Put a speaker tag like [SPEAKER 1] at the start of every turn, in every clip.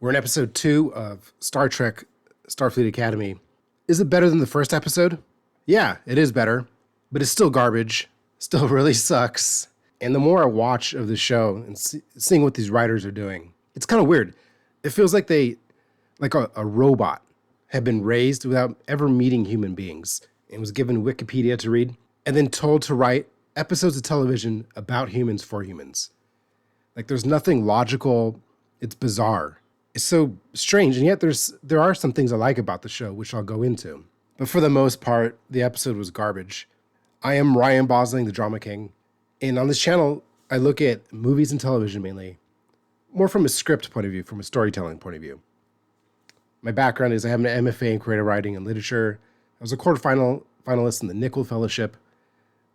[SPEAKER 1] We're in episode 2 of Star Trek Starfleet Academy. Is it better than the first episode? Yeah, it is better, but it's still garbage. Still really sucks. And the more I watch of the show and seeing what these writers are doing, it's kind of weird. It feels like a robot had been raised without ever meeting human beings and was given Wikipedia to read and then told to write episodes of television about humans for humans. Like, there's nothing logical. It's bizarre. It's so strange, and yet there are some things I like about the show, which I'll go into. But for the most part, the episode was garbage. I am Ryan Bosling, the Drama King, and on this channel, I look at movies and television mainly, more from a script point of view, from a storytelling point of view. My background is I have an MFA in creative writing and literature. I was a finalist in the Nickel Fellowship.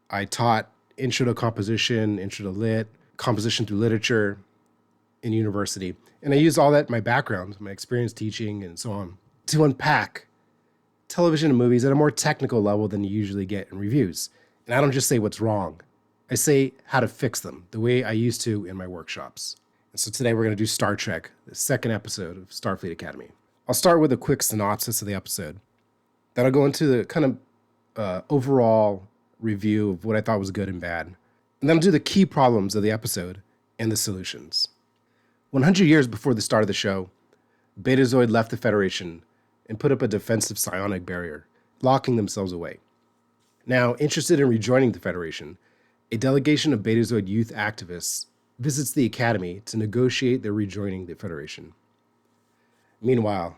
[SPEAKER 1] I taught Intro to Composition, Intro to Lit, Composition through Literature in university. And I use all that, my background, my experience teaching and so on, to unpack television and movies at a more technical level than you usually get in reviews. And I don't just say what's wrong. I say how to fix them, the way I used to in my workshops. And so today we're going to do Star Trek, the second episode of Starfleet Academy. I'll start with a quick synopsis of the episode. Then I'll go into the kind of overall review of what I thought was good and bad. And then I'll do the key problems of the episode and the solutions. 100 years before the start of the show, Betazoid left the Federation and put up a defensive psionic barrier, locking themselves away. Now, interested in rejoining the Federation, a delegation of Betazoid youth activists visits the Academy to negotiate their rejoining the Federation. Meanwhile,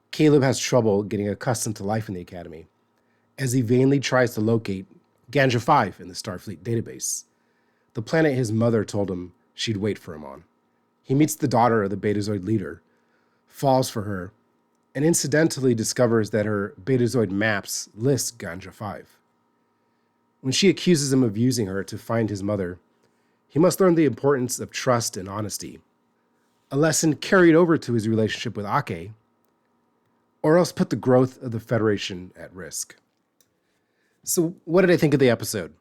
[SPEAKER 1] Caleb has trouble getting accustomed to life in the Academy, as he vainly tries to locate Ganja 5 in the Starfleet database, the planet his mother told him she'd wait for him on. He meets the daughter of the Betazoid leader, falls for her, and incidentally discovers that her Betazoid maps list Ganja 5. When she accuses him of using her to find his mother, he must learn the importance of trust and honesty, a lesson carried over to his relationship with Ake, or else put the growth of the Federation at risk. So what did I think of the episode?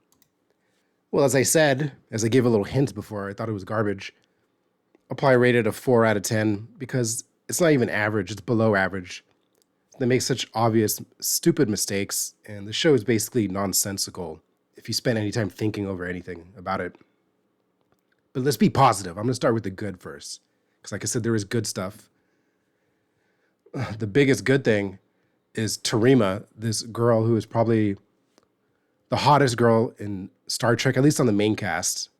[SPEAKER 1] Well, as I said, as I gave a little hint before, I thought it was garbage. I'll probably rate it a 4 out of 10 because it's not even average, it's below average. They make such obvious, stupid mistakes, and the show is basically nonsensical if you spend any time thinking over anything about it. But let's be positive. I'm going to start with the good first, because like I said, there is good stuff. The biggest good thing is Tarima, this girl who is probably the hottest girl in Star Trek, at least on the main cast.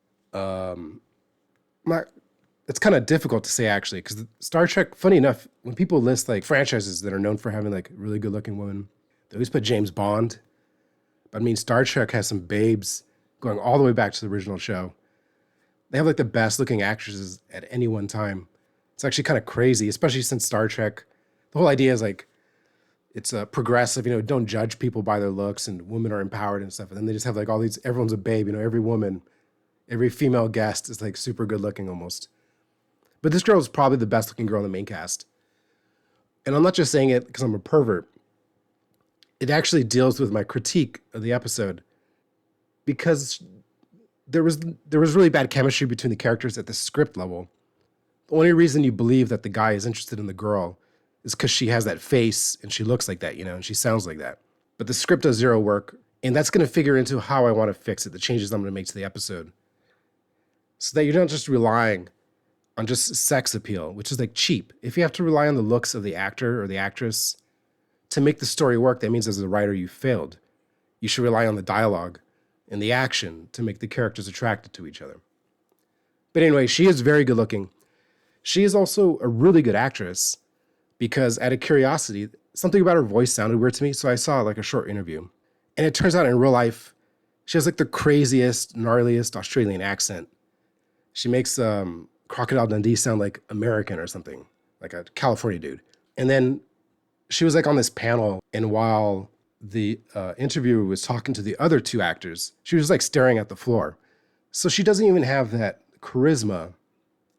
[SPEAKER 1] It's kind of difficult to say, actually, because Star Trek, funny enough, when people list like franchises that are known for having like really good looking women, they always put James Bond. But I mean, Star Trek has some babes going all the way back to the original show. They have like the best looking actresses at any one time. It's actually kind of crazy, especially since Star Trek, the whole idea is like, it's progressive, don't judge people by their looks and women are empowered and stuff. And then they just have like all these, everyone's a babe, every woman, every female guest is like super good looking almost. But this girl is probably the best looking girl in the main cast. And I'm not just saying it because I'm a pervert. It actually deals with my critique of the episode because there was really bad chemistry between the characters at the script level. The only reason you believe that the guy is interested in the girl is because she has that face and she looks like that, and she sounds like that. But the script does zero work, and that's going to figure into how I want to fix it, the changes I'm going to make to the episode. So that you're not just relying on just sex appeal, which is like cheap. If you have to rely on the looks of the actor or the actress to make the story work, that means as a writer you failed. You should rely on the dialogue and the action to make the characters attracted to each other. But anyway, she is very good looking. She is also a really good actress because out of curiosity, something about her voice sounded weird to me, so I saw like a short interview. And it turns out in real life, she has like the craziest, gnarliest Australian accent. She makes Crocodile Dundee sound like American or something, like a California dude. And then she was like on this panel, and while the interviewer was talking to the other two actors, she was like staring at the floor. So she doesn't even have that charisma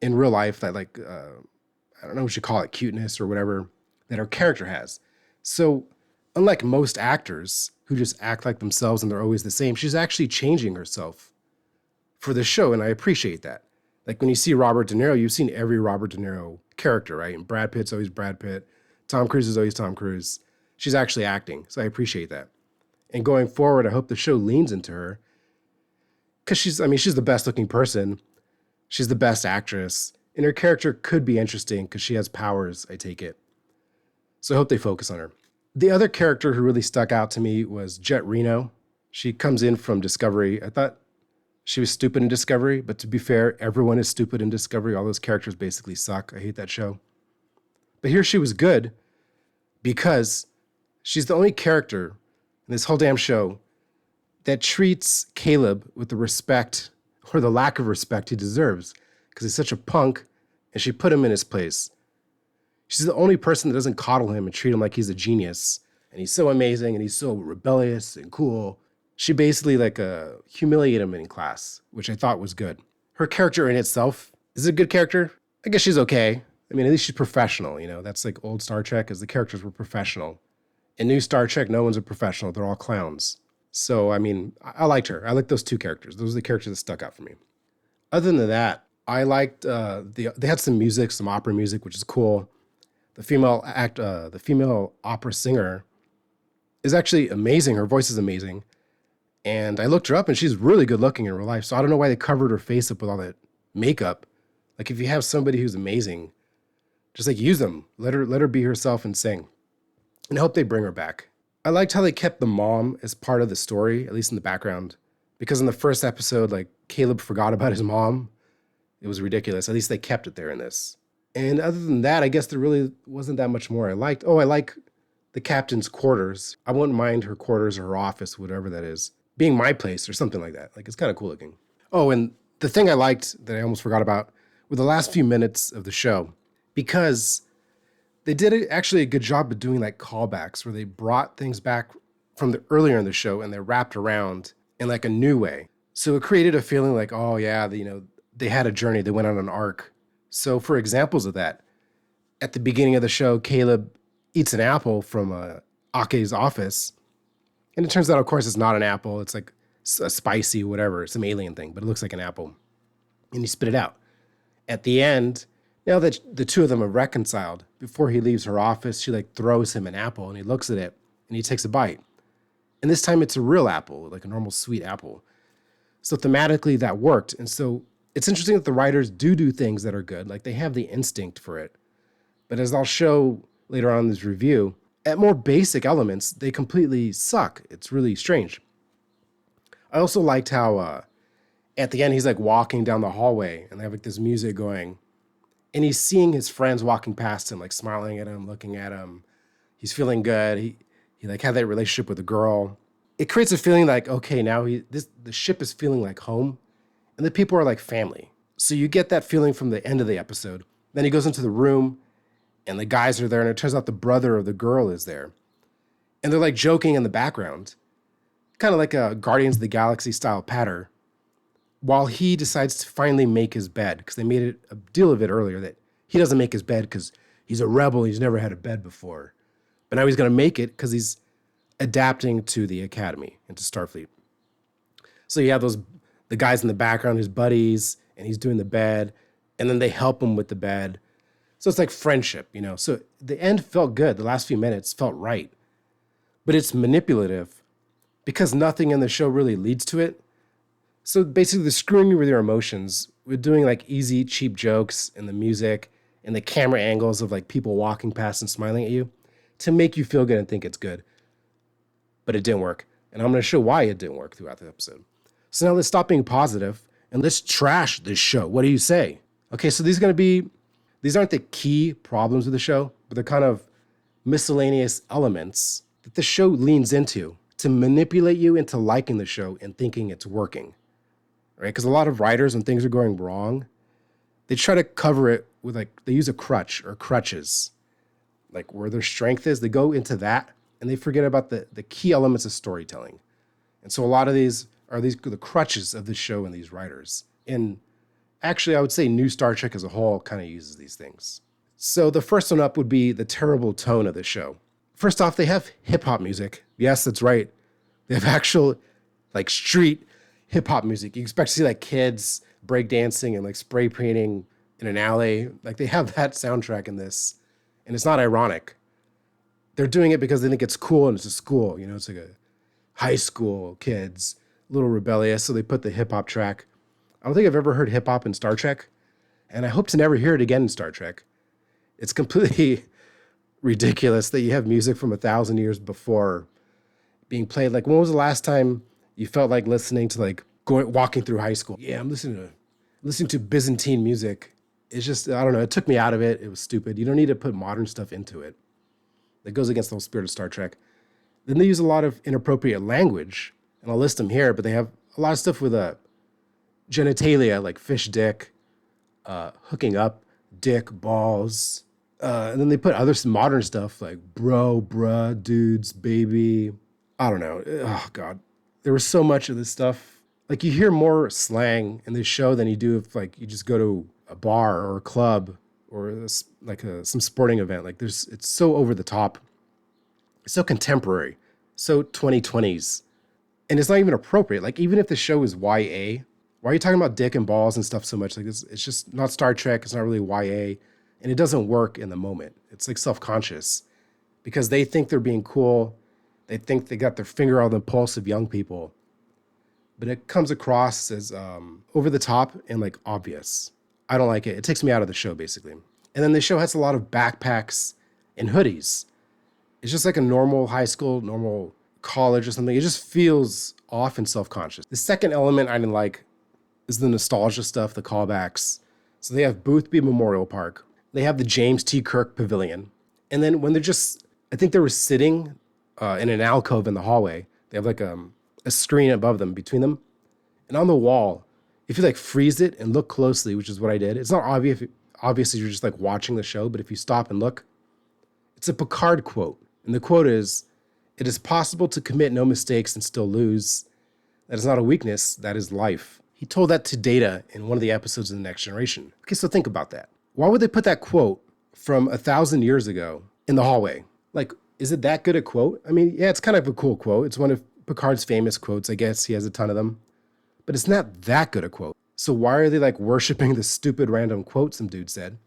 [SPEAKER 1] in real life, that like, I don't know what you call it, cuteness or whatever, that her character has. So unlike most actors who just act like themselves and they're always the same, she's actually changing herself for the show, and I appreciate that. Like when you see Robert De Niro, you've seen every Robert De Niro character, right? And Brad Pitt's always Brad Pitt. Tom Cruise is always Tom Cruise. She's actually acting, so I appreciate that. And going forward, I hope the show leans into her because she's the best looking person. She's the best actress. And her character could be interesting because she has powers, I take it. So I hope they focus on her. The other character who really stuck out to me was Jet Reno. She comes in from Discovery. I thought she was stupid in Discovery, but to be fair, everyone is stupid in Discovery. All those characters basically suck. I hate that show. But here she was good because she's the only character in this whole damn show that treats Caleb with the respect or the lack of respect he deserves because he's such a punk, and she put him in his place. She's the only person that doesn't coddle him and treat him like he's a genius and he's so amazing and he's so rebellious and cool. She basically humiliated him in class, which I thought was good. Her character in itself is a good character. I guess she's okay. I mean, at least she's professional, That's like old Star Trek, as the characters were professional. In new Star Trek, no one's a professional. They're all clowns. So, I mean, I liked her. I liked those two characters. Those are the characters that stuck out for me. Other than that, I liked, they had some music, some opera music, which is cool. The female opera singer is actually amazing. Her voice is amazing. And I looked her up and she's really good looking in real life. So I don't know why they covered her face up with all that makeup. Like if you have somebody who's amazing, just use them. Let her be herself and sing. And I hope they bring her back. I liked how they kept the mom as part of the story, at least in the background. Because in the first episode, Caleb forgot about his mom. It was ridiculous. At least they kept it there in this. And other than that, I guess there really wasn't that much more I liked. Oh, I like the captain's quarters. I wouldn't mind her quarters or her office, whatever that is, being my place or something like that. It's kind of cool looking. Oh, and the thing I liked that I almost forgot about were the last few minutes of the show, because they did actually a good job of doing callbacks where they brought things back from the earlier in the show and they wrapped around in a new way. So it created a feeling oh yeah, they had a journey. They went on an arc. So for examples of that, at the beginning of the show, Caleb eats an apple from Ake's office. And it turns out, of course, it's not an apple. It's a spicy whatever, some alien thing, but it looks like an apple. And he spit it out. At the end, now that the two of them are reconciled, before he leaves her office, she throws him an apple and he looks at it and he takes a bite. And this time it's a real apple, a normal sweet apple. So thematically that worked. And so it's interesting that the writers do things that are good. They have the instinct for it. But as I'll show later on in this review, at more basic elements, they completely suck. It's really strange. I also liked how at the end he's walking down the hallway and they have this music going. And he's seeing his friends walking past him, smiling at him, looking at him. He's feeling good. He had that relationship with a girl. It creates a feeling okay, now the ship is feeling like home. And the people are family. So you get that feeling from the end of the episode. Then he goes into the room and the guys are there. And it turns out the brother of the girl is there. And they're joking in the background. Kind of like a Guardians of the Galaxy style patter. While he decides to finally make his bed. Because they made a deal of it earlier that he doesn't make his bed because he's a rebel. He's never had a bed before. But now he's going to make it because he's adapting to the Academy and to Starfleet. So you have the guys in the background, his buddies, and he's doing the bed, and then they help him with the bed. So it's friendship, So the end felt good. The last few minutes felt right. But it's manipulative because nothing in the show really leads to it. So basically they're screwing you with your emotions. We're doing easy, cheap jokes and the music and the camera angles of people walking past and smiling at you to make you feel good and think it's good. But it didn't work. And I'm going to show why it didn't work throughout the episode. So now let's stop being positive and let's trash this show. What do you say? Okay, so these aren't the key problems of the show, but they're kind of miscellaneous elements that the show leans into to manipulate you into liking the show and thinking it's working, right? Because a lot of writers, when things are going wrong, they try to cover it with they use a crutch or crutches, where their strength is, they go into that and they forget about the key elements of storytelling. And so a lot of these are the crutches of the show and these writers. And actually, I would say new Star Trek as a whole kind of uses these things. So the first one up would be the terrible tone of the show. First off, they have hip-hop music. Yes, that's right. They have actual, street hip-hop music. You expect to see, kids breakdancing and like spray painting in an alley. Like they have that soundtrack in this, and it's not ironic. They're doing it because they think it's cool and it's a school. It's like a high school kids, a little rebellious. So they put the hip hop track. I don't think I've ever heard hip hop in Star Trek, and I hope to never hear it again in Star Trek. It's completely ridiculous that you have music from 1,000 years before being played. Like, when was the last time you felt like listening to like walking through high school? Yeah, I'm listening to Byzantine music. It's just, I don't know. It took me out of it. It was stupid. You don't need to put modern stuff into it. That goes against the whole spirit of Star Trek. Then they use a lot of inappropriate language, and I'll list them here, but they have a lot of stuff with genitalia, like fish dick, hooking up, dick, balls. And then they put other modern stuff like bro, bruh, dudes, baby. I don't know. Oh, God. There was so much of this stuff. Like, you hear more slang in this show than you do if, like, you just go to a bar or a club or some sporting event. Like, it's so over the top. It's so contemporary. So 2020s. And it's not even appropriate. Like, even if the show is YA, why are you talking about dick and balls and stuff so much? Like, it's just not Star Trek. It's not really YA. And it doesn't work in the moment. It's like self-conscious because they think they're being cool. They think they got their finger on the pulse of young people. But it comes across as over the top and like obvious. I don't like it. It takes me out of the show, basically. And then the show has a lot of backpacks and hoodies. It's just like a normal high school, normal college or something. It just feels off and self-conscious. The second element I didn't like is the nostalgia stuff, the callbacks. So they have Boothby Memorial Park. They have the James T. Kirk Pavilion. And then when I think they were sitting in an alcove in the hallway. They have like a screen above them, between them. And on the wall, if you like freeze it and look closely, which is what I did, it's not obvious. Obviously, you're just like watching the show, but if you stop and look, it's a Picard quote. And the quote is, "It is possible to commit no mistakes and still lose. That is not a weakness, that is life." He told that to Data in one of the episodes of The Next Generation. Okay, so think about that. Why would they put that quote from 1,000 years ago in the hallway? Like, is it that good a quote? I mean, yeah, it's kind of a cool quote. It's one of Picard's famous quotes, I guess. He has a ton of them. But it's not that good a quote. So why are they like worshiping the stupid random quote some dude said?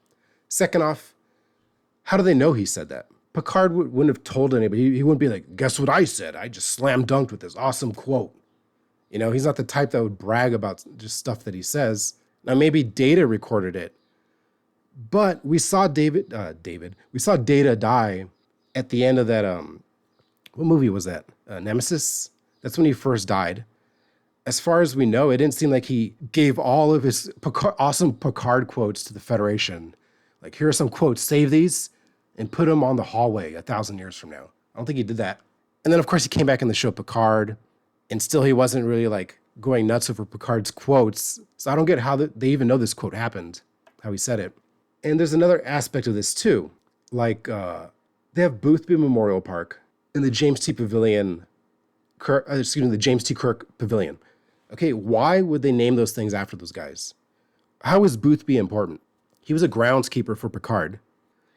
[SPEAKER 1] Second off, how do they know he said that? Picard wouldn't have told anybody. He wouldn't be like, guess what I said? I just slam dunked with this awesome quote. He's not the type that would brag about just stuff that he says. Now, maybe Data recorded it. But we saw we saw Data die at the end of that, what movie was that? Nemesis? That's when he first died. As far as we know, it didn't seem like he gave all of his awesome Picard quotes to the Federation. Like, here are some quotes, save these, and put them on the hallway 1,000 years from now. I don't think he did that. And then, of course, he came back in the show Picard, and still he wasn't really, like, going nuts over Picard's quotes. So I don't get how they even know this quote happened, how he said it. And there's another aspect of this, too. Like, they have Boothby Memorial Park and the James T. Pavilion, the James T. Kirk Pavilion. Okay, why would they name those things after those guys? How is Boothby important? He was a groundskeeper for Picard.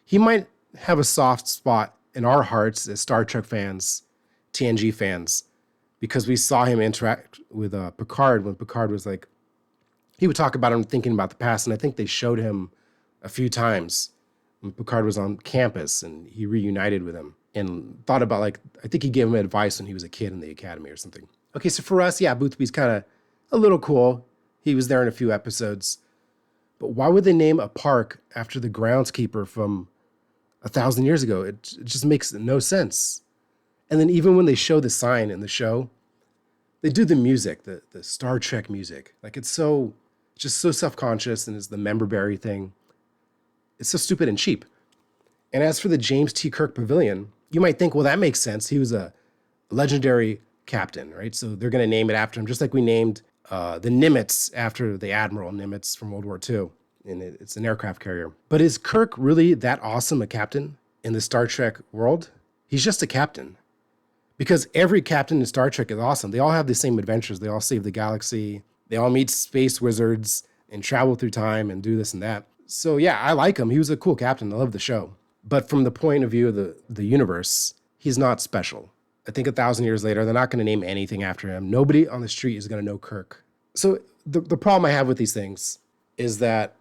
[SPEAKER 1] He might have a soft spot in our hearts as Star Trek fans, TNG fans, because we saw him interact with Picard when Picard was like, he would talk about him thinking about the past, and I think they showed him a few times when Picard was on campus and he reunited with him and thought about, like, I think he gave him advice when he was a kid in the academy or something. Okay, so for us, yeah, Boothby's kind of a little cool. He was there in a few episodes. But why would they name a park after the groundskeeper from 1,000 years ago? It just makes no sense. And then even when they show the sign in the show, they do the music, the Star Trek music. Like, it's just so self-conscious, and it's the memberberry thing. It's so stupid and cheap. And as for the James T. Kirk Pavilion, you might think, well, that makes sense. He was a legendary captain, right? So they're going to name it after him, just like we named the Nimitz after the Admiral Nimitz from World War II. And it's an aircraft carrier. But is Kirk really that awesome a captain in the Star Trek world? He's just a captain. Because every captain in Star Trek is awesome. They all have the same adventures. They all save the galaxy. They all meet space wizards and travel through time and do this and that. So yeah, I like him. He was a cool captain. I love the show. But from the point of view of the universe, he's not special. I think 1,000 years later, they're not going to name anything after him. Nobody on the street is going to know Kirk. So The problem I have with these things is that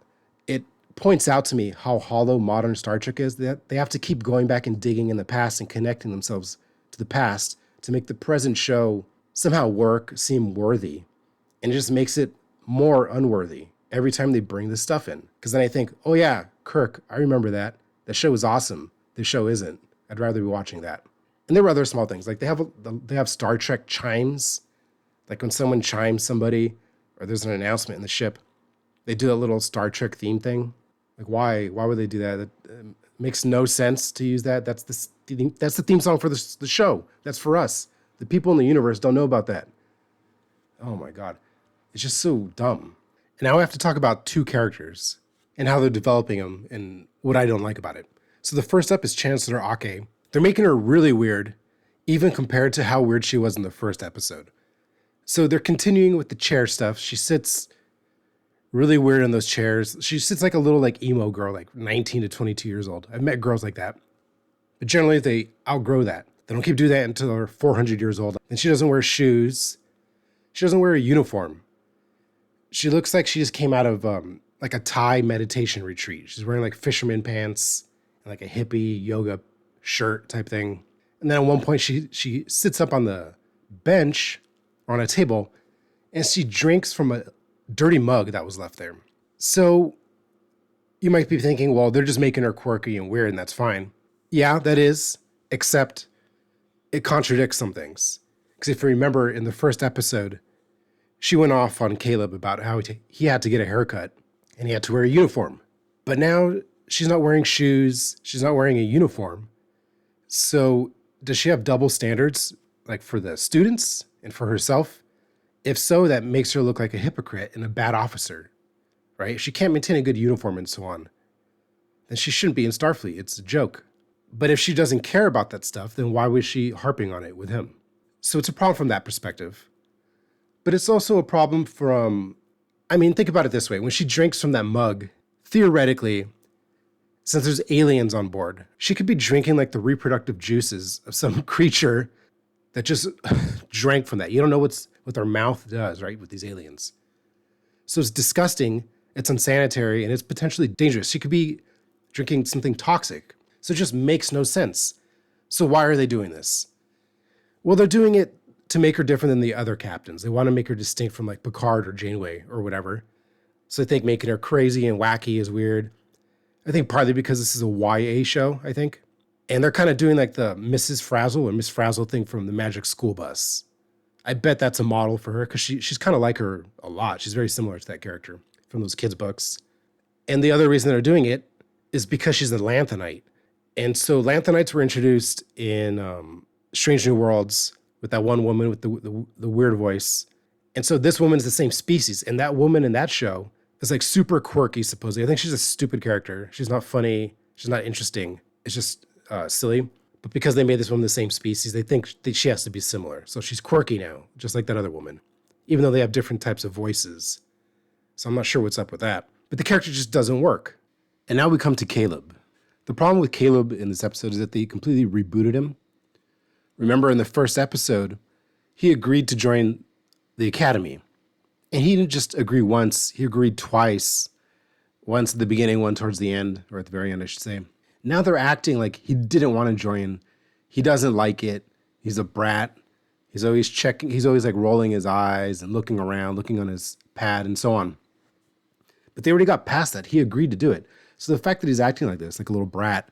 [SPEAKER 1] it points out to me how hollow modern Star Trek is, that they have to keep going back and digging in the past and connecting themselves to the past to make the present show somehow work, seem worthy. And it just makes it more unworthy every time they bring this stuff in. Because then I think, oh yeah, Kirk, I remember that. That show was awesome. This show isn't. I'd rather be watching that. And there were other small things. Like they have Star Trek chimes. Like when someone chimes somebody or there's an announcement in the ship, they do a little Star Trek theme thing. Like why would they do that? It makes no sense to use that. That's the theme song for the show. That's for us. The people in the universe don't know about that. Oh my God. It's just so dumb. And now we have to talk about two characters and how they're developing them and what I don't like about it. So the first up is Chancellor Ake. They're making her really weird, even compared to how weird she was in the first episode. So they're continuing with the chair stuff. She sits really weird in those chairs. She sits like a little like emo girl, like 19 to 22 years old. I've met girls like that. But generally they outgrow that. They don't keep doing that until they're 400 years old. And she doesn't wear shoes. She doesn't wear a uniform. She looks like she just came out of like a Thai meditation retreat. She's wearing like fisherman pants and like a hippie yoga shirt type thing. And then at one point she sits up on the bench or on a table and she drinks from a dirty mug that was left there. So you might be thinking, well, they're just making her quirky and weird and that's fine. Yeah, that is, except it contradicts some things. Because if you remember in the first episode, she went off on Caleb about how he had to get a haircut and he had to wear a uniform. But now she's not wearing shoes. She's not wearing a uniform. So does she have double standards like for the students and for herself? If so, that makes her look like a hypocrite and a bad officer, right? If she can't maintain a good uniform and so on, then she shouldn't be in Starfleet. It's a joke. But if she doesn't care about that stuff, then why was she harping on it with him? So it's a problem from that perspective. But it's also a problem from, think about it this way. When she drinks from that mug, theoretically, since there's aliens on board, she could be drinking like the reproductive juices of some creature that just drank from that. You don't know what their mouth does, right, with these aliens. So it's disgusting, it's unsanitary, and it's potentially dangerous. She could be drinking something toxic. So it just makes no sense. So why are they doing this? Well, they're doing it to make her different than the other captains. They want to make her distinct from like Picard or Janeway or whatever. So I think making her crazy and wacky is weird. I think partly because this is a YA show, I think. And they're kind of doing like the Mrs. Frazzle or Miss Frazzle thing from the Magic School Bus. I bet that's a model for her because she's kind of like her a lot. She's very similar to that character from those kids' books. And the other reason they're doing it is because she's a Lanthanite. And so Lanthanites were introduced in Strange New Worlds with that one woman with the weird voice. And so this woman's the same species. And that woman in that show is like super quirky, supposedly. I think she's a stupid character. She's not funny. She's not interesting. It's just silly. But because they made this woman the same species, they think that she has to be similar. So she's quirky now, just like that other woman, even though they have different types of voices. So I'm not sure what's up with that. But the character just doesn't work. And now we come to Caleb. The problem with Caleb in this episode is that they completely rebooted him. Remember in the first episode, he agreed to join the Academy. And he didn't just agree once, he agreed twice. Once at the beginning, one towards the end, or at the very end, I should say. Now they're acting like he didn't want to join. He doesn't like it. He's a brat. He's always checking. He's always like rolling his eyes and looking around, looking on his pad and so on. But they already got past that. He agreed to do it. So the fact that he's acting like this, like a little brat,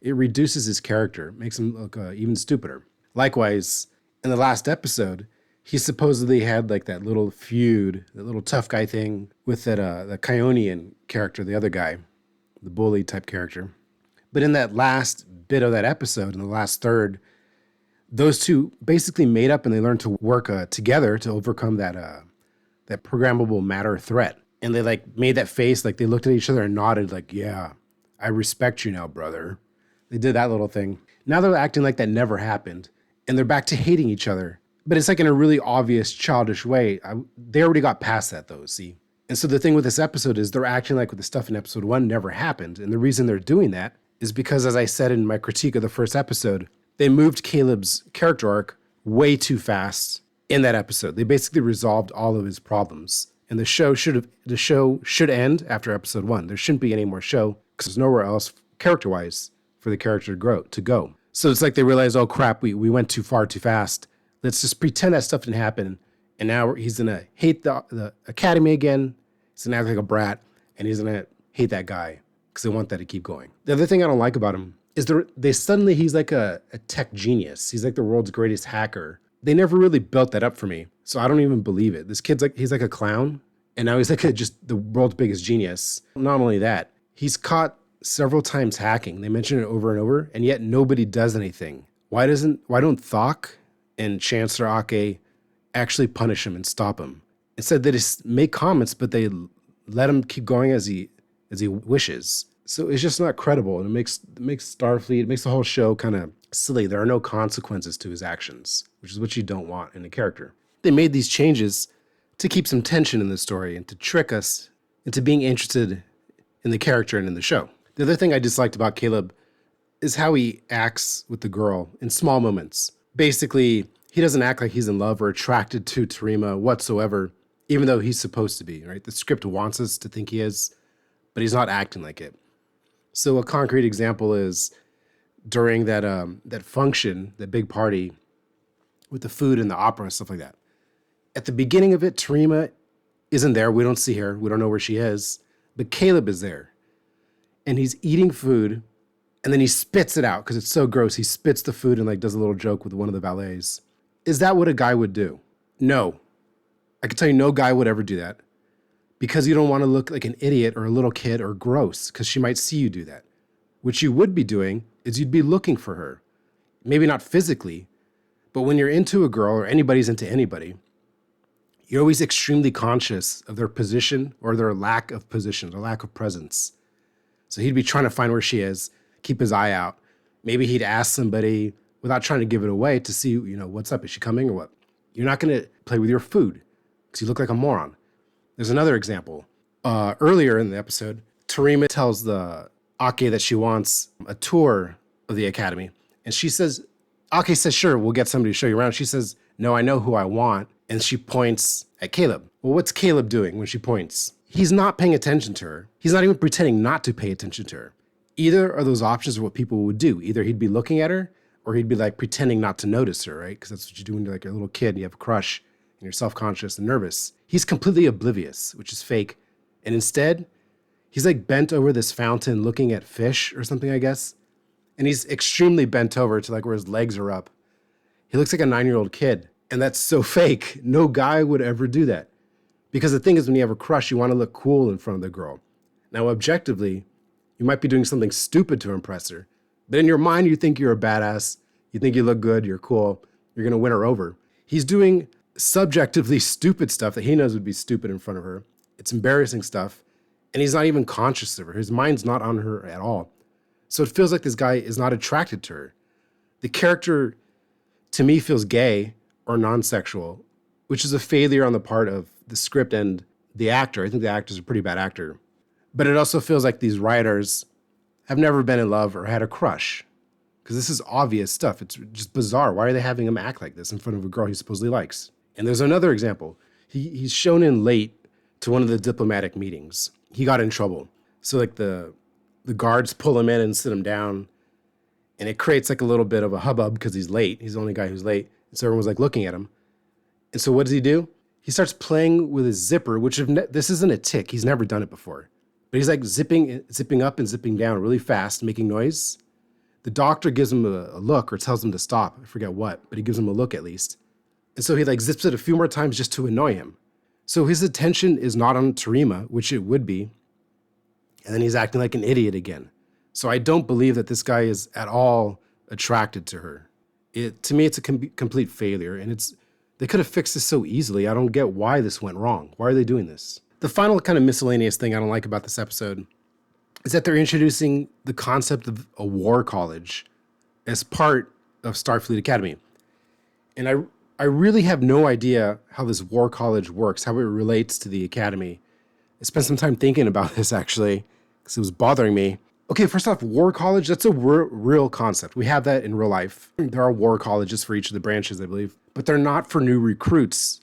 [SPEAKER 1] it reduces his character, makes him look even stupider. Likewise, in the last episode, he supposedly had like that little feud, that little tough guy thing with that the Kionian character, the other guy, the bully type character. But in that last bit of that episode, in the last third, those two basically made up and they learned to work together to overcome that programmable matter threat. And they like made that face, like they looked at each other and nodded like, yeah, I respect you now, brother. They did that little thing. Now they're acting like that never happened. And they're back to hating each other. But it's like in a really obvious, childish way. They already got past that though, see? And so the thing with this episode is they're acting like the stuff in episode 1 never happened. And the reason they're doing that is because, as I said in my critique of the first episode, they moved Caleb's character arc way too fast in that episode. They basically resolved all of his problems And the show should end after episode 1. There shouldn't be any more show because there's nowhere else character-wise for the character to go. So it's like they realize, oh crap, we went too far too fast. Let's just pretend that stuff didn't happen. And now he's gonna hate the academy again. He's gonna act like a brat, and he's gonna hate that guy because they want that to keep going. The other thing I don't like about him is he's like a tech genius. He's like the world's greatest hacker. They never really built that up for me, so I don't even believe it. This kid's he's like a clown, and now he's like just the world's biggest genius. Not only that, he's caught several times hacking. They mention it over and over, and yet nobody does anything. Why don't Thok and Chancellor Ake actually punish him and stop him? Instead, they just make comments, but they let him keep going as he wishes. So it's just not credible, and it makes Starfleet, it makes the whole show kind of silly. There are no consequences to his actions, which is what you don't want in a character. They made these changes to keep some tension in the story and to trick us into being interested in the character and in the show. The other thing I disliked about Caleb is how he acts with the girl in small moments. Basically, he doesn't act like he's in love or attracted to Tarima whatsoever, even though he's supposed to be, right? The script wants us to think he is, but he's not acting like it. So a concrete example is during that function, that big party with the food and the opera and stuff like that. At the beginning of it, Tarima isn't there. We don't see her. We don't know where she is. But Caleb is there. And he's eating food, and then he spits it out because it's so gross. He spits the food and does a little joke with one of the valets. Is that what a guy would do? No. I can tell you no guy would ever do that because you don't want to look like an idiot or a little kid or gross because she might see you do that. What you would be doing is you'd be looking for her. Maybe not physically, but when you're into a girl or anybody's into anybody, you're always extremely conscious of their position or their lack of position, or lack of presence. So he'd be trying to find where she is, keep his eye out. Maybe he'd ask somebody without trying to give it away to see, what's up? Is she coming or what? You're not going to play with your food because you look like a moron. There's another example. Earlier in the episode, Tarima tells the Ake that she wants a tour of the academy. And she says, Ake says, sure, we'll get somebody to show you around. She says, no, I know who I want. And she points at Caleb. Well, what's Caleb doing when she points? He's not paying attention to her. He's not even pretending not to pay attention to her. Either of those options are what people would do. Either he'd be looking at her or he'd be pretending not to notice her, right? Because that's what you do when you're a little kid and you have a crush and you're self-conscious and nervous. He's completely oblivious, which is fake. And instead, he's bent over this fountain looking at fish or something, I guess. And he's extremely bent over to where his legs are up. He looks like a 9-year-old kid. And that's so fake. No guy would ever do that. Because the thing is, when you have a crush, you want to look cool in front of the girl. Now, objectively, you might be doing something stupid to impress her. But in your mind, you think you're a badass. You think you look good. You're cool. You're going to win her over. He's doing subjectively stupid stuff that he knows would be stupid in front of her. It's embarrassing stuff. And he's not even conscious of her. His mind's not on her at all. So it feels like this guy is not attracted to her. The character, to me, feels gay or non-sexual, which is a failure on the part of the script and the actor. I think the actor's a pretty bad actor. But it also feels like these writers have never been in love or had a crush. Because this is obvious stuff. It's just bizarre. Why are they having him act like this in front of a girl he supposedly likes? And there's another example. He's shown in late to one of the diplomatic meetings. He got in trouble. So the guards pull him in and sit him down. And it creates a little bit of a hubbub because he's late. He's the only guy who's late. And so everyone was looking at him. And so what does he do? He starts playing with his zipper, which this isn't a tick. He's never done it before. But he's zipping up and zipping down really fast, making noise. The doctor gives him a look or tells him to stop. I forget what, but he gives him a look at least. And so he zips it a few more times just to annoy him. So his attention is not on Tarima, which it would be. And then he's acting like an idiot again. So I don't believe that this guy is at all attracted to her. To me, it's a complete failure. And they could have fixed this so easily. I don't get why this went wrong. Why are they doing this? The final kind of miscellaneous thing I don't like about this episode is that they're introducing the concept of a war college as part of Starfleet Academy. And I really have no idea how this war college works, how it relates to the Academy. I spent some time thinking about this, actually, because it was bothering me. Okay, first off, war college, that's a real concept. We have that in real life. There are war colleges for each of the branches, I believe, but they're not for new recruits.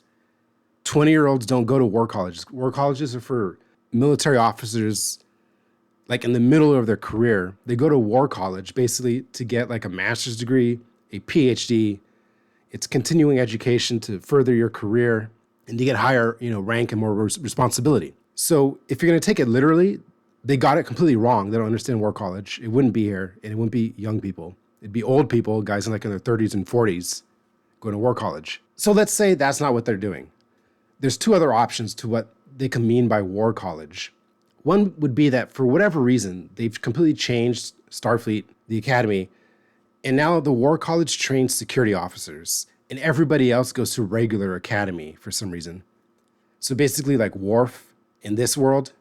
[SPEAKER 1] 20-year-olds don't go to war colleges. War colleges are for military officers, like in the middle of their career. They go to war college basically to get like a master's degree, a PhD. It's continuing education to further your career and to get higher, rank and more responsibility. So if you're going to take it literally, they got it completely wrong. They don't understand war college. It wouldn't be here, and it wouldn't be young people. It'd be old people, guys in their 30s and 40s, going to war college. So let's say that's not what they're doing. There's two other options to what they can mean by war college. One would be that for whatever reason, they've completely changed Starfleet, the Academy, and now the war college trains security officers, and everybody else goes to regular academy for some reason. So basically, like Worf in this world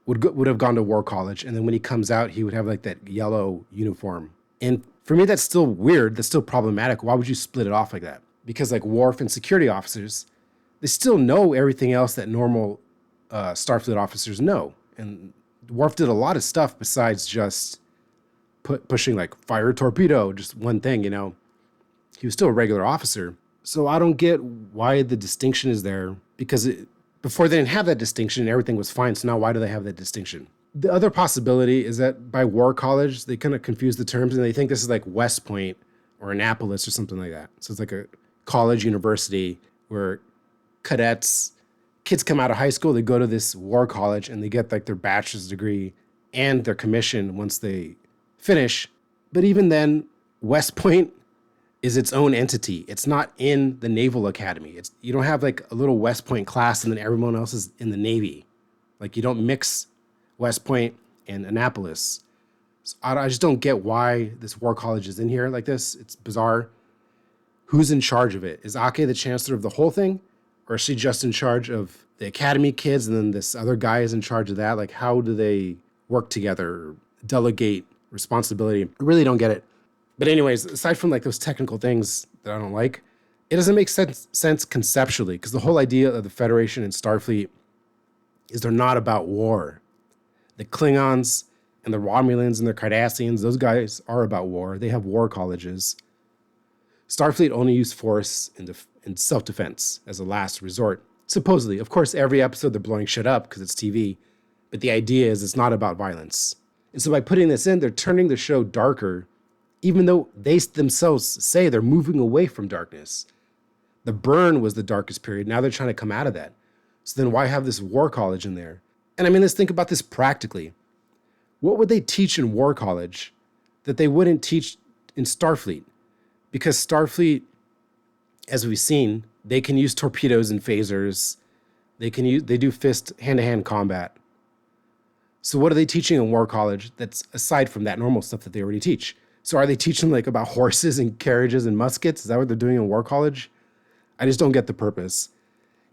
[SPEAKER 1] would have gone to war college, and then when he comes out, he would have like that yellow uniform. And for me, that's still weird. That's still problematic. Why would you split it off like that? Because like Worf and security officers, they still know everything else that normal Starfleet officers know. And Worf did a lot of stuff besides just pushing like fire torpedo, just one thing, He was still a regular officer. So I don't get why the distinction is there, because before they didn't have that distinction and everything was fine. So now why do they have that distinction? The other possibility is that by war college, they kind of confuse the terms and they think this is like West Point or Annapolis or something like that. So it's like a college university where kids come out of high school, they go to this war college and they get like their bachelor's degree and their commission once they finish. But even then, West Point is its own entity. It's not in the Naval Academy. You don't have like a little West Point class and then everyone else is in the Navy. Like you don't mix West Point and Annapolis. So I just don't get why this war college is in here like this. It's bizarre. Who's in charge of it? Is Ake the chancellor of the whole thing? Or is she just in charge of the academy kids and then this other guy is in charge of that? Like, how do they work together, delegate responsibility? I really don't get it. But anyways, aside from like those technical things that I don't like, it doesn't make sense conceptually, because the whole idea of the Federation and Starfleet is they're not about war. The Klingons and the Romulans and the Cardassians, those guys are about war. They have war colleges. Starfleet only used force in self-defense as a last resort. Supposedly. Of course, every episode they're blowing shit up because it's TV. But the idea is it's not about violence. And so by putting this in, they're turning the show darker, even though they themselves say they're moving away from darkness. The burn was the darkest period. Now they're trying to come out of that. So then why have this war college in there? And I mean, let's think about this practically. What would they teach in war college that they wouldn't teach in Starfleet? Because Starfleet, as we've seen, they can use torpedoes and phasers. They do fist hand-to-hand combat. So what are they teaching in war college that's aside from that normal stuff that they already teach? So are they teaching like about horses and carriages and muskets? Is that what they're doing in war college? I just don't get the purpose.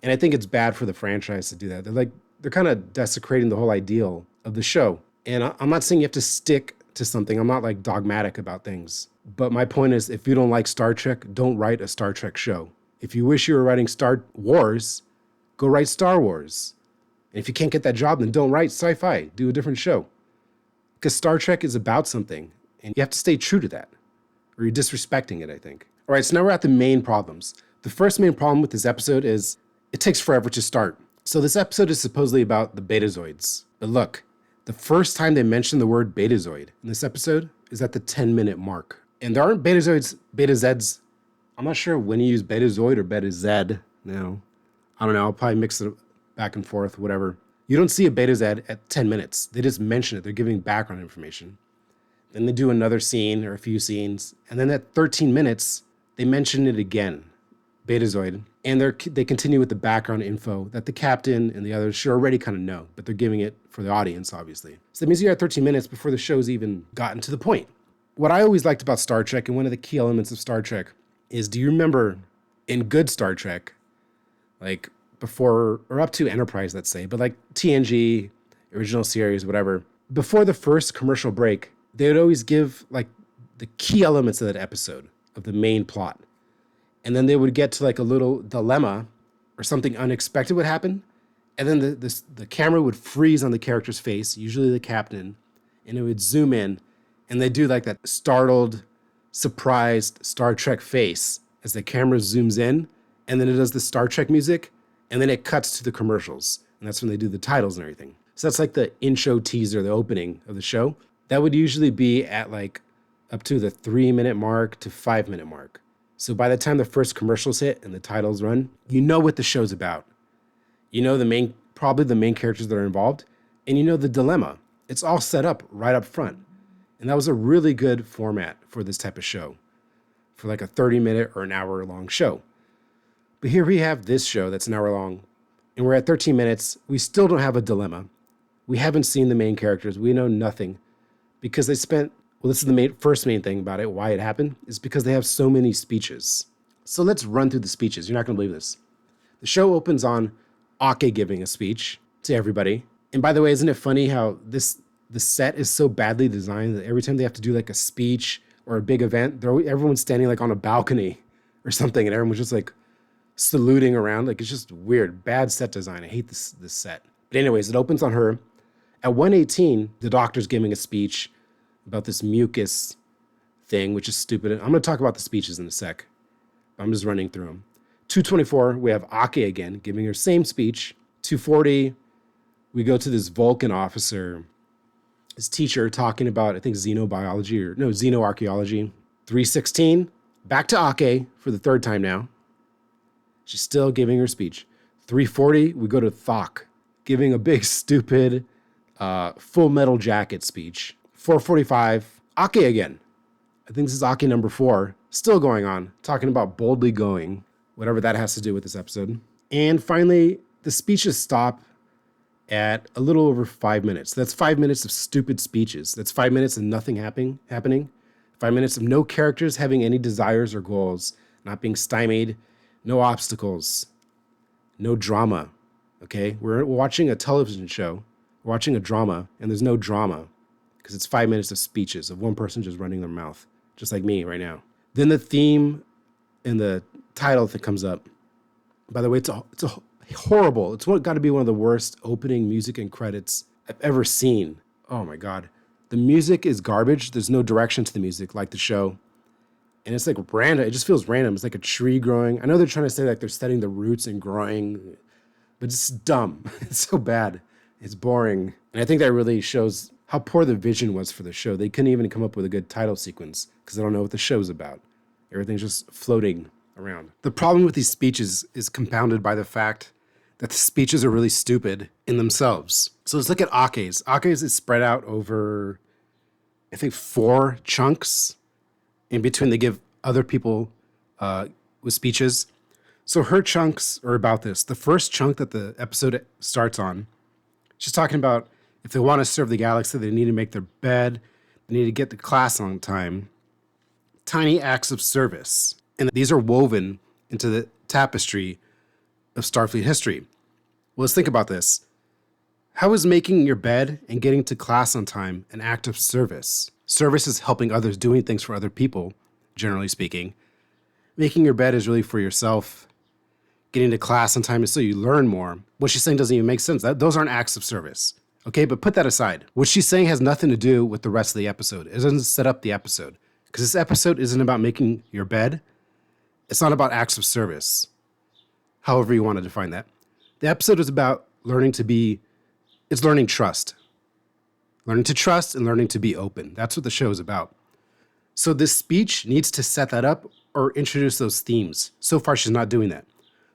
[SPEAKER 1] And I think it's bad for the franchise to do that. They're kind of desecrating the whole ideal of the show. And I'm not saying you have to stick to something. I'm not like dogmatic about things. But my point is, if you don't like Star Trek, don't write a Star Trek show. If you wish you were writing Star Wars, go write Star Wars. And if you can't get that job, then don't write sci-fi. Do a different show. Because Star Trek is about something, and you have to stay true to that, or you're disrespecting it, I think. All right, so now we're at the main problems. The first main problem with this episode is it takes forever to start. So this episode is supposedly about the Betazoids. But look, the first time they mention the word Betazoid in this episode is at the 10-minute mark. And there aren't Betazoids, Betazeds. I'm not sure when you use Betazoid or Betazed now. I don't know, I'll probably mix it back and forth, whatever. You don't see a Betazed at 10 minutes. They just mention it. They're giving background information. Then they do another scene or a few scenes. And then at 13 minutes, they mention it again, Betazoid. And they continue with the background info that the captain and the others should already kind of know, but they're giving it for the audience, obviously. So that means you're at 13 minutes before the show's even gotten to the point. What I always liked about Star Trek, and one of the key elements of Star Trek, is do you remember in good Star Trek, like before, or up to Enterprise, let's say, but like TNG, original series, whatever, before the first commercial break, they would always give like the key elements of that episode, of the main plot. And then they would get to like a little dilemma or something unexpected would happen. And then the camera would freeze on the character's face, usually the captain, and it would zoom in. And they do like that startled, surprised Star Trek face as the camera zooms in. And then it does the Star Trek music. And then it cuts to the commercials. And that's when they do the titles and everything. So that's like the intro teaser, the opening of the show. That would usually be at like up to the 3-minute mark to 5-minute mark. So by the time the first commercials hit and the titles run, you know what the show's about. You know probably the main characters that are involved, and you know the dilemma. It's all set up right up front. And that was a really good format for this type of show, for like a 30-minute or an hour-long show. But here we have this show that's an hour long, and we're at 13 minutes. We still don't have a dilemma. We haven't seen the main characters. We know nothing because this is the first main thing about it, why it happened, is because they have so many speeches. So let's run through the speeches. You're not going to believe this. The show opens on Ake giving a speech to everybody. And by the way, isn't it funny how the set is so badly designed that every time they have to do like a speech or a big event, everyone's standing like on a balcony or something, and everyone's just like saluting around. Like, it's just weird. Bad set design. I hate this set. But anyways, it opens on her. At 1:18, the doctor's giving a speech about this mucus thing, which is stupid. I'm going to talk about the speeches in a sec. I'm just running through them. 2:24, we have Ake again giving her same speech. 2:40, we go to this Vulcan officer, his teacher, talking about, I think, xenoarchaeology. 3:16, back to Ake for the third time now. She's still giving her speech. 3:40, we go to Thok, giving a big, stupid Full Metal Jacket speech. 4:45, Ake again. I think this is Ake number 4, still going on, talking about boldly going, whatever that has to do with this episode. And finally, the speeches stop at a little over 5 minutes. That's 5 minutes of stupid speeches. That's 5 minutes of nothing happening. 5 minutes of no characters having any desires or goals, not being stymied, no obstacles, no drama. Okay? We're watching a television show. We're watching a drama, and there's no drama because it's 5 minutes of speeches of one person just running their mouth, just like me right now. Then the theme and the title that comes up. By the way, it's a horrible. It's got to be one of the worst opening music and credits I've ever seen. Oh my God. The music is garbage. There's no direction to the music like the show. And it's like random. It just feels random. It's like a tree growing. I know they're trying to say like they're studying the roots and growing, but it's dumb. It's so bad. It's boring. And I think that really shows how poor the vision was for the show. They couldn't even come up with a good title sequence because they don't know what the show's about. Everything's just floating around. The problem with these speeches is compounded by the fact that the speeches are really stupid in themselves. So let's look at Ake's. Ake's is spread out over, I think, 4 chunks. In between, they give other people with speeches. So her chunks are about this. The first chunk that the episode starts on, she's talking about if they want to serve the galaxy, they need to make their bed, they need to get to class on time. Tiny acts of service. And these are woven into the tapestry of Starfleet history. Well, let's think about this. How is making your bed and getting to class on time an act of service? Service is helping others, doing things for other people, generally speaking. Making your bed is really for yourself. Getting to class on time is so you learn more. What she's saying doesn't even make sense. Those aren't acts of service. Okay, but put that aside. What she's saying has nothing to do with the rest of the episode. It doesn't set up the episode. Because this episode isn't about making your bed. It's not about acts of service. However you want to define that. The episode is about learning trust. Learning to trust and learning to be open. That's what the show is about. So this speech needs to set that up or introduce those themes. So far, she's not doing that.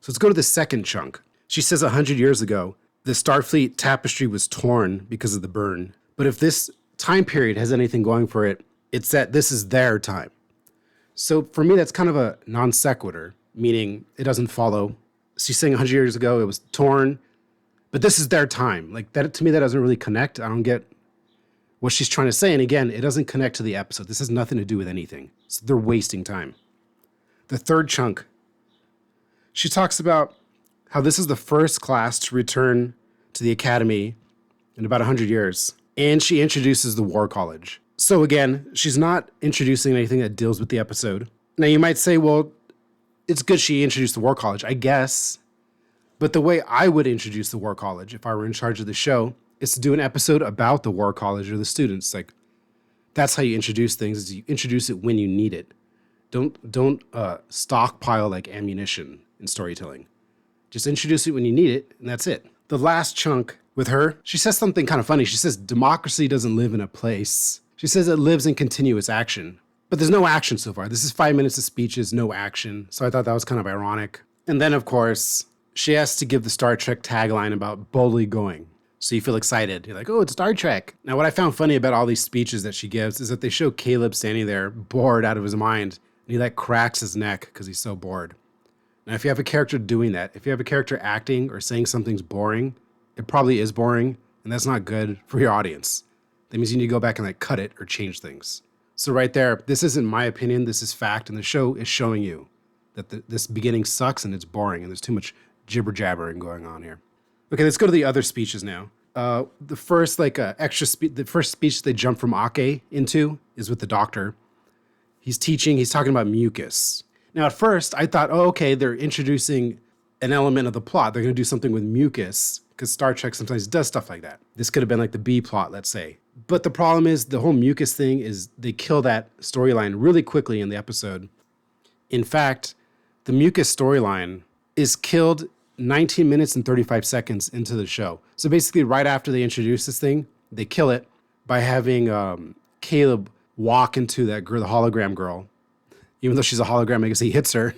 [SPEAKER 1] So let's go to the second chunk. She says 100 years ago, the Starfleet tapestry was torn because of the burn. But if this time period has anything going for it, it's that this is their time. So for me, that's kind of a non sequitur, meaning it doesn't follow. She's saying 100 years ago it was torn, but this is their time. Like that, to me, that doesn't really connect. I don't get what she's trying to say. And again, it doesn't connect to the episode. This has nothing to do with anything. So they're wasting time. The third chunk, she talks about how this is the first class to return to the Academy in about 100 years. And she introduces the War College. So again, she's not introducing anything that deals with the episode. Now you might say, well, it's good she introduced the War College, I guess. But the way I would introduce the War College, if I were in charge of the show, is to do an episode about the War College or the students. Like, that's how you introduce things, is you introduce it when you need it. Don't stockpile like ammunition in storytelling. Just introduce it when you need it, and that's it. The last chunk with her, she says something kind of funny. She says, democracy doesn't live in a place. She says it lives in continuous action. But there's no action so far. This is 5 minutes of speeches, no action. So I thought that was kind of ironic. And then, of course, she has to give the Star Trek tagline about boldly going. So you feel excited. You're like, oh, it's Star Trek. Now, what I found funny about all these speeches that she gives is that they show Caleb standing there bored out of his mind. And he like cracks his neck because he's so bored. Now, if you have a character doing that, if you have a character acting or saying something's boring, it probably is boring. And that's not good for your audience. That means you need to go back and like cut it or change things. So right there, this isn't my opinion. This is fact. And the show is showing you that this beginning sucks and it's boring and there's too much jibber jabbering going on here. Okay, let's go to the other speeches now. The first the first speech they jump from Ake into is with the doctor. He's talking about mucus. Now at first I thought, oh, okay, they're introducing an element of the plot. They're going to do something with mucus because Star Trek sometimes does stuff like that. This could have been like the B plot, let's say. But the problem is the whole mucus thing is they kill that storyline really quickly in the episode. In fact, the mucus storyline is killed 19 minutes and 35 seconds into the show. So basically right after they introduce this thing, they kill it by having Caleb walk into that girl, the hologram girl. Even though she's a hologram, I guess he hits her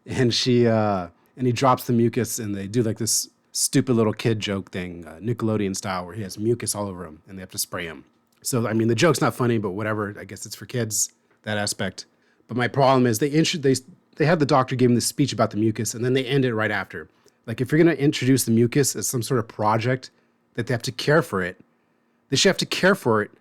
[SPEAKER 1] and he drops the mucus and they do like this stupid little kid joke thing, Nickelodeon style, where he has mucus all over him and they have to spray him. So, I mean, the joke's not funny, but whatever. I guess it's for kids, that aspect. But my problem is they had the doctor give him this speech about the mucus and then they end it right after. Like if you're going to introduce the mucus as some sort of project that they have to care for it, they should have to care for it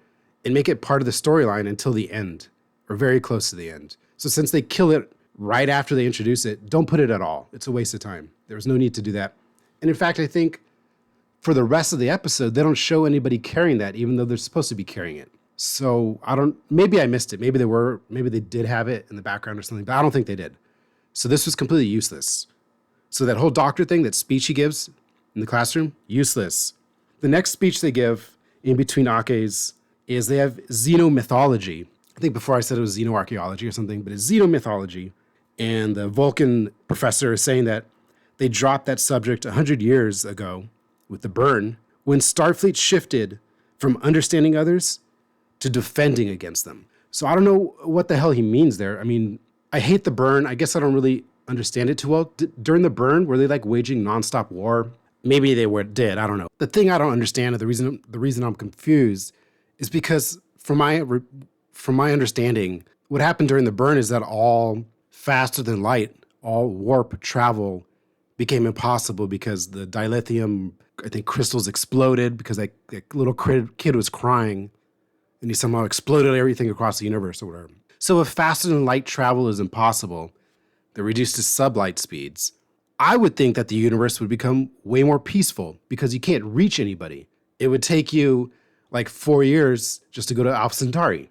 [SPEAKER 1] and make it part of the storyline until the end or very close to the end. So since they kill it right after they introduce it, don't put it at all. It's a waste of time. There was no need to do that. And in fact, I think for the rest of the episode, they don't show anybody carrying that, even though they're supposed to be carrying it. So maybe I missed it. Maybe they did have it in the background or something, but I don't think they did. So this was completely useless. So that whole doctor thing, that speech he gives in the classroom, useless. The next speech they give in between Ake's is they have xenomythology. I think before I said it was xenoarchaeology or something, but it's xenomythology. And the Vulcan professor is saying that they dropped that subject 100 years ago with the burn when Starfleet shifted from understanding others to defending against them. So I don't know what the hell he means there. I mean, I hate the burn. I guess I don't really understand it too well. During the burn, were they like waging nonstop war? Maybe they did. I don't know. The thing I don't understand, and the reason I'm confused, is because from my understanding, what happened during the burn is that all faster than light, all warp travel became impossible because the dilithium, I think, crystals exploded because that little kid was crying and he somehow exploded everything across the universe or whatever. So if faster than light travel is impossible, they're reduced to sublight speeds, I would think that the universe would become way more peaceful because you can't reach anybody. It would take you like 4 years just to go to Alpha Centauri,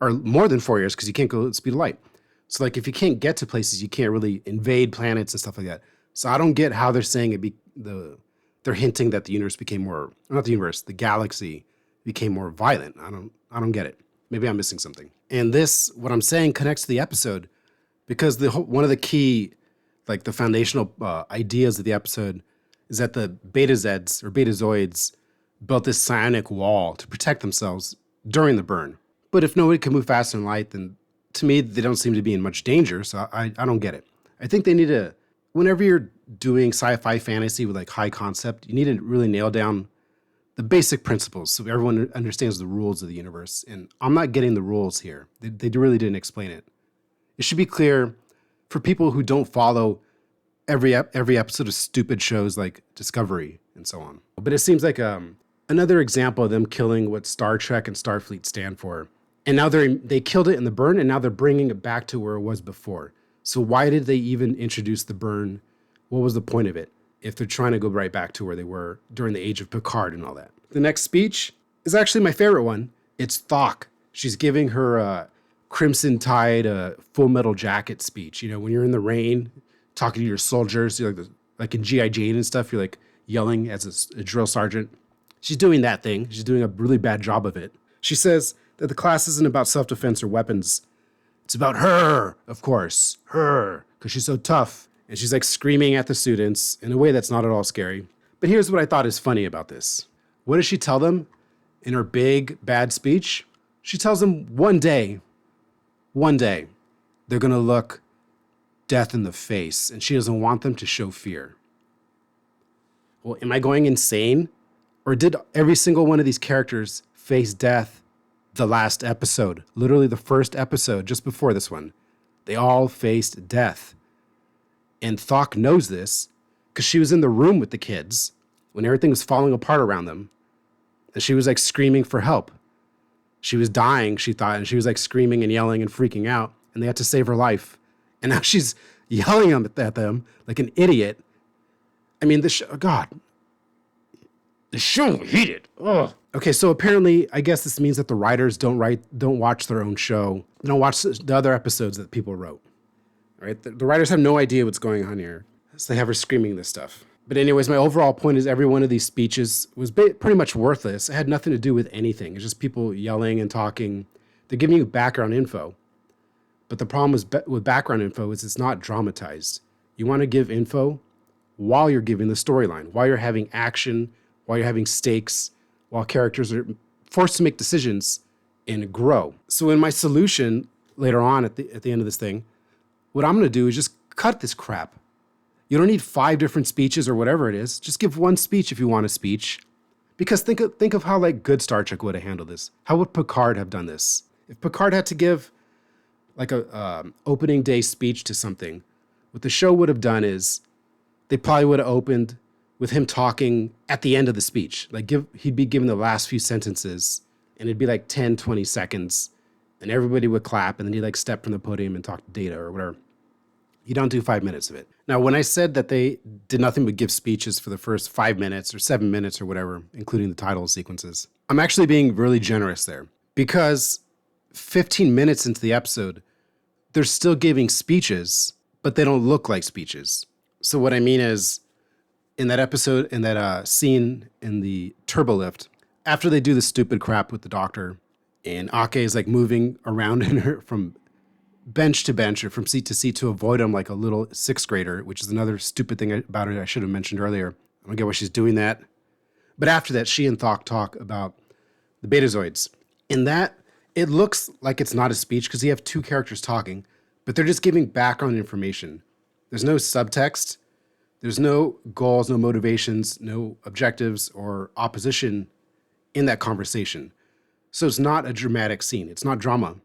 [SPEAKER 1] or more than 4 years because you can't go at the speed of light. So like if you can't get to places, you can't really invade planets and stuff like that. So I don't get how they're saying they're hinting that the universe became more, not the universe, the galaxy became more violent. I don't get it. Maybe I'm missing something. And this, what I'm saying, connects to the episode because one of the key, like the foundational ideas of the episode is that the Beta-Zeds or Betazoids built this psionic wall to protect themselves during the burn. But if nobody can move faster than light, then to me, they don't seem to be in much danger. So I don't get it. I think they need to, whenever you're doing sci-fi fantasy with like high concept, you need to really nail down the basic principles so everyone understands the rules of the universe. And I'm not getting the rules here. They really didn't explain it. It should be clear for people who don't follow every episode of stupid shows like Discovery and so on. But it seems like another example of them killing what Star Trek and Starfleet stand for. And now they killed it in the burn, and now they're bringing it back to where it was before. So why did they even introduce the burn? What was the point of it if they're trying to go right back to where they were during the age of Picard and all that? The next speech is actually my favorite one. It's Thok. She's giving her Crimson Tide Full Metal Jacket speech. You know, when you're in the rain, talking to your soldiers, you're like in G.I. Jane and stuff, you're like yelling as a drill sergeant. She's doing that thing. She's doing a really bad job of it. She says that the class isn't about self-defense or weapons. It's about her, of course. Her, because she's so tough And she's like screaming at the students in a way that's not at all scary. But here's what I thought is funny about this. What does she tell them in her big, bad speech? She tells them one day, they're going to look death in the face, and she doesn't want them to show fear. Well, am I going insane? Or did every single one of these characters face death the last episode? Literally the first episode, just before this one. They all faced death. And Thok knows this because she was in the room with the kids when everything was falling apart around them. And she was like screaming for help. She was dying, she thought, and she was like screaming and yelling and freaking out. And they had to save her life. And now she's yelling at them like an idiot. I mean, the show heated. Ugh. Okay, so apparently, I guess this means that the writers don't watch their own show. They don't watch the other episodes that people wrote. Right? The writers have no idea what's going on here. So they have her screaming this stuff. But anyways, my overall point is every one of these speeches was pretty much worthless. It had nothing to do with anything. It's just people yelling and talking. They're giving you background info. But the problem with background info is it's not dramatized. You want to give info while you're giving the storyline, while you're having action, while you're having stakes, while characters are forced to make decisions and grow. So in my solution later on at the end of this thing, what I'm going to do is just cut this crap. You don't need 5 different speeches or whatever it is. Just give one speech if you want a speech. Because think of how like good Star Trek would have handled this. How would Picard have done this? If Picard had to give like a opening day speech to something, what the show would have done is they probably would have opened with him talking at the end of the speech. Like he'd be given the last few sentences and it'd be like 10, 20 seconds and everybody would clap and then he'd like step from the podium and talk to Data or whatever. You don't do 5 minutes of it. Now, when I said that they did nothing but give speeches for the first 5 minutes or 7 minutes or whatever, including the title sequences, I'm actually being really generous there because 15 minutes into the episode, they're still giving speeches, but they don't look like speeches. So what I mean is in that episode, in that scene in the turbo lift, after they do the stupid crap with the doctor and Ake is like moving around in her from bench to bench or from seat to seat to avoid him like a little 6th grader, which is another stupid thing about it I should have mentioned earlier. I don't get why she's doing that. But after that, she and Thok talk about the Betazoids. In that, it looks like it's not a speech because you have 2 characters talking, but they're just giving background information. There's no subtext. There's no goals, no motivations, no objectives or opposition in that conversation. So it's not a dramatic scene. It's not drama.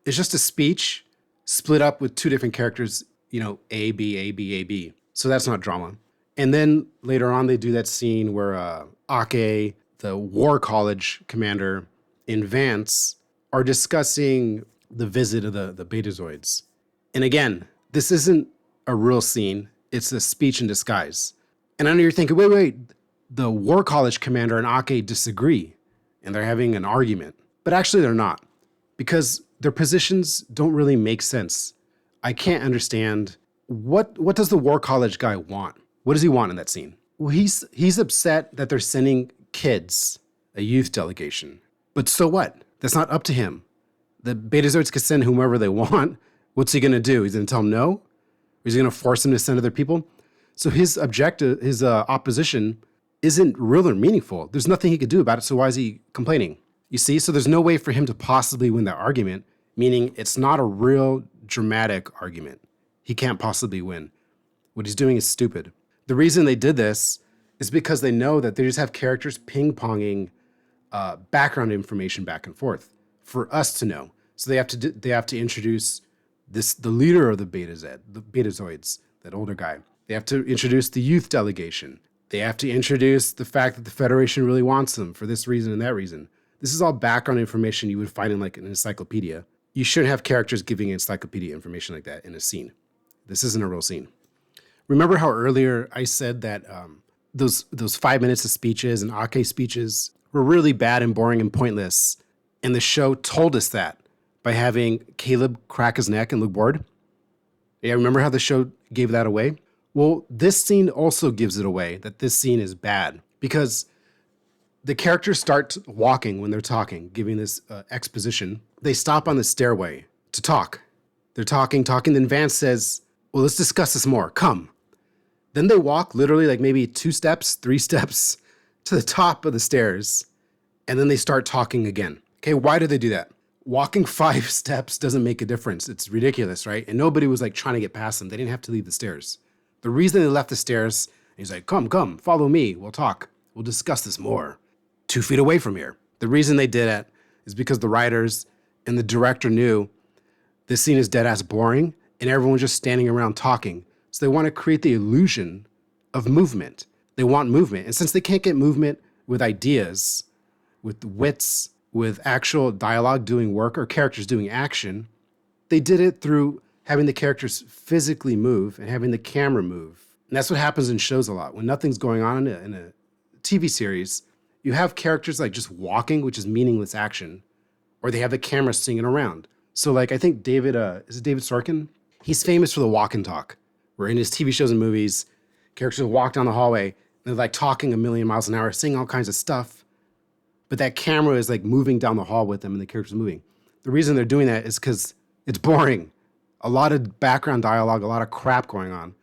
[SPEAKER 1] It's just a speech split up with 2 different characters, A, B, A, B, A, B. So that's not drama. And then later on, they do that scene where Ake, the War College commander, and Vance are discussing the visit of the Betazoids. And again, this isn't a real scene. It's a speech in disguise. And I know you're thinking, wait, the War College commander and Ake disagree, and they're having an argument. But actually, they're not, because their positions don't really make sense. I can't understand what does the War College guy want? What does he want in that scene? Well, he's upset that they're sending kids, a youth delegation. But so what? That's not up to him. The Betazoids can send whomever they want. What's he going to do? He's going to tell them no? Or is he going to force them to send other people? So his objective, his opposition isn't real or meaningful. There's nothing he could do about it, so why is he complaining? You see? So there's no way for him to possibly win that argument, meaning it's not a real dramatic argument. He can't possibly win. What he's doing is stupid. The reason they did this is because they know that they just have characters ping-ponging background information back and forth for us to know. So they have to introduce the leader of the Betazoids, that older guy. They have to introduce the youth delegation. They have to introduce the fact that the Federation really wants them for this reason and that reason. This is all background information you would find in like an encyclopedia. You shouldn't have characters giving encyclopedia information like that in a scene. This isn't a real scene. Remember how earlier I said that those 5 minutes of speeches and Ake speeches were really bad and boring and pointless. And the show told us that by having Caleb crack his neck and look bored. Yeah, remember how the show gave that away? Well, this scene also gives it away, that this scene is bad. Because the characters start walking when they're talking, giving this exposition. They stop on the stairway to talk. They're talking. Then Vance says, Well, let's discuss this more. Come. Then they walk literally like maybe 2 steps, 3 steps to the top of the stairs, and then they start talking again. Okay, why do they do that? Walking 5 steps doesn't make a difference. It's ridiculous, right? And nobody was like trying to get past them. They didn't have to leave the stairs. The reason they left the stairs, he's like, come, follow me. We'll talk. We'll discuss this more. 2 feet away from here. The reason they did it is because the writers and the director knew this scene is dead ass boring and everyone's just standing around talking. So they want to create the illusion of movement. They want movement. And since they can't get movement with ideas, with wits, with actual dialogue doing work or characters doing action, they did it through having the characters physically move and having the camera move. And that's what happens in shows a lot. When nothing's going on in a TV series, you have characters like just walking, which is meaningless action, or they have the camera singing around. So like, I think David, is it David Sorkin? He's famous for the walk and talk, where in his TV shows and movies, characters walk down the hallway and they're like talking a million miles an hour, saying all kinds of stuff. But that camera is like moving down the hall with them and the character's moving. The reason they're doing that is because it's boring. A lot of background dialogue, a lot of crap going on.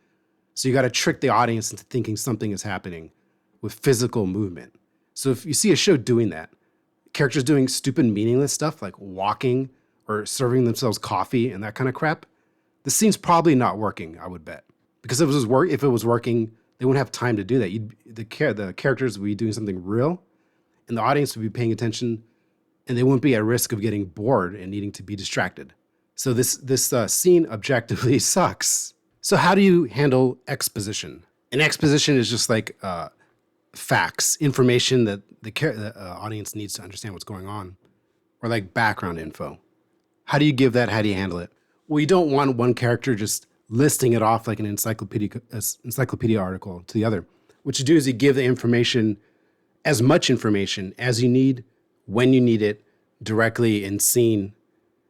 [SPEAKER 1] So you got to trick the audience into thinking something is happening with physical movement. So if you see a show doing that, characters doing stupid, meaningless stuff like walking or serving themselves coffee and that kind of crap, the scene's probably not working, I would bet. Because if it was working, they wouldn't have time to do that. The characters would be doing something real, and the audience would be paying attention, and they wouldn't be at risk of getting bored and needing to be distracted. So this scene objectively sucks. So how do you handle exposition? And exposition is just like facts, information that the audience needs to understand what's going on, or like background info. How do you give that? How do you handle it? Well, you don't want one character just listing it off like an encyclopedia article to the other. What you do is you give the information, as much information as you need, when you need it, directly in scene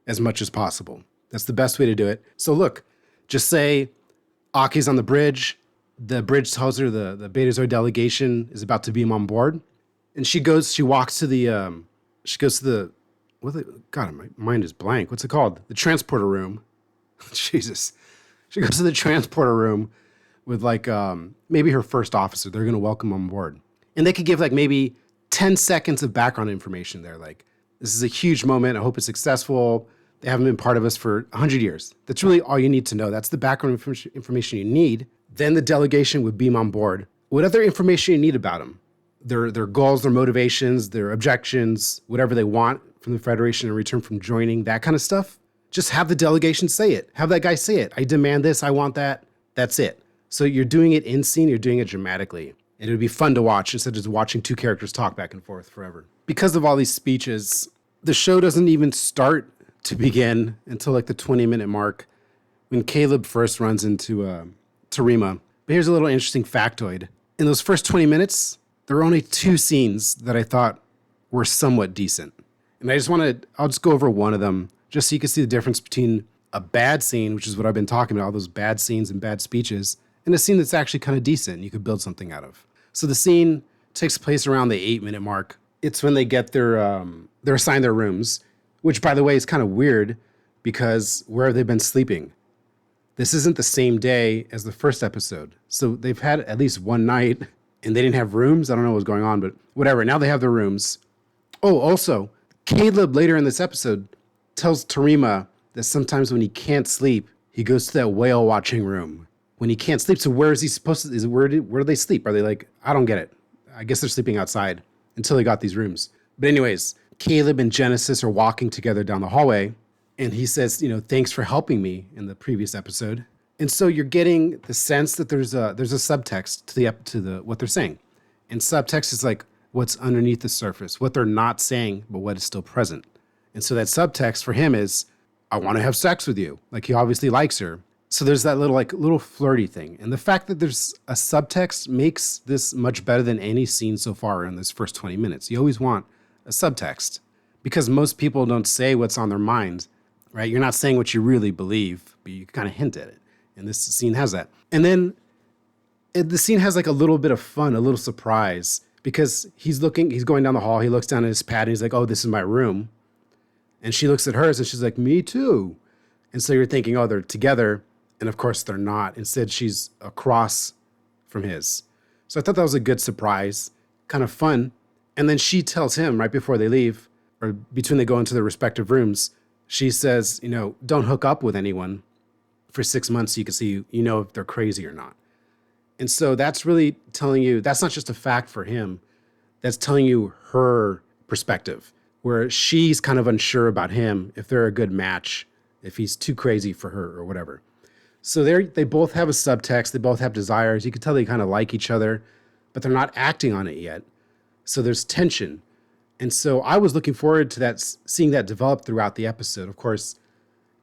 [SPEAKER 1] as much as possible. That's the best way to do it. So look, just say Aki's on the bridge. The bridge tells her the Betazoid delegation is about to beam on board. And she goes to the, God, my mind is blank. What's it called? The transporter room. Jesus. She goes to the transporter room with like maybe her first officer. They're going to welcome on board. And they could give like maybe 10 seconds of background information there. Like, this is a huge moment. I hope it's successful. They haven't been part of us for 100 years. That's really all you need to know. That's the background information you need. Then the delegation would beam on board. What other information you need about them? Their goals, their motivations, their objections, whatever they want from the Federation in return from joining, that kind of stuff. Just have the delegation say it. Have that guy say it. I demand this. I want that. That's it. So you're doing it in scene. You're doing it dramatically. And it would be fun to watch instead of just watching 2 characters talk back and forth forever. Because of all these speeches, the show doesn't even start to begin until like the 20-minute mark when Caleb first runs into Tarima. But here's a little interesting factoid. In those first 20 minutes, there were only 2 scenes that I thought were somewhat decent. And I'll just go over one of them just so you can see the difference between a bad scene, which is what I've been talking about, all those bad scenes and bad speeches, and a scene that's actually kind of decent and you could build something out of. So the scene takes place around the 8-minute mark. It's when they get they're assigned their rooms, which, by the way, is kind of weird because where have they been sleeping? This isn't the same day as the first episode. So they've had at least one night and they didn't have rooms. I don't know what's going on, but whatever. Now they have their rooms. Oh, also, Caleb later in this episode tells Tarima that sometimes when he can't sleep, he goes to that whale watching room. When he can't sleep, so where is he supposed to, where do they sleep? Are they like, I don't get it. I guess they're sleeping outside until they got these rooms. But anyways, Caleb and Genesis are walking together down the hallway and he says, thanks for helping me in the previous episode. And so you're getting the sense that there's a subtext to what they're saying. And subtext is like what's underneath the surface, what they're not saying, but what is still present. And so that subtext for him is, I want to have sex with you. Like, he obviously likes her. So there's that little flirty thing. And the fact that there's a subtext makes this much better than any scene so far in this first 20 minutes. You always want a subtext because most people don't say what's on their mind, right? You're not saying what you really believe, but you kind of hint at it. And this scene has that. And then the scene has like a little bit of fun, a little surprise, because he's going down the hall. He looks down at his pad and he's like, oh, this is my room. And she looks at hers and she's like, me too. And so you're thinking, oh, they're together. And of course, they're not. Instead, she's across from his. So I thought that was a good surprise, kind of fun. And then she tells him right before they leave, or between they go into their respective rooms, she says, don't hook up with anyone for 6 months so you can see, if they're crazy or not. And so that's really telling you, that's not just a fact for him. That's telling you her perspective, where she's kind of unsure about him, if they're a good match, if he's too crazy for her or whatever. So they both have a subtext. They both have desires. You can tell they kind of like each other, but they're not acting on it yet. So there's tension. And so I was looking forward to that, seeing that develop throughout the episode. Of course,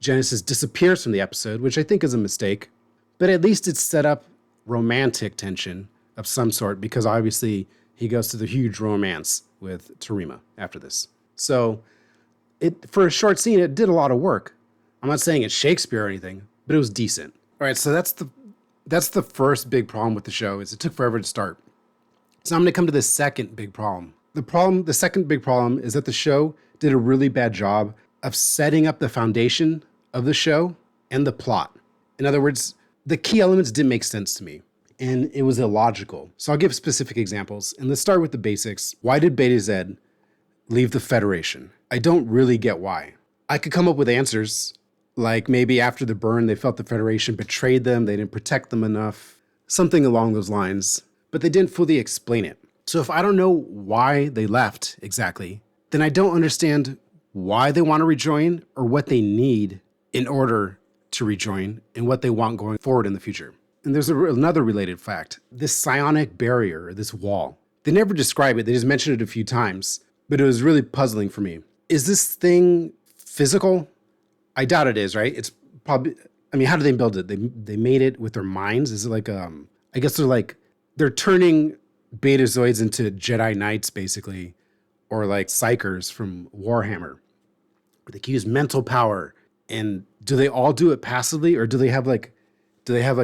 [SPEAKER 1] Genesis disappears from the episode, which I think is a mistake, but at least it's set up romantic tension of some sort, because obviously he goes to the huge romance with Terima after this. So for a short scene, it did a lot of work. I'm not saying it's Shakespeare or anything, but it was decent. All right, so that's the first big problem with the show, is it took forever to start. So I'm going to come to the second big problem. The second big problem is that the show did a really bad job of setting up the foundation of the show and the plot. In other words, the key elements didn't make sense to me, and it was illogical. So I'll give specific examples, and let's start with the basics. Why did Beta Z leave the Federation? I don't really get why. I could come up with answers, like maybe after the burn, they felt the Federation betrayed them, they didn't protect them enough, something along those lines, but they didn't fully explain it. So if I don't know why they left exactly, then I don't understand why they want to rejoin or what they need in order to rejoin and what they want going forward in the future. And there's another related fact. This psionic barrier, this wall, they never describe it. They just mention it a few times, but it was really puzzling for me. Is this thing physical? I doubt it is, right? It's probably, how do they build it? They made it with their minds? Is it like, I guess they're turning Betazoids into Jedi Knights, basically, or like Psychers from Warhammer. They can use mental power. And do they all do it passively, or do they have like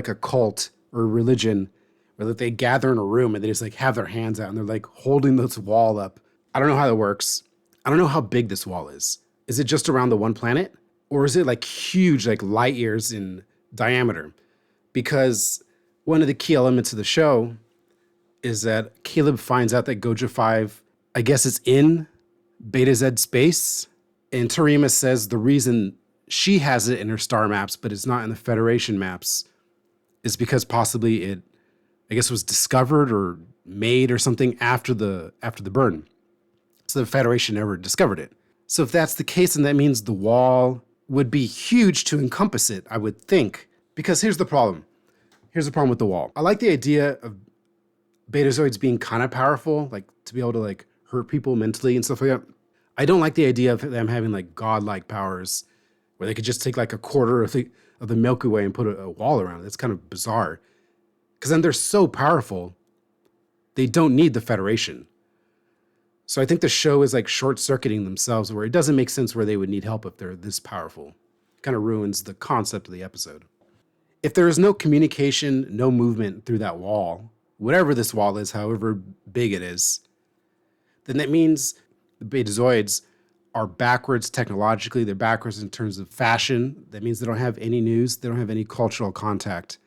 [SPEAKER 1] a cult or religion where that they gather in a room and they just like have their hands out and they're like holding this wall up? I don't know how that works. I don't know how big this wall is. Is it just around the one planet, or is it like huge, like light years in diameter? Because one of the key elements of the show is that Caleb finds out that Goja 5, I guess it's in Beta Z space. And Terima says the reason she has it in her star maps, but it's not in the Federation maps, is because possibly it, I guess, was discovered or made or something after the burn. So the Federation never discovered it. So if that's the case, then that means the wall would be huge to encompass it, I would think. Because here's the problem. Here's the problem with the wall. I like the idea of Betazoids being kind of powerful, like to be able to like hurt people mentally and stuff like that. I don't like the idea of them having like godlike powers where they could just take like a quarter of the Milky Way and put a wall around it. That's kind of bizarre. Because then they're so powerful, they don't need the Federation. So I think the show is like short-circuiting themselves, where it doesn't make sense where they would need help if they're this powerful. It kind of ruins the concept of the episode. If there is no communication, no movement through that wall, whatever this wall is, however big it is, then that means the Betazoids are backwards technologically. They're backwards in terms of fashion. That means they don't have any news. They don't have any cultural contact.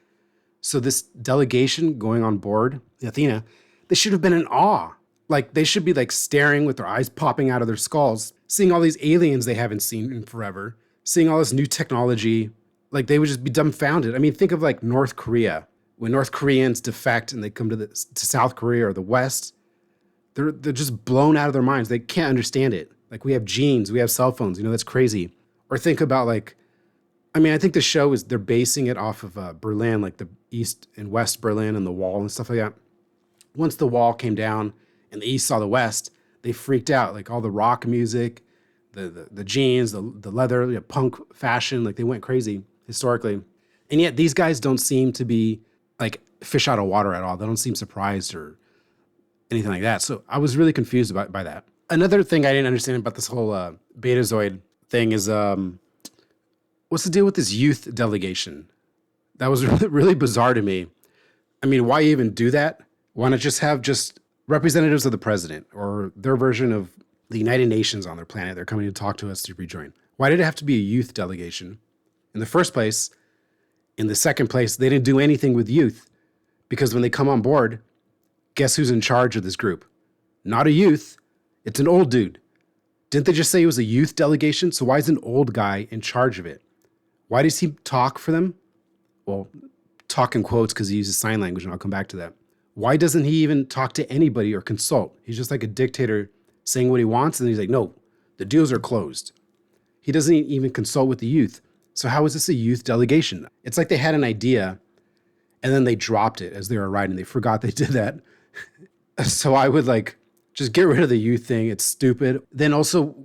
[SPEAKER 1] So this delegation going on board, the Athena, they should have been in awe. Like they should be like staring with their eyes popping out of their skulls, seeing all these aliens they haven't seen in forever, seeing all this new technology. Like they would just be dumbfounded. I mean, think of like North Korea. When North Koreans defect and they come to South Korea or the West, they're just blown out of their minds. They can't understand it. Like we have genes, we have cell phones, that's crazy. Or think about like, I think the show is, they're basing it off of Berlin, like the East and West Berlin and the wall and stuff like that. Once the wall came down and the East saw the West, they freaked out. Like all the rock music, the jeans, the leather, punk fashion, like they went crazy historically. And yet these guys don't seem to be like fish out of water at all. They don't seem surprised or anything like that. So I was really confused by that. Another thing I didn't understand about this whole Betazoid thing is what's the deal with this youth delegation? That was really, really bizarre to me. Why even do that? Why not just have representatives of the president or their version of the United Nations on their planet? They're coming to talk to us to rejoin. Why did it have to be a youth delegation? In the first place, In the second place, they didn't do anything with youth because when they come on board, guess who's in charge of this group? Not a youth, it's an old dude. Didn't they just say it was a youth delegation? So why is an old guy in charge of it? Why does he talk for them? Well, talk in quotes because he uses sign language, and I'll come back to that. Why doesn't he even talk to anybody or consult? He's just like a dictator saying what he wants, and then he's like, no, the deals are closed. He doesn't even consult with the youth. So how is this a youth delegation? It's like they had an idea, and then they dropped it as they were riding. They forgot they did that. So I would just get rid of the youth thing. It's stupid. Then also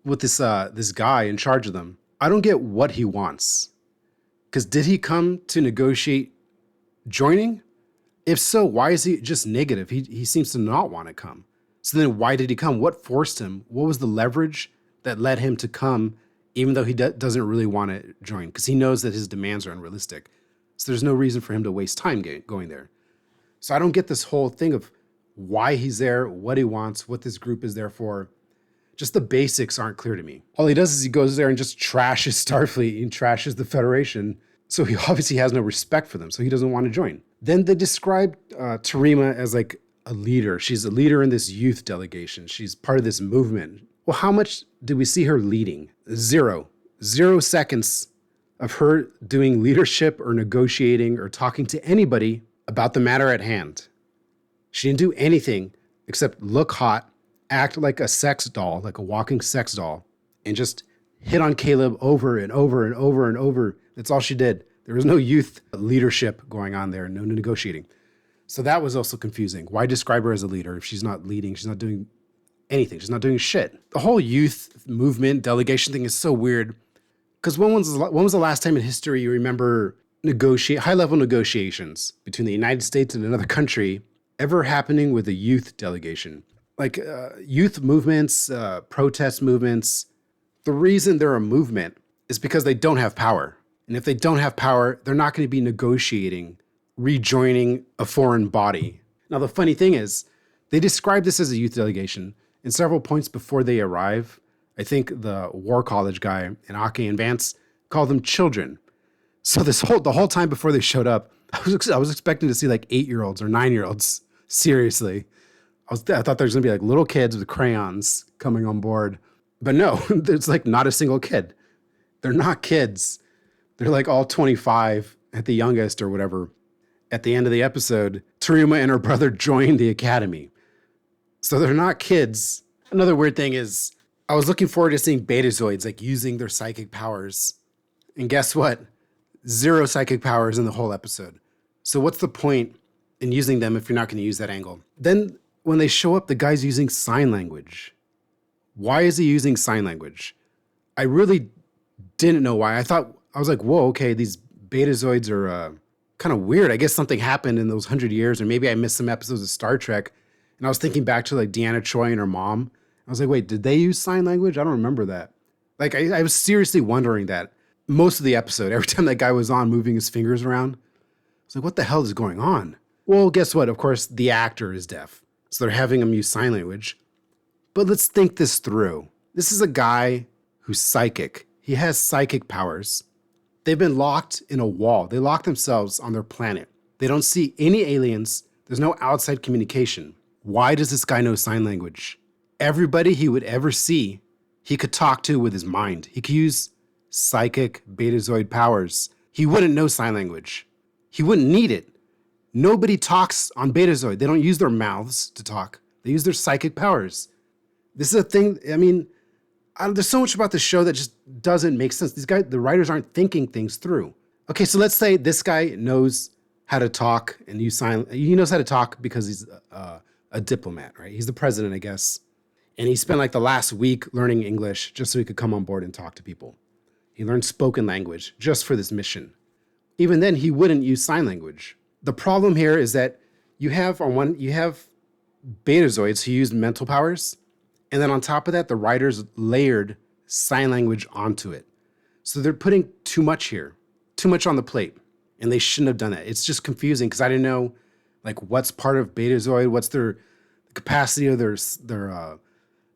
[SPEAKER 1] with this guy in charge of them, I don't get what he wants. Because did he come to negotiate joining? If so, why is he just negative? He seems to not want to come. So then why did he come? What forced him? What was the leverage that led him to come, even though he doesn't really want to join? Because he knows that his demands are unrealistic. So there's no reason for him to waste time going there. So I don't get this whole thing of why he's there, what he wants, what this group is there for. Just the basics aren't clear to me. All he does is he goes there and just trashes Starfleet and trashes the Federation. So he obviously has no respect for them. So he doesn't want to join. Then they describe Tarima as like a leader. She's a leader in this youth delegation. She's part of this movement. Well, how much did we see her leading? Zero. 0 seconds of her doing leadership or negotiating or talking to anybody about the matter at hand. She didn't do anything except look hot, act like a sex doll, like a walking sex doll, and just hit on Caleb over and over and over and over. That's all she did. There was no youth leadership going on there, no negotiating. So that was also confusing. Why describe her as a leader if she's not leading? She's not doing anything. She's not doing shit. The whole youth movement delegation thing is so weird. Because when was the last time in history you remember high-level negotiations between the United States and another country ever happening with a youth delegation? Like youth movements, protest movements, the reason they're a movement is because they don't have power. And if they don't have power, they're not going to be negotiating, rejoining a foreign body. Now, the funny thing is, they describe this as a youth delegation in several points before they arrive. I think the War College guy and Ake and Vance call them children. So the whole time before they showed up, I was expecting to see like 8-year-olds or 9-year-olds. Seriously. I thought there was going to be like little kids with crayons coming on board. But no, there's like not a single kid. They're not kids. They're like all 25 at the youngest or whatever. At the end of the episode, Tarima and her brother joined the academy. So they're not kids. Another weird thing is I was looking forward to seeing Betazoids like using their psychic powers. And guess what? 0 psychic powers in the whole episode. So what's the point in using them if you're not going to use that angle? Then when they show up, the guy's using sign language. Why is he using sign language? I really didn't know why. I was like, whoa, okay, these Betazoids are kind of weird. I guess something happened in those 100 years, or maybe I missed some episodes of Star Trek. And I was thinking back to like Deanna Troi and her mom. I was like, wait, did they use sign language? I don't remember that. Like, I was seriously wondering that most of the episode, every time that guy was on moving his fingers around, I was like, what the hell is going on? Well, guess what? Of course, the actor is deaf. So they're having him use sign language. But let's think this through. This is a guy who's psychic. He has psychic powers. They've been locked in a wall. They lock themselves on their planet. They don't see any aliens. There's no outside communication. Why does this guy know sign language? Everybody he would ever see, he could talk to with his mind. He could use psychic Betazoid powers. He wouldn't know sign language. He wouldn't need it. Nobody talks on Betazoid. They don't use their mouths to talk. They use their psychic powers. This is a thing, I mean, there's so much about the show that just doesn't make sense. The writers aren't thinking things through. Okay, so let's say this guy knows how to talk and use sign. He knows how to talk because he's a diplomat, right? He's the president, I guess. And he spent like the last week learning English just so he could come on board and talk to people. He learned spoken language just for this mission. Even then, he wouldn't use sign language. The problem here is that you have Betazoids who use mental powers. And then on top of that, the writers layered sign language onto it. So they're putting too much here, too much on the plate. And they shouldn't have done that. It's just confusing because I didn't know like what's part of Betazoid, what's their capacity of their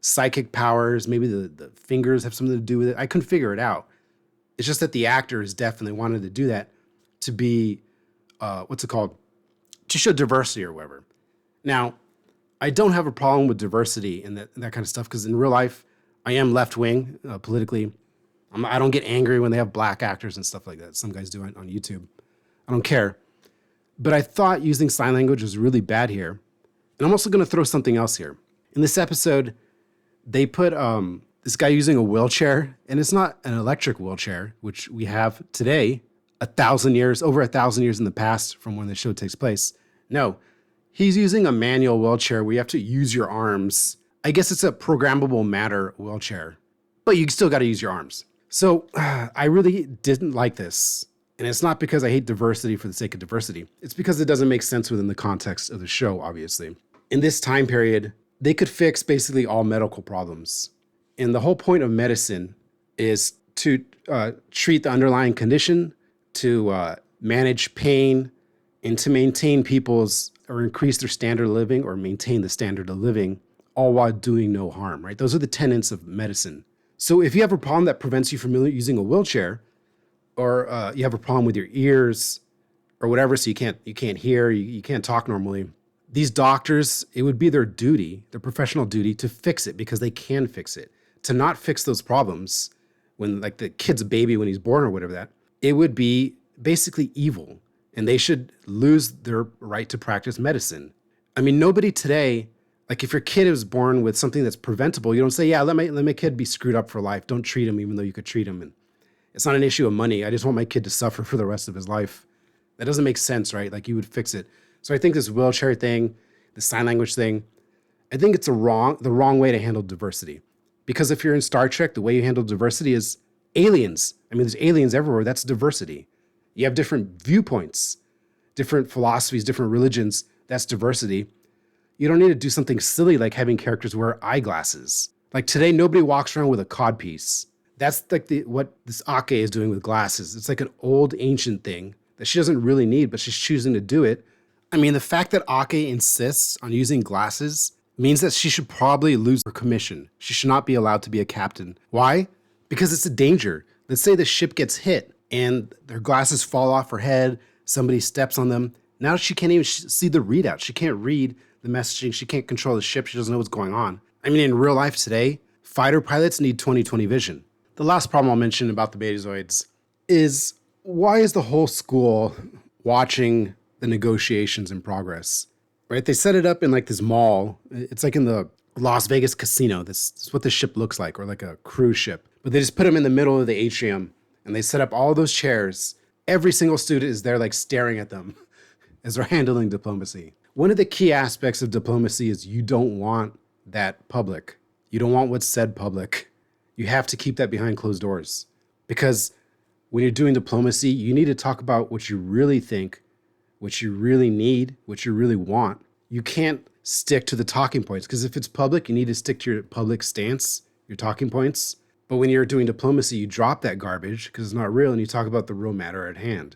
[SPEAKER 1] psychic powers. Maybe the fingers have something to do with it. I couldn't figure it out. It's just that the actor is deaf and they wanted to do that. to be, what's it called? To show diversity or whatever. Now, I don't have a problem with diversity and that kind of stuff because in real life, I am left-wing politically. I don't get angry when they have black actors and stuff like that. Some guys do it on YouTube. I don't care. But I thought using sign language was really bad here. And I'm also going to throw something else here. In this episode, they put this guy using a wheelchair, and it's not an electric wheelchair, which we have today, over 1,000 years in the past from when the show takes place. No, he's using a manual wheelchair where you have to use your arms. I guess it's a programmable matter wheelchair, but you still got to use your arms. So I really didn't like this. And it's not because I hate diversity for the sake of diversity. It's because it doesn't make sense within the context of the show, obviously. In this time period, they could fix basically all medical problems. And the whole point of medicine is to treat the underlying condition, to manage pain, and to maintain people's or increase their standard of living or maintain the standard of living, all while doing no harm, right? Those are the tenets of medicine. So if you have a problem that prevents you from using a wheelchair, or you have a problem with your ears or whatever, so you can't hear, you can't talk normally, these doctors, it would be their duty, their professional duty to fix it because they can fix it. To not fix those problems when like the kid's a baby when he's born or whatever that, it would be basically evil and they should lose their right to practice medicine. I mean, nobody today, like if your kid is born with something that's preventable, you don't say, yeah, let my kid be screwed up for life. Don't treat him even though you could treat him. And it's not an issue of money. I just want my kid to suffer for the rest of his life. That doesn't make sense, right? Like you would fix it. So I think this wheelchair thing, the sign language thing, I think it's the wrong way to handle diversity. Because if you're in Star Trek, the way you handle diversity is aliens. I mean, there's aliens everywhere. That's diversity. You have different viewpoints, different philosophies, different religions. That's diversity. You don't need to do something silly like having characters wear eyeglasses. Like today, nobody walks around with a codpiece. That's like what this Ake is doing with glasses. It's like an old ancient thing that she doesn't really need, but she's choosing to do it. I mean, the fact that Ake insists on using glasses means that she should probably lose her commission. She should not be allowed to be a captain. Why? Because it's a danger. Let's say the ship gets hit and her glasses fall off her head, somebody steps on them. Now she can't even see the readout. She can't read the messaging. She can't control the ship. She doesn't know what's going on. I mean, in real life today, fighter pilots need 20/20 vision. The last problem I'll mention about the Betazoids is why is the whole school watching the negotiations in progress, right? They set it up in like this mall. It's like in the Las Vegas casino. This is what the ship looks like, or like a cruise ship. But they just put them in the middle of the atrium and they set up all those chairs. Every single student is there like staring at them as they're handling diplomacy. One of the key aspects of diplomacy is you don't want that public. You don't want what's said public. You have to keep that behind closed doors because when you're doing diplomacy, you need to talk about what you really think, what you really need, what you really want. You can't stick to the talking points because if it's public, you need to stick to your public stance, your talking points. But when you're doing diplomacy, you drop that garbage because it's not real and you talk about the real matter at hand.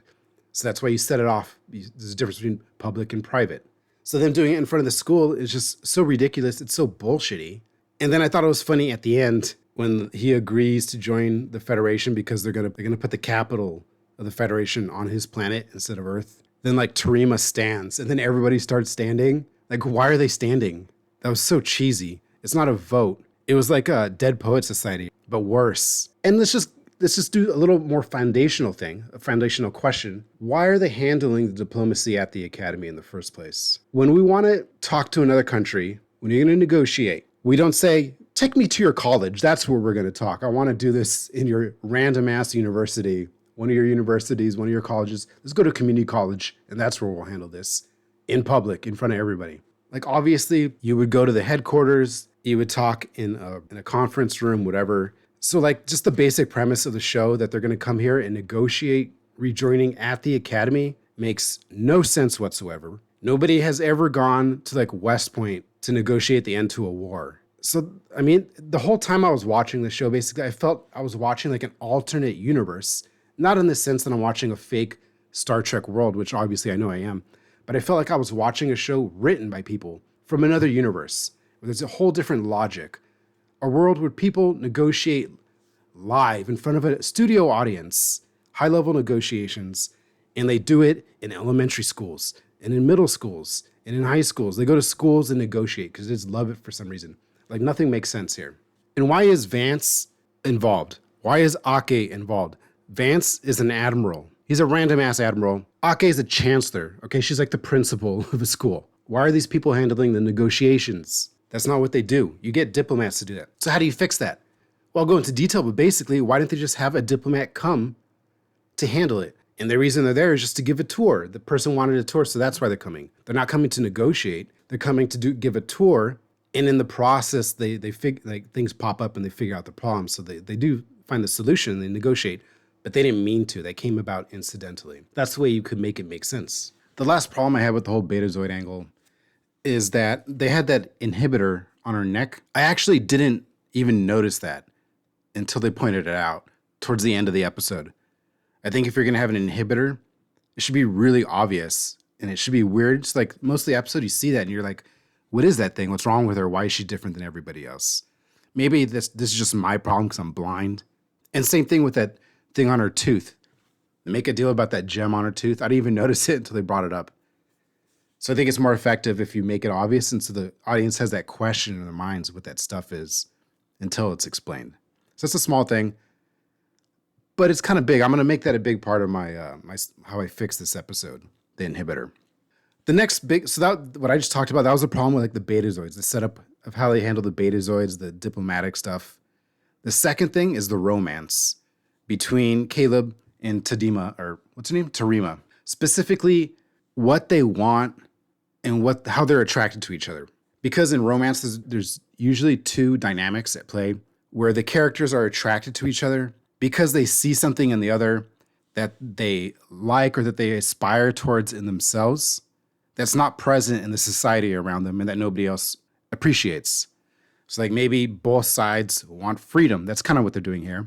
[SPEAKER 1] So that's why you set it off. There's a difference between public and private. So them doing it in front of the school is just so ridiculous. It's so bullshitty. And then I thought it was funny at the end when he agrees to join the Federation because they're gonna put the capital of the Federation on his planet instead of Earth. Then like Tarima stands and then everybody starts standing. Like, why are they standing? That was so cheesy. It's not a vote. It was like a Dead Poet Society, but worse. And let's just do a little more foundational thing, a foundational question. Why are they handling the diplomacy at the Academy in the first place? When we want to talk to another country, when you're going to negotiate, we don't say, take me to your college. That's where we're going to talk. I want to do this in your random ass university, one of your universities, one of your colleges. Let's go to community college, and that's where we'll handle this in public, in front of everybody. Like, obviously, you would go to the headquarters, you would talk in a conference room, whatever. So, like, just the basic premise of the show that they're going to come here and negotiate rejoining at the Academy makes no sense whatsoever. Nobody has ever gone to, like, West Point to negotiate the end to a war. So, I mean, the whole time I was watching the show, basically, I felt I was watching, like, an alternate universe. Not in the sense that I'm watching a fake Star Trek world, which obviously I know I am. But I felt like I was watching a show written by people from another universe, where there's a whole different logic. A world where people negotiate live in front of a studio audience, high-level negotiations, And they do it in elementary schools and in middle schools and in high schools. They go to schools and negotiate because they just love it for some reason. Like nothing makes sense here. And why is Vance involved? Why is Ake involved? Vance is an admiral. He's a random ass admiral. Ake is a chancellor. Okay, she's like the principal of a school. Why are these people handling the negotiations? That's not what they do. You get diplomats to do that. So how do you fix that? Well, I'll go into detail, but basically, why didn't they just have a diplomat come to handle it? And the reason they're there is just to give a tour. The person wanted a tour, so that's why they're coming. They're not coming to negotiate. They're coming to give a tour. And in the process, they things pop up and they figure out the problem. So they do find the solution, they negotiate, but they didn't mean to. They came about incidentally. That's the way you could make it make sense. The last problem I had with the whole Betazoid angle is that they had that inhibitor on her neck. I actually didn't even notice that until they pointed it out towards the end of the episode. I think if you're going to have an inhibitor, it should be really obvious and it should be weird. It's like most of the episode, you see that and you're like, what is that thing? What's wrong with her? Why is she different than everybody else? Maybe this is just my problem because I'm blind. And same thing with that thing on her tooth. They make a deal about that gem on her tooth. I didn't even notice it until they brought it up. So I think it's more effective if you make it obvious and so the audience has that question in their minds what that stuff is until it's explained. So it's a small thing, but it's kind of big. I'm going to make that a big part of my how I fix this episode, the inhibitor. The next big, so that what I just talked about, that was the problem with like the Betazoids, the setup of how they handle the Betazoids, the diplomatic stuff. The second thing is the romance between Caleb and Tadima, or what's her name? Tarima. Specifically, what they want and how they're attracted to each other. Because in romance, there's usually two dynamics at play where the characters are attracted to each other because they see something in the other that they like or that they aspire towards in themselves that's not present in the society around them and that nobody else appreciates. So like maybe both sides want freedom. That's kind of what they're doing here.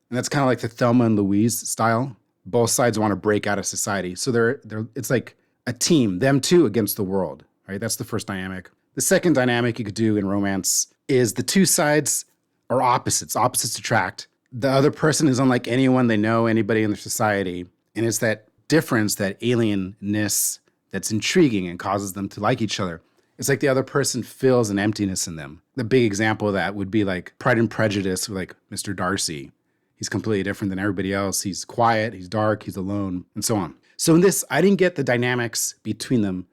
[SPEAKER 1] And that's kind of like the Thelma and Louise style. Both sides want to break out of society. So it's like a team, them two against the world, right? That's the first dynamic. The second dynamic you could do in romance is the two sides are opposites. Opposites attract. The other person is unlike anyone they know, anybody in their society. And it's that difference, that alienness that's intriguing and causes them to like each other. It's like the other person feels an emptiness in them. The big example of that would be like Pride and Prejudice with like Mr. Darcy. He's completely different than everybody else. He's quiet, he's dark, he's alone, and so on. So in this, I didn't get the dynamics between them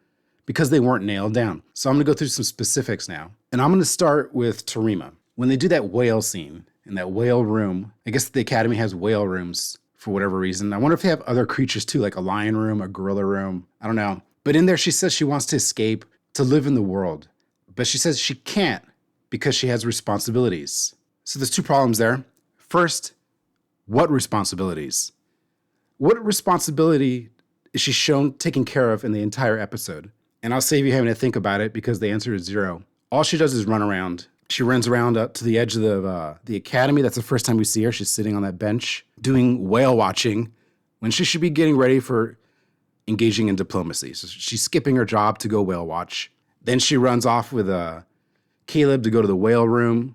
[SPEAKER 1] because they weren't nailed down. So I'm going to go through some specifics now. And I'm going to start with Tarima. When they do that whale scene in that whale room, I guess the Academy has whale rooms for whatever reason. I wonder if they have other creatures too, like a lion room, a gorilla room. I don't know. But in there, she says she wants to escape to live in the world. But she says she can't because she has responsibilities. So there's two problems there. First, what responsibilities? What responsibility is she shown taking care of in the entire episode? And I'll save you having to think about it because the answer is zero. All she does is run around. She runs around up to the edge of the academy. That's the first time we see her. She's sitting on that bench doing whale watching when she should be getting ready for engaging in diplomacy. So she's skipping her job to go whale watch. Then she runs off with Caleb to go to the whale room.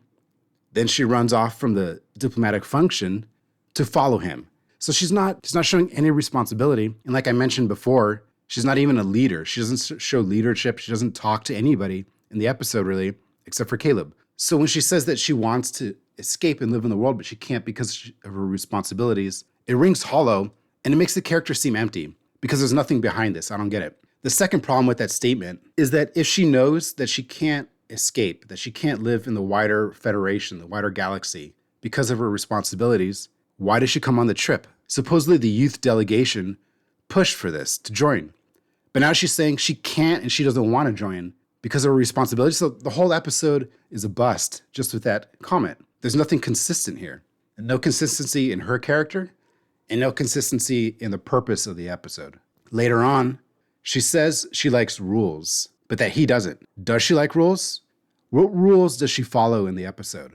[SPEAKER 1] Then she runs off from the diplomatic function to follow him. So she's not showing any responsibility. And like I mentioned before, she's not even a leader. She doesn't show leadership. She doesn't talk to anybody in the episode really, except for Caleb. So when she says that she wants to escape and live in the world, but she can't because of her responsibilities, it rings hollow and it makes the character seem empty because there's nothing behind this. I don't get it. The second problem with that statement is that if she knows that she can't escape, that she can't live in the wider federation, the wider galaxy because of her responsibilities, why does she come on the trip? Supposedly the youth delegation pushed for this to join. But now she's saying she can't and she doesn't want to join because of her responsibilities. So the whole episode is a bust just with that comment. There's nothing consistent here. No consistency in her character and no consistency in the purpose of the episode. Later on, she says she likes rules, but that he doesn't. Does she like rules? What rules does she follow in the episode?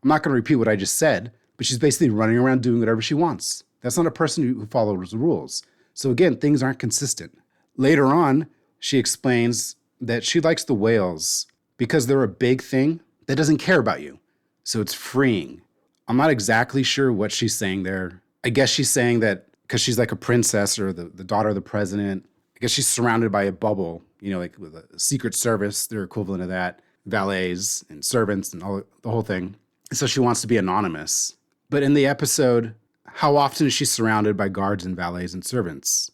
[SPEAKER 1] I'm not going to repeat what I just said, but she's basically running around doing whatever she wants. That's not a person who follows the rules. So again, things aren't consistent. Later on, she explains that she likes the whales because they're a big thing that doesn't care about you. So it's freeing. I'm not exactly sure what she's saying there. I guess she's saying that
[SPEAKER 2] because she's like a princess or the daughter of the president. I guess she's surrounded by a bubble, like with a secret service, their equivalent of that, valets and servants and all the whole thing. So she wants to be anonymous. But in the episode, how often is she surrounded by guards and valets and servants?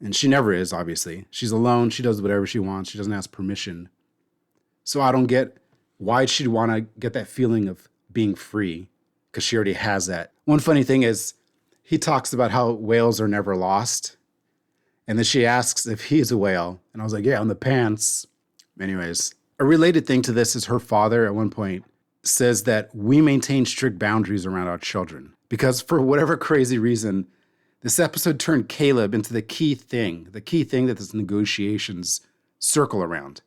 [SPEAKER 2] And she never is, obviously. She's alone. She does whatever she wants. She doesn't ask permission. So I don't get why she'd want to get that feeling of being free, because she already has that. One funny thing is he talks about how whales are never lost. And then she asks if he's a whale. And I was like, yeah, on the pants. Anyways, a related thing to this is her father at one point says that we maintain strict boundaries around our children. Because for whatever crazy reason, this episode turned Caleb into the key thing that this negotiations circle around.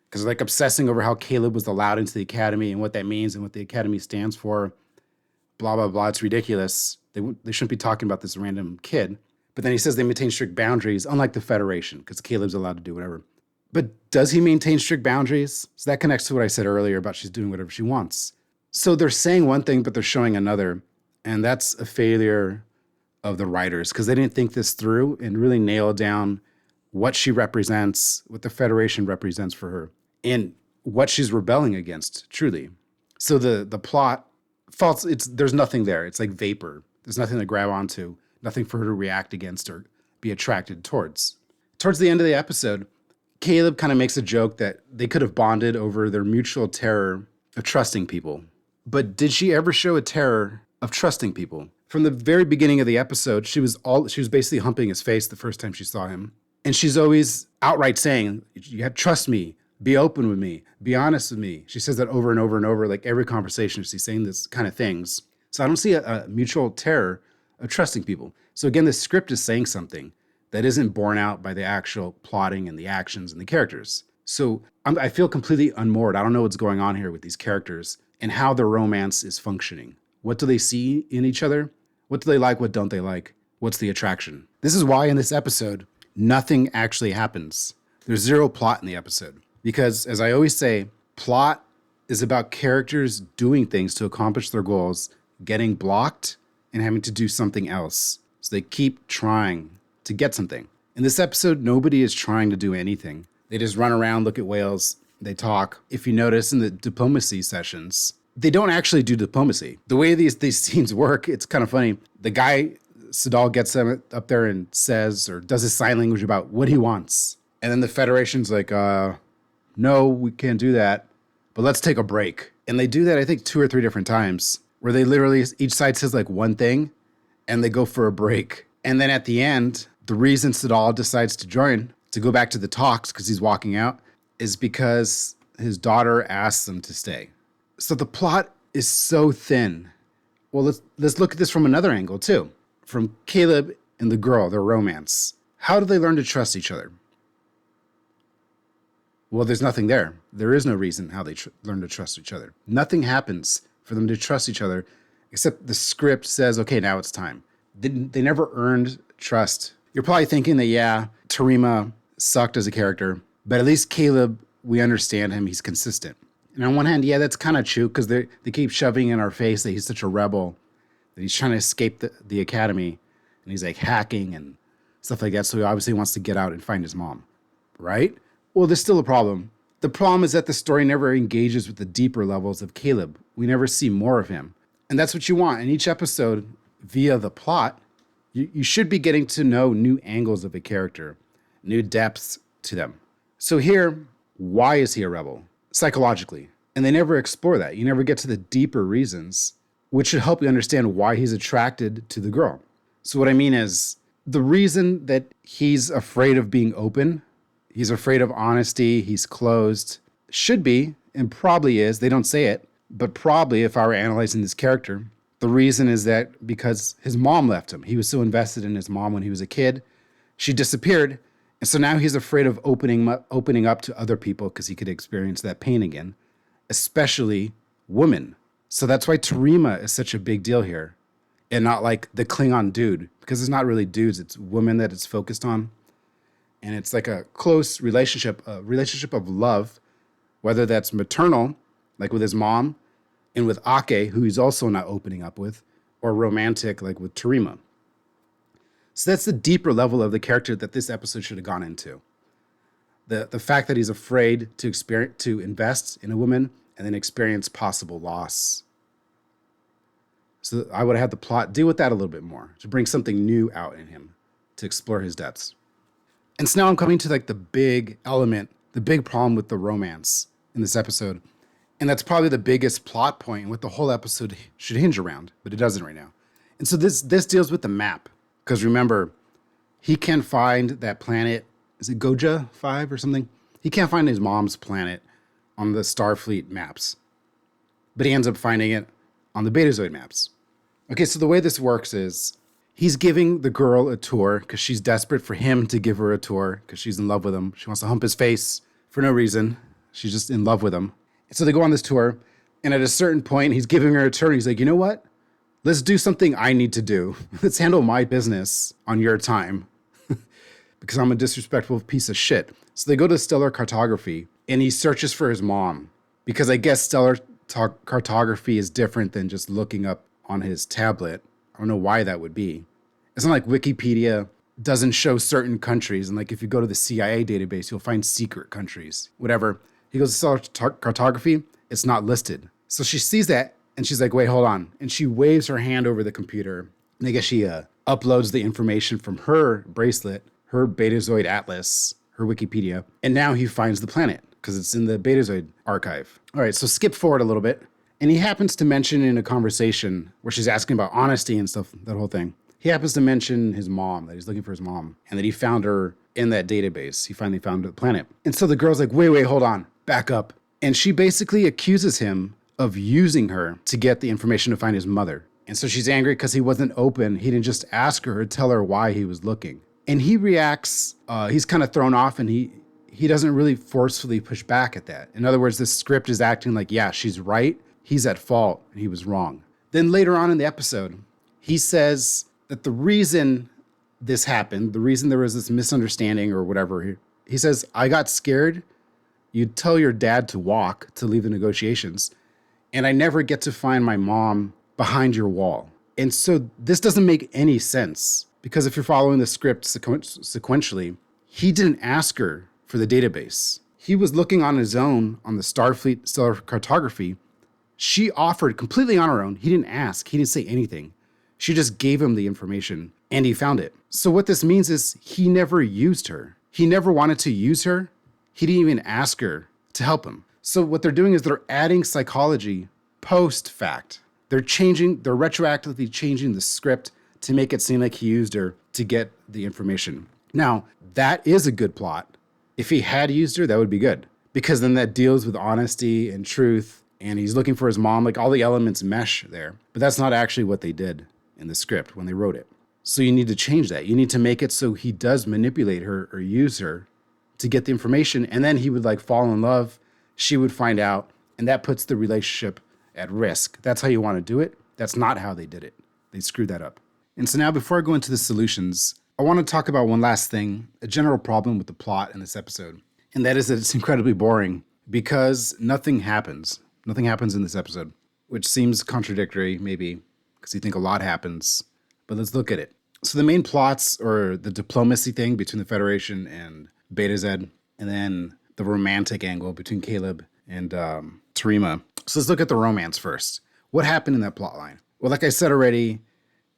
[SPEAKER 2] Because they're like obsessing over how Caleb was allowed into the academy and what that means and what the academy stands for. Blah, blah, blah. It's ridiculous. They shouldn't be talking about this random kid. But then he says they maintain strict boundaries, unlike the Federation, because Caleb's allowed to do whatever. But does he maintain strict boundaries? So that connects to what I said earlier about she's doing whatever she wants. So they're saying one thing, but they're showing another. And that's a failure of the writers, because they didn't think this through and really nail down what she represents, what the Federation represents for her, and what she's rebelling against, truly. So the plot, there's nothing there. It's like vapor. There's nothing to grab onto, nothing for her to react against or be attracted towards. Towards the end of the episode, Caleb kind of makes a joke that they could have bonded over their mutual terror of trusting people. But did she ever show a terror of trusting people? From the very beginning of the episode, she was basically humping his face the first time she saw him. And she's always outright saying, you have to trust me, be open with me, be honest with me. She says that over and over and over, like every conversation she's saying this kind of things. So I don't see a mutual terror of trusting people. So again, the script is saying something that isn't borne out by the actual plotting and the actions and the characters. So I feel completely unmoored. I don't know what's going on here with these characters and how their romance is functioning. What do they see in each other? What do they like? What don't they like? What's the attraction? This is why in this episode, nothing actually happens. There's zero plot in the episode. Because as I always say, plot is about characters doing things to accomplish their goals, getting blocked, and having to do something else. So they keep trying to get something. In this episode, nobody is trying to do anything. They just run around, look at whales, they talk. If you notice in the diplomacy sessions, they don't actually do diplomacy. The way these scenes work, it's kind of funny. The guy, Sadal, gets up there and says or does his sign language about what he wants. And then the Federation's like, no, we can't do that, but let's take a break. And they do that, I think, 2 or 3 different times, where they literally, each side says like one thing, and they go for a break. And then at the end, the reason Sadal decides to join, to go back to the talks, because he's walking out, is because his daughter asks him to stay. So the plot is so thin. Well, let's look at this from another angle too. From Caleb and the girl, their romance. How do they learn to trust each other? Well, there's nothing there. There is no reason how they learn to trust each other. Nothing happens for them to trust each other, except the script says, okay, now it's time. They never earned trust. You're probably thinking that, yeah, Tarima sucked as a character, but at least Caleb, we understand him. He's consistent. And on one hand, yeah, that's kind of true, because they keep shoving in our face that he's such a rebel, that he's trying to escape the academy, and he's like hacking and stuff like that. So he obviously wants to get out and find his mom, right? Well, there's still a problem. The problem is that the story never engages with the deeper levels of Caleb. We never see more of him. And that's what you want. In each episode, via the plot, you should be getting to know new angles of a character, new depths to them. So here, why is he a rebel? Psychologically. And they never explore that. You never get to the deeper reasons, which should help you understand why he's attracted to the girl. So what I mean is, the reason that he's afraid of being open, he's afraid of honesty, he's closed, should be, and probably is, they don't say it, but probably if I were analyzing this character, the reason is that because his mom left him. He was so invested in his mom when he was a kid. She disappeared, and so now he's afraid of opening up to other people because he could experience that pain again, especially women. So that's why Tarima is such a big deal here, and not like the Klingon dude, because it's not really dudes, it's women that it's focused on. And it's like a close relationship, a relationship of love, whether that's maternal, like with his mom, and with Ake, who he's also not opening up with, or romantic, like with Tarima. So that's the deeper level of the character that this episode should have gone into. The fact that he's afraid to invest in a woman and then experience possible loss. So I would have had the plot deal with that a little bit more, to bring something new out in him, to explore his depths. And so now I'm coming to like the big element, the big problem with the romance in this episode. And that's probably the biggest plot point and what the whole episode should hinge around, but it doesn't right now. And so this deals with the map. Because remember, he can't find that planet. Is it Goja 5 or something? He can't find his mom's planet on the Starfleet maps. But he ends up finding it on the Betazoid maps. Okay, so the way this works is he's giving the girl a tour because she's desperate for him to give her a tour because she's in love with him. She wants to hump his face for no reason. She's just in love with him. And so they go on this tour. And at a certain point, he's giving her a tour. And he's like, you know what? Let's do something I need to do. Let's handle my business on your time because I'm a disrespectful piece of shit. So they go to stellar cartography and he searches for his mom because I guess stellar cartography is different than just looking up on his tablet. I don't know why that would be. It's not like Wikipedia doesn't show certain countries. And like if you go to the CIA database, you'll find secret countries, whatever. He goes to stellar cartography. It's not listed. So she sees that. And she's like, wait, hold on. And she waves her hand over the computer. And I guess she uploads the information from her bracelet, her Betazoid Atlas, her Wikipedia. And now he finds the planet because it's in the Betazoid archive. All right, so skip forward a little bit. And he happens to mention in a conversation where she's asking about honesty and stuff, that whole thing. He happens to mention his mom, that he's looking for his mom, and that he found her in that database. He finally found the planet. And so the girl's like, wait, hold on, back up. And she basically accuses him of using her to get the information to find his mother. And so she's angry because he wasn't open. He didn't just ask her or tell her why he was looking. And he reacts, he's kind of thrown off and he doesn't really forcefully push back at that. In other words, the script is acting like, yeah, she's right. He's at fault and he was wrong. Then later on in the episode, he says that the reason this happened, the reason there was this misunderstanding or whatever, he says, I got scared. You'd tell your dad to walk to leave the negotiations. And I never get to find my mom behind your wall. And so this doesn't make any sense because if you're following the script sequentially, he didn't ask her for the database. He was looking on his own on the Starfleet stellar cartography. She offered completely on her own. He didn't ask. He didn't say anything. She just gave him the information and he found it. So what this means is he never used her. He never wanted to use her. He didn't even ask her to help him. So what they're doing is they're adding psychology post-fact. They're retroactively changing the script to make it seem like he used her to get the information. Now, that is a good plot. If he had used her, that would be good. Because then that deals with honesty and truth, and he's looking for his mom, like all the elements mesh there. But that's not actually what they did in the script when they wrote it. So you need to change that. You need to make it so he does manipulate her or use her to get the information, and then he would like fall in love. She would find out, and that puts the relationship at risk. That's how you want to do it. That's not how they did it. They screwed that up. And so now before I go into the solutions, I want to talk about one last thing, a general problem with the plot in this episode. And that is that it's incredibly boring because nothing happens. Nothing happens in this episode, which seems contradictory maybe because you think a lot happens. But let's look at it. So the main plots are the diplomacy thing between the Federation and Beta Z, and then the romantic angle between Caleb and Tarima. So let's look at the romance first. What happened in that plot line? Well, like I said already,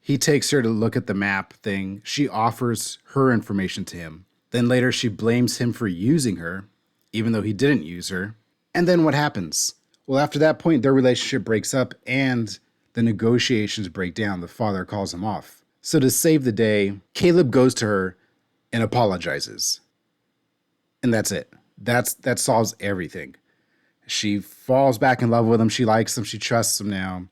[SPEAKER 2] he takes her to look at the map thing. She offers her information to him. Then later she blames him for using her, even though he didn't use her. And then what happens? Well, after that point, their relationship breaks up and the negotiations break down. The father calls him off. So to save the day, Caleb goes to her and apologizes. And that's it. That solves everything. She falls back in love with him. She likes him. She trusts him now.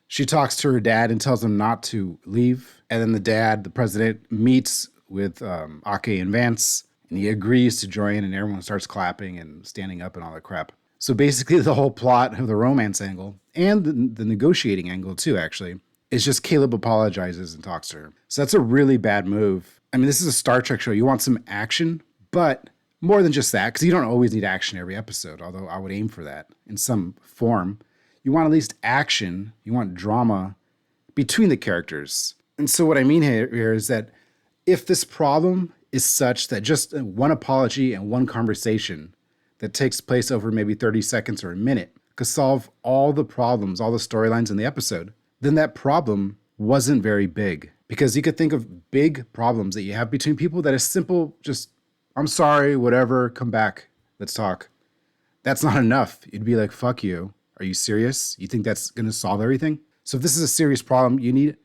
[SPEAKER 2] She talks to her dad and tells him not to leave. And then the dad, the president, meets with Ake and Vance, and he agrees to join, and everyone starts clapping and standing up and all that crap. So basically the whole plot of the romance angle and the negotiating angle too, actually, is just Caleb apologizes and talks to her. So that's a really bad move. I mean, this is a Star Trek show. You want some action, but more than just that, because you don't always need action every episode, although I would aim for that in some form. You want at least action. You want drama between the characters. And so what I mean here is that If this problem is such that just one apology and one conversation that takes place over maybe 30 seconds or a minute could solve all the problems, all the storylines in the episode, then that problem wasn't very big. Because you could think of big problems that you have between people that is simple, just, I'm sorry, whatever, come back, let's talk. That's not enough. You'd be like, fuck you. Are you serious? You think that's going to solve everything? So if this is a serious problem, you need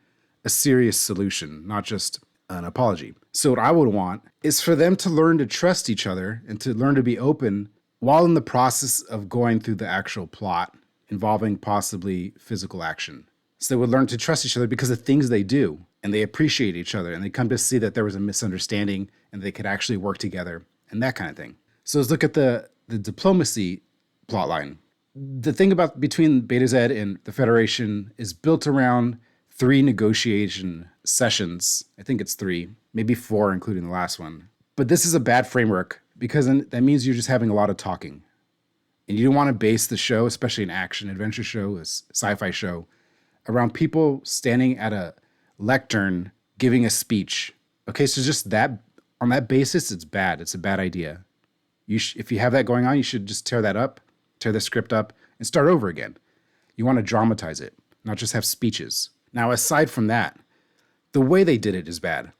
[SPEAKER 2] a serious solution, not just an apology. So what I would want is for them to learn to trust each other and to learn to be open while in the process of going through the actual plot involving possibly physical action. So they would learn to trust each other because of things they do, and they appreciate each other, and they come to see that there was a misunderstanding and they could actually work together and that kind of thing. So let's look at the diplomacy plotline. The thing about between Beta Z and the Federation is built around 3 negotiation sessions. I think it's 3, maybe 4, including the last one. But this is a bad framework because that means you're just having a lot of talking. And you don't want to base the show, especially an action adventure show, a sci-fi show, around people standing at a lectern giving a speech. Okay, so just that, on that basis, it's bad. It's a bad idea. If you have that going on, you should just tear the script up, and start over again. You want to dramatize it, not just have speeches. Now, aside from that, the way they did it is bad.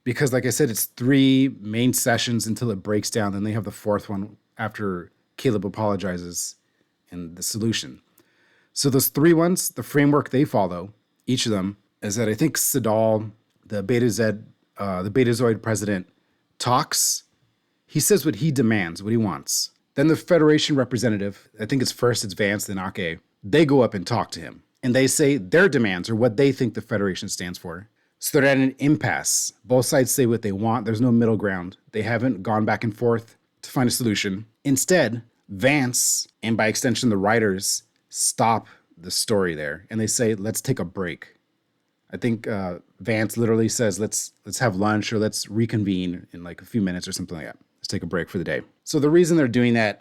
[SPEAKER 2] Because like I said, it's 3 main sessions until it breaks down. Then they have the 4th one after Caleb apologizes and the solution. So those 3 ones, the framework they follow, each of them, is that I think Sidal, the Betazoid president, talks. He says what he demands, what he wants. Then the Federation representative, I think it's first it's Vance, then Ake, they go up and talk to him. And they say their demands or what they think the Federation stands for. So they're at an impasse. Both sides say what they want. There's no middle ground. They haven't gone back and forth to find a solution. Instead, Vance, and by extension the writers, stop the story there. And they say, let's take a break. I think Vance literally says, let's have lunch or let's reconvene in like a few minutes or something like that. Let's take a break for the day. So the reason they're doing that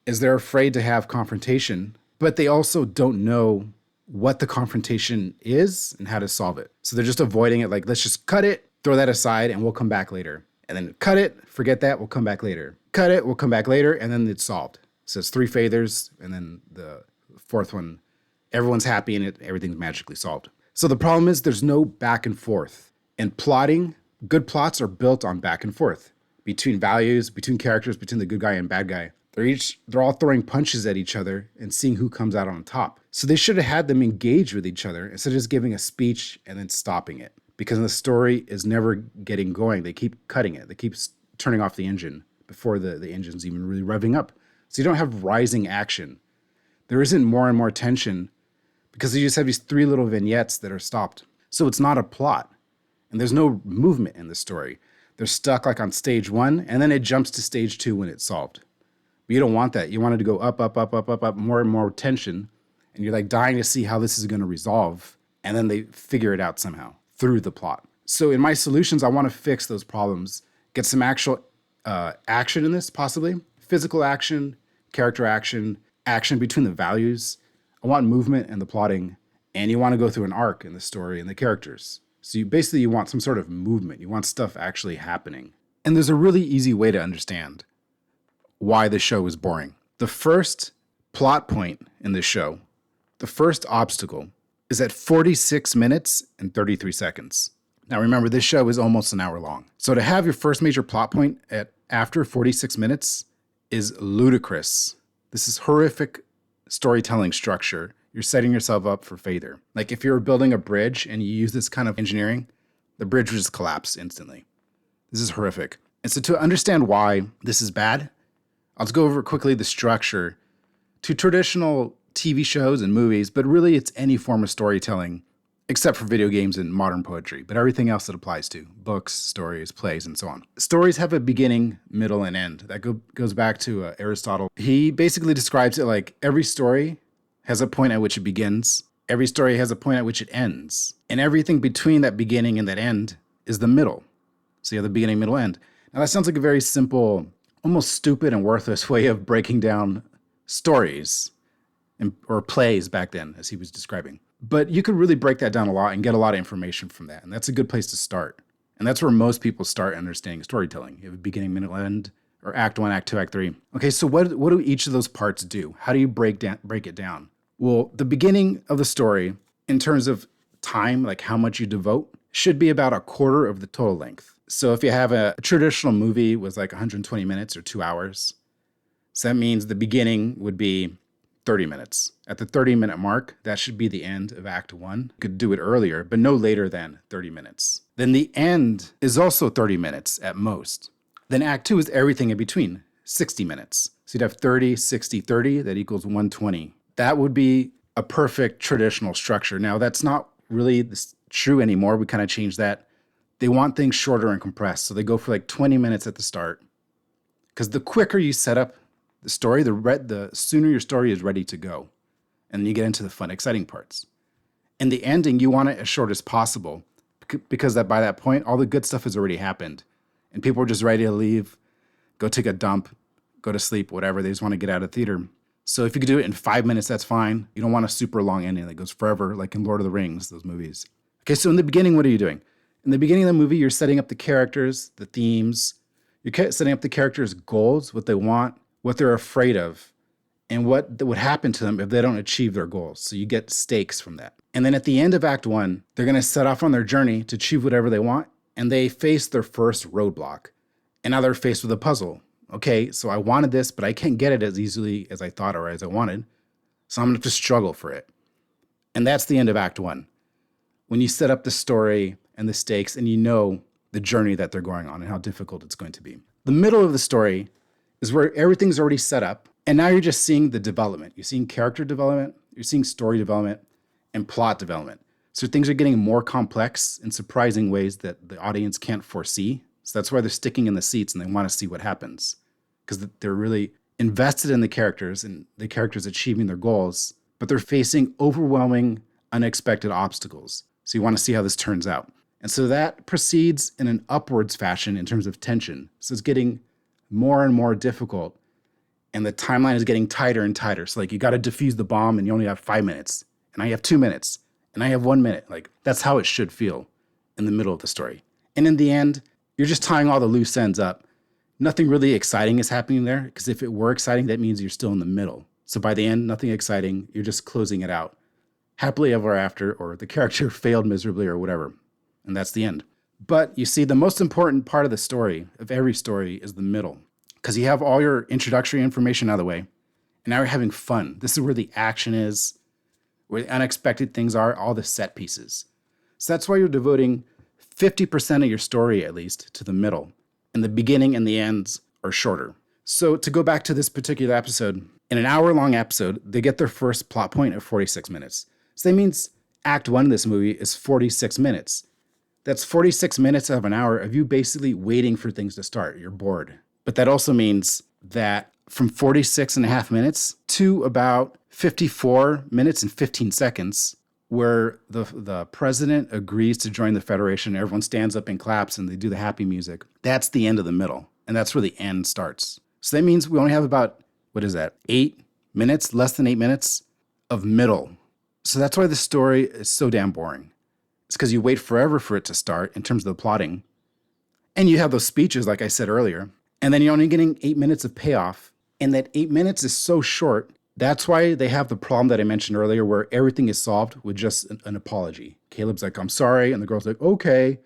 [SPEAKER 2] is they're afraid to have confrontation, but they also don't know what the confrontation is and how to solve it. So they're just avoiding it. Like, let's just cut it, throw that aside, and we'll come back later. And then cut it, forget that, we'll come back later. Cut it, we'll come back later, and then it's solved. So it's 3 fathers, and then the 4th one, everyone's happy and everything's magically solved. So the problem is there's no back and forth. And plotting, good plots are built on back and forth. Between values, between characters, between the good guy and bad guy. They're all throwing punches at each other and seeing who comes out on top. So they should have had them engage with each other instead of just giving a speech and then stopping it. Because the story is never getting going. They keep cutting it. They keep turning off the engine before the engine's even really revving up. So you don't have rising action. There isn't more and more tension because you just have these 3 little vignettes that are stopped. So it's not a plot. And there's no movement in the story. They're stuck like on stage 1, and then it jumps to stage 2 when it's solved. But you don't want that. You want it to go up, up, up, up, up, up, more and more tension. And you're like dying to see how this is going to resolve. And then they figure it out somehow through the plot. So in my solutions, I want to fix those problems, get some actual action in this, possibly. Physical action, character action, action between the values. I want movement and the plotting. And you want to go through an arc in the story and the characters. So you want some sort of movement. You want stuff actually happening. And there's a really easy way to understand why the show is boring. The first plot point in the show, the first obstacle, is at 46 minutes and 33 seconds. Now remember, this show is almost an hour long. So to have your first major plot point at after 46 minutes is ludicrous. This is horrific storytelling structure. You're setting yourself up for failure. Like if you're building a bridge and you use this kind of engineering, the bridge would just collapse instantly. This is horrific. And so to understand why this is bad, I'll just go over quickly the structure to traditional TV shows and movies, but really it's any form of storytelling except for video games and modern poetry, but everything else that applies to books, stories, plays, and so on. Stories have a beginning, middle, and end. That goes back to Aristotle. He basically describes it like every story has a point at which it begins. Every story has a point at which it ends. And everything between that beginning and that end is the middle. So you have the beginning, middle, end. Now that sounds like a very simple, almost stupid and worthless way of breaking down stories or plays back then, as he was describing. But you could really break that down a lot and get a lot of information from that. And that's a good place to start. And that's where most people start understanding storytelling. You have a beginning, middle, end, or act one, act two, act three. Okay, so what do each of those parts do? How do you break it down? Well, the beginning of the story, in terms of time, like how much you devote, should be about a quarter of the total length. So if you have a traditional movie with like 120 minutes or 2 hours, so that means the beginning would be 30 minutes. At the 30-minute mark, that should be the end of Act 1. You could do it earlier, but no later than 30 minutes. Then the end is also 30 minutes at most. Then Act 2 is everything in between, 60 minutes. So you'd have 30, 60, 30, that equals 120. That would be a perfect traditional structure. Now, that's not really true anymore. We kind of changed that. They want things shorter and compressed. So they go for like 20 minutes at the start. Because the quicker you set up the story, the sooner your story is ready to go. And then you get into the fun, exciting parts. And the ending, you want it as short as possible because by that point, all the good stuff has already happened. And people are just ready to leave, go take a dump, go to sleep, whatever. They just want to get out of theater. So if you could do it in 5 minutes, that's fine. You don't want a super long ending that goes forever, like in Lord of the Rings, those movies. Okay, so in the beginning, what are you doing? In the beginning of the movie, you're setting up the characters, the themes. You're setting up the characters' goals, what they want, what they're afraid of, and what would happen to them if they don't achieve their goals. So you get stakes from that. And then at the end of Act 1, they're going to set off on their journey to achieve whatever they want, and they face their first roadblock. And now they're faced with a puzzle. Okay, so I wanted this, but I can't get it as easily as I thought or as I wanted. So I'm going to have to struggle for it. And that's the end of Act 1. When you set up the story and the stakes and you know the journey that they're going on and how difficult it's going to be. The middle of the story is where everything's already set up. And now you're just seeing the development. You're seeing character development, you're seeing story development, and plot development. So things are getting more complex in surprising ways that the audience can't foresee. So that's why they're sticking in the seats and they want to see what happens. Because they're really invested in the characters and the characters achieving their goals, but they're facing overwhelming, unexpected obstacles. So you want to see how this turns out. And so that proceeds in an upwards fashion in terms of tension. So it's getting more and more difficult. And the timeline is getting tighter and tighter. So like you got to defuse the bomb and you only have 5 minutes. And I have 2 minutes. And I have 1 minute. Like that's how it should feel in the middle of the story. And in the end, you're just tying all the loose ends up. Nothing really exciting is happening there. Because if it were exciting, that means you're still in the middle. So by the end, nothing exciting. You're just closing it out. Happily ever after, or the character failed miserably or whatever. And that's the end. But you see, the most important part of the story, of every story, is the middle. Because you have all your introductory information out of the way. And now you're having fun. This is where the action is, where the unexpected things are, all the set pieces. So that's why you're devoting 50% of your story, at least, to the middle. And the beginning and the ends are shorter. So to go back to this particular episode, in an hour-long episode, they get their first plot point at 46 minutes. So that means Act 1 of this movie is 46 minutes. That's 46 minutes out of an hour of you basically waiting for things to start. You're bored. But that also means that from 46 and a half minutes to about 54 minutes and 15 seconds, where the president agrees to join the Federation, everyone stands up and claps and they do the happy music. That's the end of the middle. And that's where the end starts. So that means we only have about, 8 minutes, less than 8 minutes of middle. So that's why the story is so damn boring. It's because you wait forever for it to start in terms of the plotting. And you have those speeches, like I said earlier. And then you're only getting 8 minutes of payoff. And that 8 minutes is so short. That's why they have the problem that I mentioned earlier, where everything is solved with just an apology. Caleb's like, I'm sorry. And the girl's like, okay.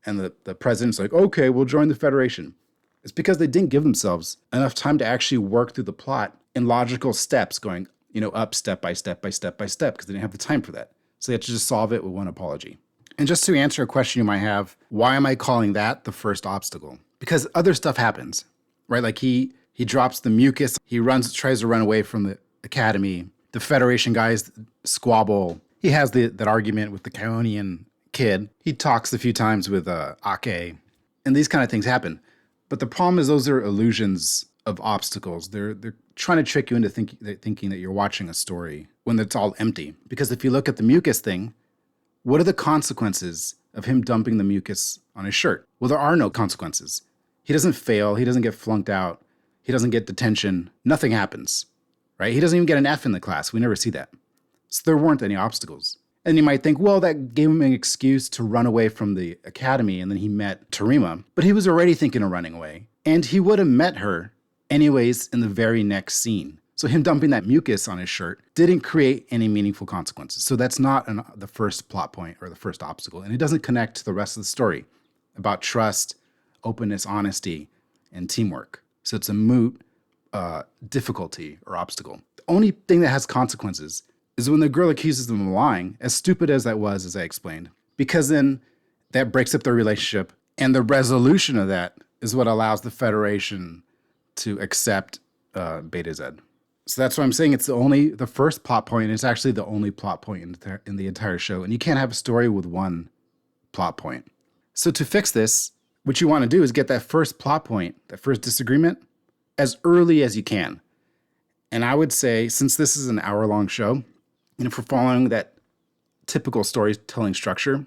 [SPEAKER 2] And the president's like, okay, we'll join the Federation. It's because they didn't give themselves enough time to actually work through the plot in logical steps, going, up step by step by step by step, because they didn't have the time for that. So they had to just solve it with one apology. And just to answer a question you might have, why am I calling that the first obstacle? Because other stuff happens, right? Like he drops the mucus. He tries to run away from the academy. The Federation guys squabble. He has that argument with the Kaonian kid. He talks a few times with Ake. And these kind of things happen. But the problem is those are illusions of obstacles. They're trying to trick you into thinking that you're watching a story when it's all empty. Because if you look at the mucus thing, what are the consequences of him dumping the mucus on his shirt? Well, there are no consequences. He doesn't fail. He doesn't get flunked out. He doesn't get detention. Nothing happens, right? He doesn't even get an F in the class. We never see that. So there weren't any obstacles. And you might think, well, that gave him an excuse to run away from the academy, and then he met Tarima. But he was already thinking of running away. And he would have met her anyways in the very next scene. So him dumping that mucus on his shirt didn't create any meaningful consequences. So that's not the first plot point or the first obstacle. And it doesn't connect to the rest of the story about trust, openness, honesty, and teamwork. So it's a moot difficulty or obstacle. The only thing that has consequences is when the girl accuses them of lying, as stupid as that was, as I explained, because then that breaks up their relationship. And the resolution of that is what allows the Federation to accept Beta Z. So that's why I'm saying it's the first plot point. And it's actually the only plot point in the entire show. And you can't have a story with one plot point. So to fix this, what you want to do is get that first plot point, that first disagreement, as early as you can. And I would say, since this is an hour-long show, and if we're following that typical storytelling structure,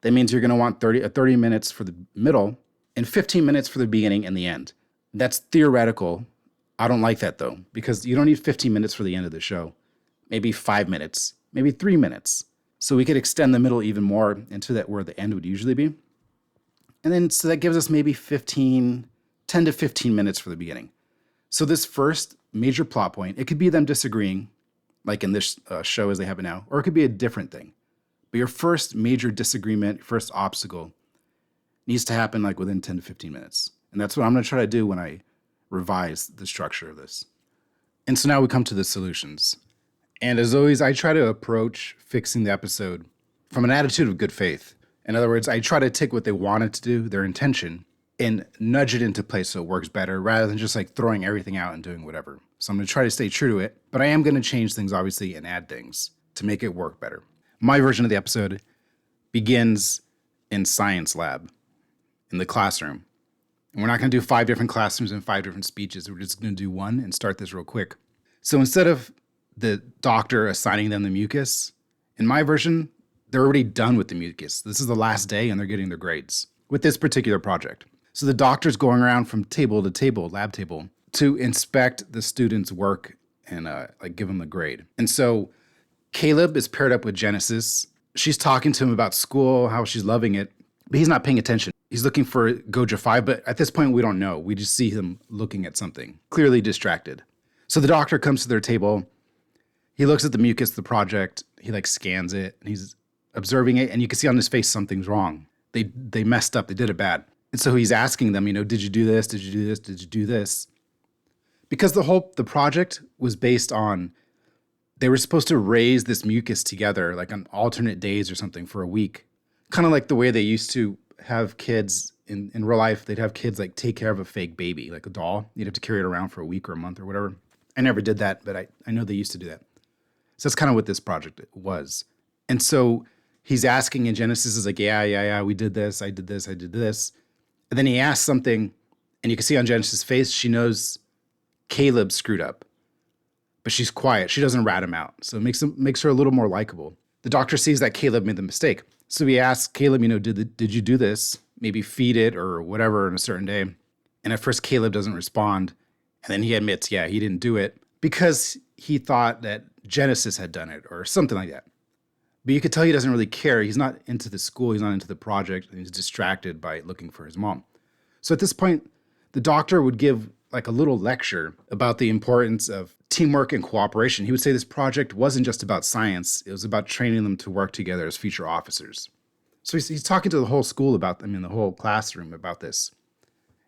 [SPEAKER 2] that means you're going to want 30 minutes for the middle and 15 minutes for the beginning and the end. That's theoretical. I don't like that, though, because you don't need 15 minutes for the end of the show. Maybe 5 minutes, maybe 3 minutes. So we could extend the middle even more into that where the end would usually be. And then, so that gives us maybe 10 to 15 minutes for the beginning. So this first major plot point, it could be them disagreeing, like in this show as they have it now, or it could be a different thing. But your first major disagreement, first obstacle, needs to happen like within 10 to 15 minutes. And that's what I'm going to try to do when I revise the structure of this. And so now we come to the solutions. And as always, I try to approach fixing the episode from an attitude of good faith. In other words, I try to take what they wanted to do, their intention, and nudge it into place so it works better rather than just like throwing everything out and doing whatever. So I'm going to try to stay true to it, but I am going to change things obviously and add things to make it work better. My version of the episode begins in science lab, in the classroom. And we're not going to do 5 different classrooms and 5 different speeches. We're just going to do one and start this real quick. So instead of the doctor assigning them the mucus, in my version, they're already done with the mucus. This is the last day and they're getting their grades with this particular project. So the doctor's going around from table to table, lab table, to inspect the students' work and like give them a grade. And so Caleb is paired up with Genesis. She's talking to him about school, how she's loving it, but he's not paying attention. He's looking for Goja 5, but at this point we don't know. We just see him looking at something, clearly distracted. So the doctor comes to their table. He looks at the mucus, the project. He like scans it and he's observing it. And you can see on his face something's wrong. They messed up. They did it bad. And so he's asking them, did you do this? Did you do this? Did you do this? Because the project was based on, they were supposed to raise this mucus together, like on alternate days or something for a week. Kind of like the way they used to have kids in real life. They'd have kids like take care of a fake baby, like a doll. You'd have to carry it around for a week or a month or whatever. I never did that, but I know they used to do that. So that's kind of what this project was. And so he's asking, and Genesis is like, yeah, we did this. I did this. And then he asks something, and you can see on Genesis' face, she knows Caleb screwed up. But she's quiet. She doesn't rat him out. So it makes her a little more likable. The doctor sees that Caleb made the mistake. So he asks Caleb, did you do this? Maybe feed it or whatever on a certain day. And at first, Caleb doesn't respond. And then he admits, yeah, he didn't do it because he thought that Genesis had done it or something like that. But you could tell he doesn't really care. He's not into the school. He's not into the project. And he's distracted by looking for his mom. So at this point, the doctor would give like a little lecture about the importance of teamwork and cooperation. He would say this project wasn't just about science. It was about training them to work together as future officers. So he's talking to the whole school the whole classroom about this.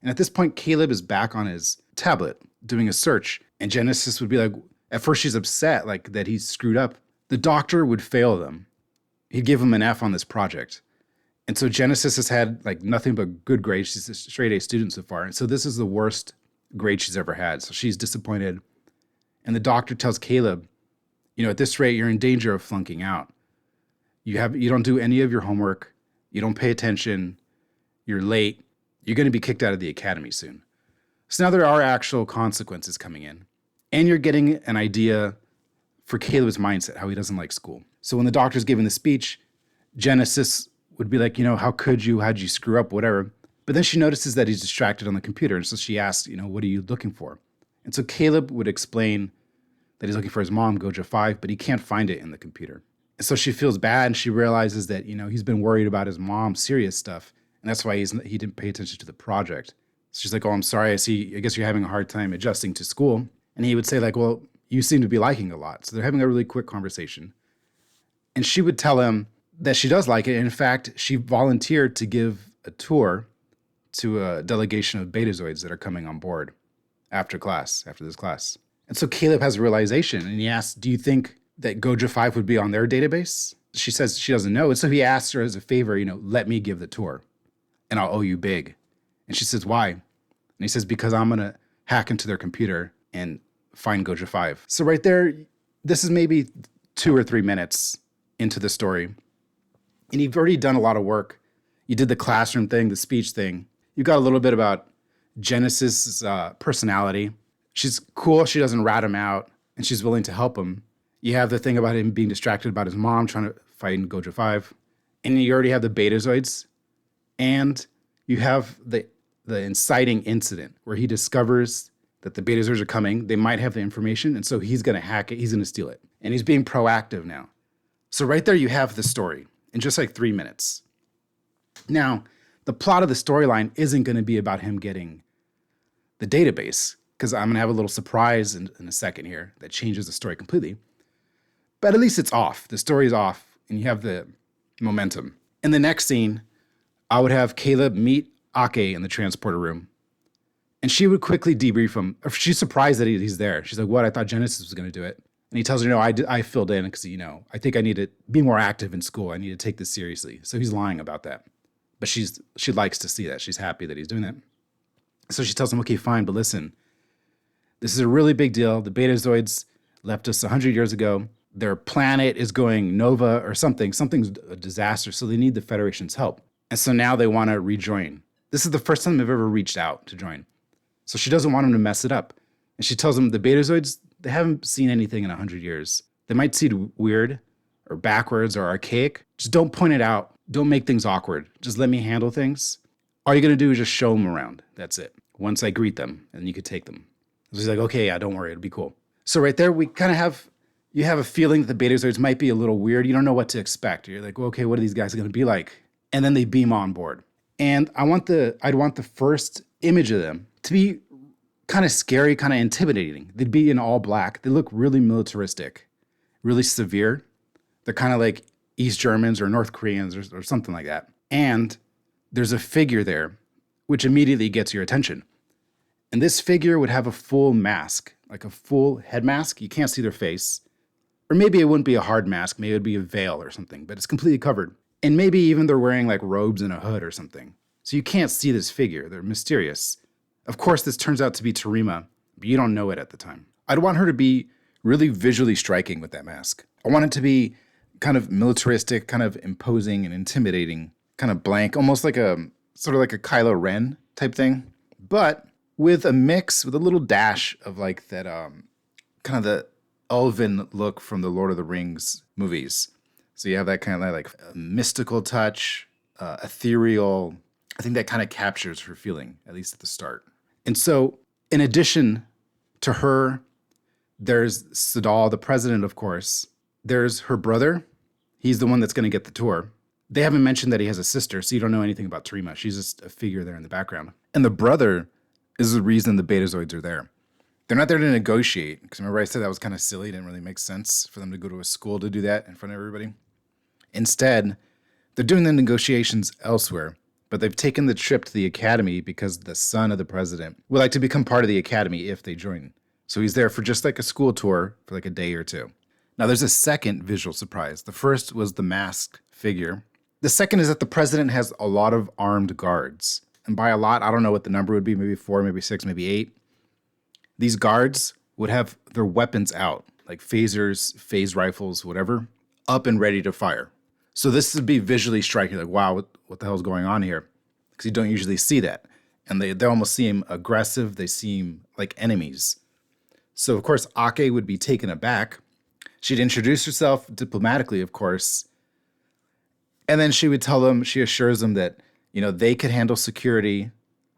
[SPEAKER 2] And at this point, Caleb is back on his tablet doing a search. And Genesis would be like, at first she's upset, like that he's screwed up. The doctor would fail them. He'd give him an F on this project. And so Genesis has had like nothing but good grades. She's a straight A student so far. And so this is the worst grade she's ever had. So she's disappointed. And the doctor tells Caleb, at this rate, you're in danger of flunking out. You don't do any of your homework. You don't pay attention. You're late. You're going to be kicked out of the academy soon. So now there are actual consequences coming in. And you're getting an idea for Caleb's mindset, how he doesn't like school. So when the doctor's giving the speech, Genesis would be like, how'd you screw up, whatever. But then she notices that he's distracted on the computer. And so she asks, what are you looking for? And so Caleb would explain that he's looking for his mom, Goja 5, but he can't find it in the computer. So she feels bad, and she realizes that, he's been worried about his mom's serious stuff. And that's why he didn't pay attention to the project. So she's like, oh, I'm sorry. I guess you're having a hard time adjusting to school. And he would say like, well, you seem to be liking it a lot. So they're having a really quick conversation. And she would tell him that she does like it. In fact, she volunteered to give a tour to a delegation of betazoids that are coming on board after this class. And so Caleb has a realization, and he asks, do you think that Goja 5 would be on their database? She says she doesn't know. And so he asks her as a favor, let me give the tour and I'll owe you big. And she says, why? And he says, because I'm going to hack into their computer and find Goja 5. So right there, this is maybe 2 or 3 minutes into the story. And you've already done a lot of work. You did the classroom thing, the speech thing. You got a little bit about Genesis' personality. She's cool. She doesn't rat him out, and she's willing to help him. You have the thing about him being distracted about his mom trying to fight in Goja 5. And you already have the betazoids. And you have the inciting incident where he discovers that the betazoids are coming. They might have the information, and so he's going to hack it. He's going to steal it. And he's being proactive now. So right there you have the story in just like 3 minutes. Now, the plot of the storyline isn't going to be about him getting the database, because I'm going to have a little surprise in a second here that changes the story completely. But at least it's off. The story's off, and you have the momentum. In the next scene, I would have Caleb meet Ake in the transporter room, and she would quickly debrief him. She's surprised that he's there. She's like, what? I thought Genesis was going to do it. And he tells her, no, I filled in because, I think I need to be more active in school. I need to take this seriously. So he's lying about that. But she likes to see that. She's happy that he's doing that. So she tells him, okay, fine, but listen, this is a really big deal. The betazoids left us 100 years ago. Their planet is going nova or something. Something's a disaster, so they need the Federation's help. And so now they want to rejoin. This is the first time they've ever reached out to join. So she doesn't want him to mess it up. And she tells him the betazoids, they haven't seen anything in 100 years. They might seem weird or backwards or archaic. Just don't point it out. Don't make things awkward. Just let me handle things. All you're going to do is just show them around. That's it. Once I greet them, and you could take them. So he's like, okay, yeah, don't worry. It'll be cool. So right there, we kind of you have a feeling that the betazoids might be a little weird. You don't know what to expect. You're like, well, okay, what are these guys going to be like? And then they beam on board. And I'd want the first image of them to be kind of scary, kind of intimidating. They'd be in all black. They look really militaristic, really severe. They're kind of like East Germans or North Koreans or something like that. And there's a figure there, which immediately gets your attention. And this figure would have a full mask, like a full head mask. You can't see their face. Or maybe it wouldn't be a hard mask. Maybe it would be a veil or something, but it's completely covered. And maybe even they're wearing like robes and a hood or something. So you can't see this figure. They're mysterious. Of course, this turns out to be Terima, but you don't know it at the time. I'd want her to be really visually striking with that mask. I want it to be kind of militaristic, kind of imposing and intimidating, kind of blank, almost like a sort of like a Kylo Ren type thing, but with a little dash of like that kind of the elven look from the Lord of the Rings movies. So you have that kind of like mystical touch, ethereal. I think that kind of captures her feeling, at least at the start. And so in addition to her, there's Sadal, the president, of course. There's her brother. He's the one that's going to get the tour. They haven't mentioned that he has a sister, so you don't know anything about Terima. She's just a figure there in the background. And the brother is the reason the betazoids are there. They're not there to negotiate, because remember I said that was kind of silly. It didn't really make sense for them to go to a school to do that in front of everybody. Instead, they're doing the negotiations elsewhere, but they've taken the trip to the academy because the son of the president would like to become part of the academy if they join. So he's there for just like a school tour for like a day or two. Now there's a second visual surprise. The first was the masked figure. The second is that the president has a lot of armed guards. And by a lot, I don't know what the number would be, maybe 4, maybe 6, maybe 8. These guards would have their weapons out, like phasers, phase rifles, whatever, up and ready to fire. So this would be visually striking, like, wow, what the hell is going on here? Because you don't usually see that. And they almost seem aggressive. They seem like enemies. So, of course, Ake would be taken aback. She'd introduce herself diplomatically, of course. And then she would tell them, she assures them that, they could handle security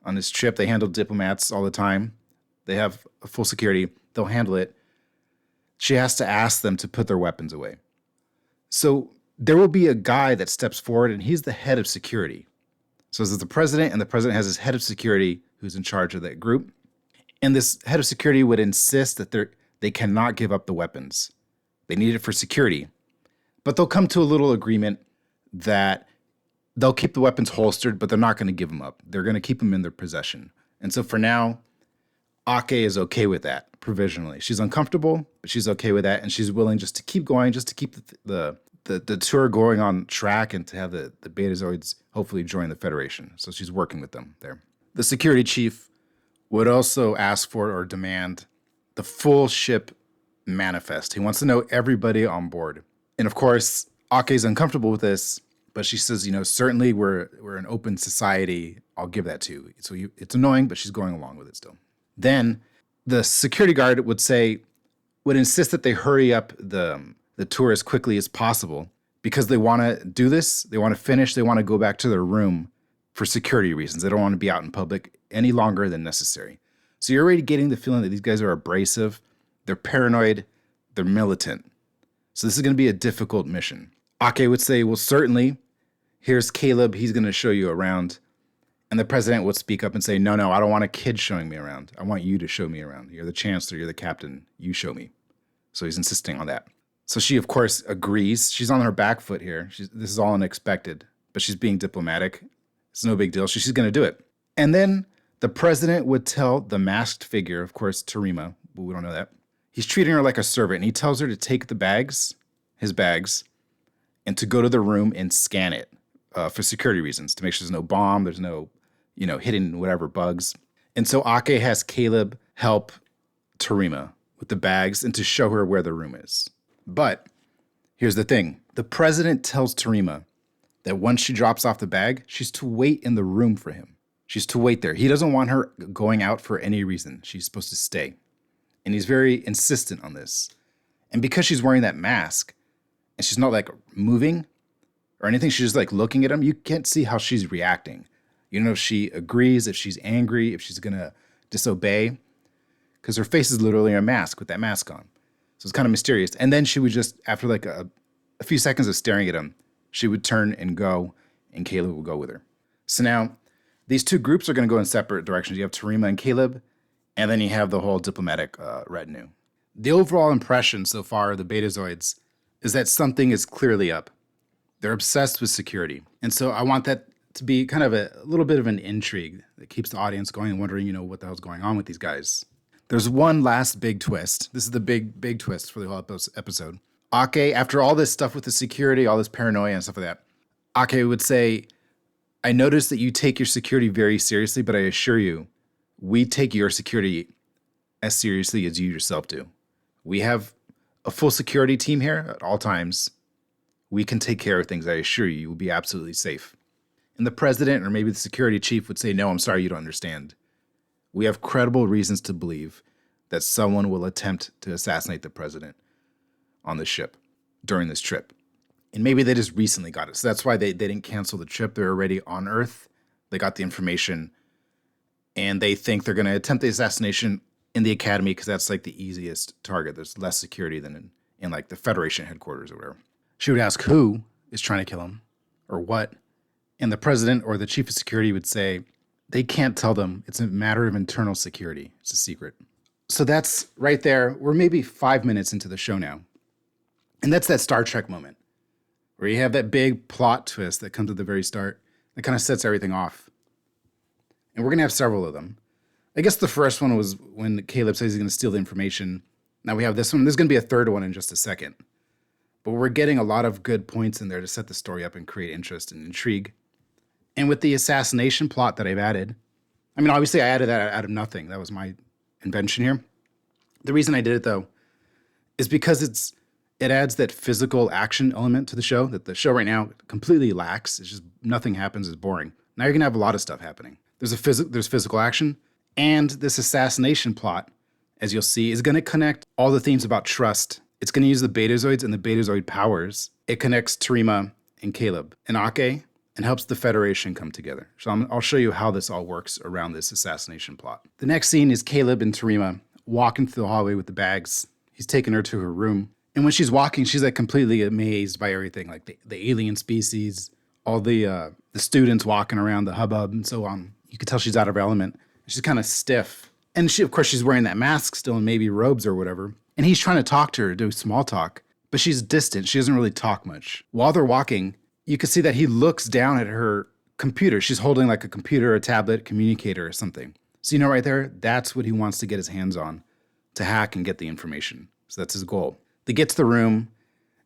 [SPEAKER 2] on this trip. They handle diplomats all the time. They have full security. They'll handle it. She has to ask them to put their weapons away. So there will be a guy that steps forward, and he's the head of security. So there's the president, and the president has his head of security who's in charge of that group. And this head of security would insist that they cannot give up the weapons. They need it for security. But they'll come to a little agreement that they'll keep the weapons holstered, but they're not going to give them up. They're going to keep them in their possession. And so for now, Ake is okay with that provisionally. She's uncomfortable, but she's okay with that. And she's willing just to keep going, just to keep the tour going on track and to have the Betazoids hopefully join the Federation. So she's working with them there. The security chief would also ask for or demand the full ship manifest. He wants to know everybody on board. And of course, Ake's uncomfortable with this, but she says, certainly we're an open society. I'll give that to you. So it's annoying, but she's going along with it still. Then the security guard would insist that they hurry up the tour as quickly as possible because they want to do this. They want to finish. They want to go back to their room for security reasons. They don't want to be out in public any longer than necessary. So you're already getting the feeling that these guys are abrasive. They're paranoid. They're militant. So this is going to be a difficult mission. Ake would say, well, certainly, here's Caleb. He's going to show you around. And the president would speak up and say, no, I don't want a kid showing me around. I want you to show me around. You're the chancellor. You're the captain. You show me. So he's insisting on that. So she, of course, agrees. She's on her back foot here. This is all unexpected, but she's being diplomatic. It's no big deal. She's going to do it. And then the president would tell the masked figure, of course, Tarima, but we don't know that. He's treating her like a servant, and he tells her to take his bags, and to go to the room and scan it for security reasons, to make sure there's no bomb, there's no, hidden whatever bugs. And so Ake has Caleb help Tarima with the bags and to show her where the room is. But here's the thing. The president tells Tarima that once she drops off the bag, she's to wait in the room for him. She's to wait there. He doesn't want her going out for any reason. She's supposed to stay. And he's very insistent on this. And because she's wearing that mask and she's not like moving or anything, she's just like looking at him, you can't see how she's reacting. You don't know if she agrees, if she's angry, if she's going to disobey, because her face is literally a mask with that mask on. So it's kind of mysterious. And then she would just, after like a few seconds of staring at him, she would turn and go, and Caleb would go with her. So now these two groups are going to go in separate directions. You have Tarima and Caleb, and then you have the whole diplomatic retinue. The overall impression so far of the Betazoids is that something is clearly up. They're obsessed with security. And so I want that to be kind of a little bit of an intrigue that keeps the audience going and wondering, what the hell's going on with these guys. There's one last big twist. This is the big twist for the whole episode. Ake, after all this stuff with the security, all this paranoia and stuff like that, Ake would say, I noticed that you take your security very seriously, but I assure you, we take your security as seriously as you yourself do. We have a full security team here at all times. We can take care of things. I assure you, you will be absolutely safe. And the president or maybe the security chief would say, no, I'm sorry, you don't understand. We have credible reasons to believe that someone will attempt to assassinate the president on the ship during this trip. And maybe they just recently got it. So that's why they didn't cancel the trip. They're already on Earth. They got the information. And they think they're going to attempt the assassination in the Academy because that's like the easiest target. There's less security than in like the Federation headquarters or whatever. She would ask who is trying to kill him or what. And the president or the chief of security would say, they can't tell them. It's a matter of internal security. It's a secret. So that's right there. We're maybe 5 minutes into the show now. And that's that Star Trek moment where you have that big plot twist that comes at the very start that kind of sets everything off. And we're going to have several of them. I guess the first one was when Caleb says he's going to steal the information. Now we have this one. There's going to be a third one in just a second. But we're getting a lot of good points in there to set the story up and create interest and intrigue. And with the assassination plot that I've added, I mean, obviously I added that out of nothing. That was my invention here. The reason I did it, though, is because it adds that physical action element to the show that the show right now completely lacks. It's just nothing happens. It's boring. Now you're going to have a lot of stuff happening. There's physical action, and this assassination plot, as you'll see, is going to connect all the themes about trust. It's going to use the Betazoids and the Betazoid powers. It connects Tarima and Caleb and Ake and helps the Federation come together. So I'll show you how this all works around this assassination plot. The next scene is Caleb and Tarima walking through the hallway with the bags. He's taking her to her room. And when she's walking, she's like completely amazed by everything, like the alien species, all the students walking around, the hubbub and so on. You could tell she's out of her element. She's kind of stiff. And she, of course, she's wearing that mask still and maybe robes or whatever. And he's trying to talk to her, do small talk, but she's distant. She doesn't really talk much. While they're walking, you can see that he looks down at her computer. She's holding like a computer, a tablet, communicator or something. So you know right there, that's what he wants to get his hands on, to hack and get the information. So that's his goal. They get to the room.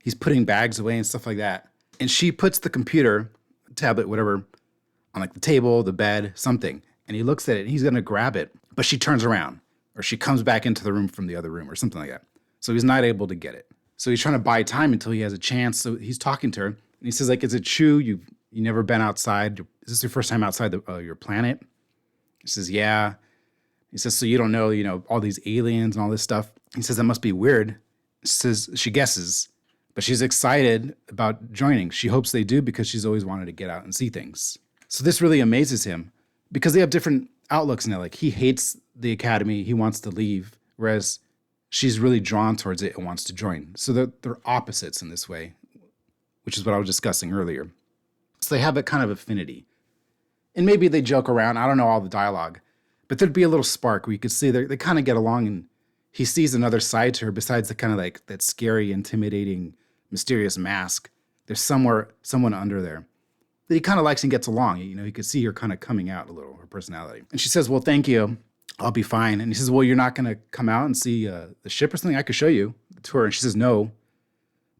[SPEAKER 2] He's putting bags away and stuff like that. And she puts the computer, tablet, whatever, on like the table, the bed, something. And he looks at it and he's going to grab it. But she turns around or she comes back into the room from the other room or something like that. So he's not able to get it. So he's trying to buy time until he has a chance. So he's talking to her and he says, like, is it true you never been outside? Is this your first time outside your planet? He says, yeah. He says, so you don't know, all these aliens and all this stuff. He says, that must be weird. She guesses, but she's excited about joining. She hopes they do because she's always wanted to get out and see things. So this really amazes him because they have different outlooks now. Like he hates the academy. He wants to leave, whereas she's really drawn towards it and wants to join. So they're opposites in this way, which is what I was discussing earlier. So they have a kind of affinity. And maybe they joke around. I don't know all the dialogue, but there'd be a little spark where you could see they kind of get along and he sees another side to her besides the kind of like that scary, intimidating, mysterious mask. There's someone under there that he kind of likes and gets along. He could see her kind of coming out a little, her personality. And she says, well, thank you. I'll be fine. And he says, well, you're not going to come out and see the ship or something? I could show you the tour. And she says, no,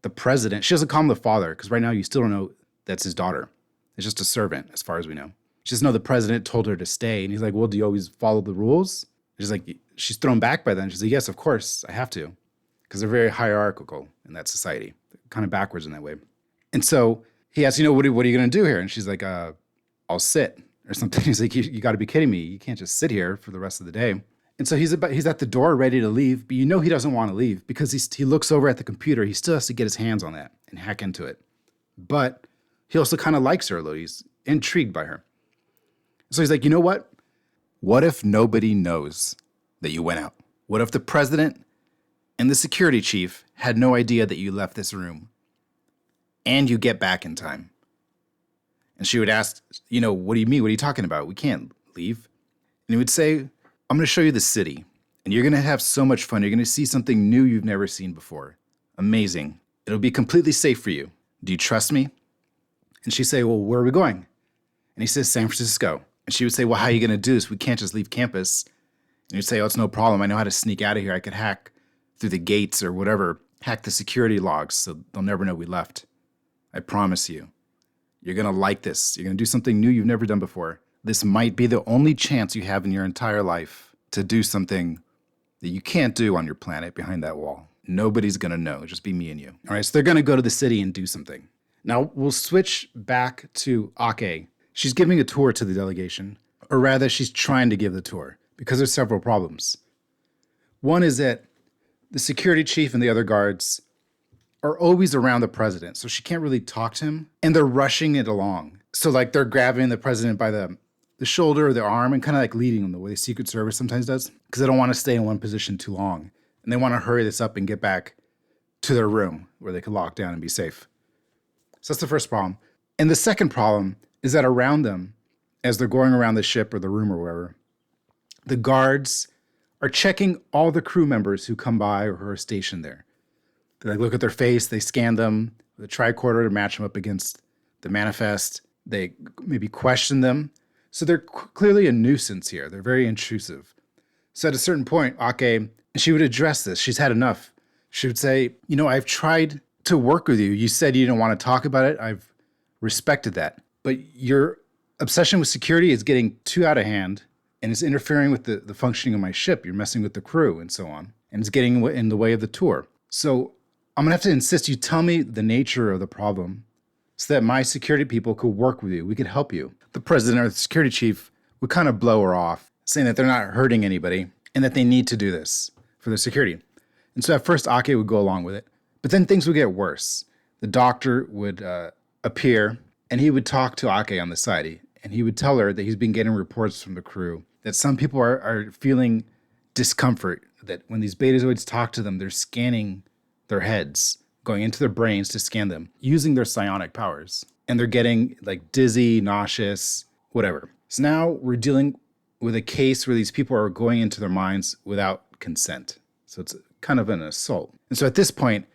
[SPEAKER 2] the president. She doesn't call him the father because right now you still don't know that's his daughter. It's just a servant as far as we know. She says, no, the president told her to stay. And he's like, well, do you always follow the rules? She's like, she's thrown back by then. She's like, yes, of course, I have to. Because they're very hierarchical in that society. They're kind of backwards in that way. And so he asks, what are you going to do here? And she's like, I'll sit or something. He's like, you got to be kidding me. You can't just sit here for the rest of the day. And so he's at the door ready to leave, but he doesn't want to leave because he looks over at the computer. He still has to get his hands on that and hack into it. But he also kind of likes her a little. He's intrigued by her. So he's like, you know what? What if nobody knows that you went out? What if the president and the security chief had no idea that you left this room and you get back in time? And she would ask, what do you mean? What are you talking about? We can't leave. And he would say, I'm going to show you the city and you're going to have so much fun. You're going to see something new you've never seen before. Amazing. It'll be completely safe for you. Do you trust me? And she'd say, well, where are we going? And he says, San Francisco. And she would say, well, how are you going to do this? We can't just leave campus. And he'd say, oh, it's no problem. I know how to sneak out of here. I could hack through the gates or whatever, hack the security logs so they'll never know we left. I promise you. You're going to like this. You're going to do something new you've never done before. This might be the only chance you have in your entire life to do something that you can't do on your planet behind that wall. Nobody's going to know. It'll just be me and you. All right, so they're going to go to the city and do something. Now, we'll switch back to Ake. She's giving a tour to the delegation, or rather, she's trying to give the tour because there's several problems. One is that the security chief and the other guards are always around the president, so she can't really talk to him, and they're rushing it along. So, like, they're grabbing the president by the shoulder or the arm and kind of like leading him the way the Secret Service sometimes does because they don't want to stay in one position too long, and they want to hurry this up and get back to their room where they can lock down and be safe. So that's the first problem. And the second problem is that around them, as they're going around the ship or the room or wherever, the guards are checking all the crew members who come by or who are stationed there. They like look at their face, they scan them with a tricorder to match them up against the manifest. They maybe question them. So they're clearly a nuisance here. They're very intrusive. So at a certain point, Ake, she would address this. She's had enough. She would say, I've tried to work with you. You said you didn't want to talk about it. I've respected that. But your obsession with security is getting too out of hand and it's interfering with the functioning of my ship. You're messing with the crew and so on. And it's getting in the way of the tour. So I'm going to have to insist you tell me the nature of the problem so that my security people could work with you. We could help you. The president or the security chief would kind of blow her off, saying that they're not hurting anybody and that they need to do this for their security. And so at first, Ake would go along with it. But then things would get worse. The doctor would appear, and he would talk to Ake on the side. And he would tell her that he's been getting reports from the crew that some people are feeling discomfort, that when these betazoids talk to them, they're scanning their heads, going into their brains to scan them, using their psionic powers. And they're getting like dizzy, nauseous, whatever. So now we're dealing with a case where these people are going into their minds without consent. So it's kind of an assault. And so at this point,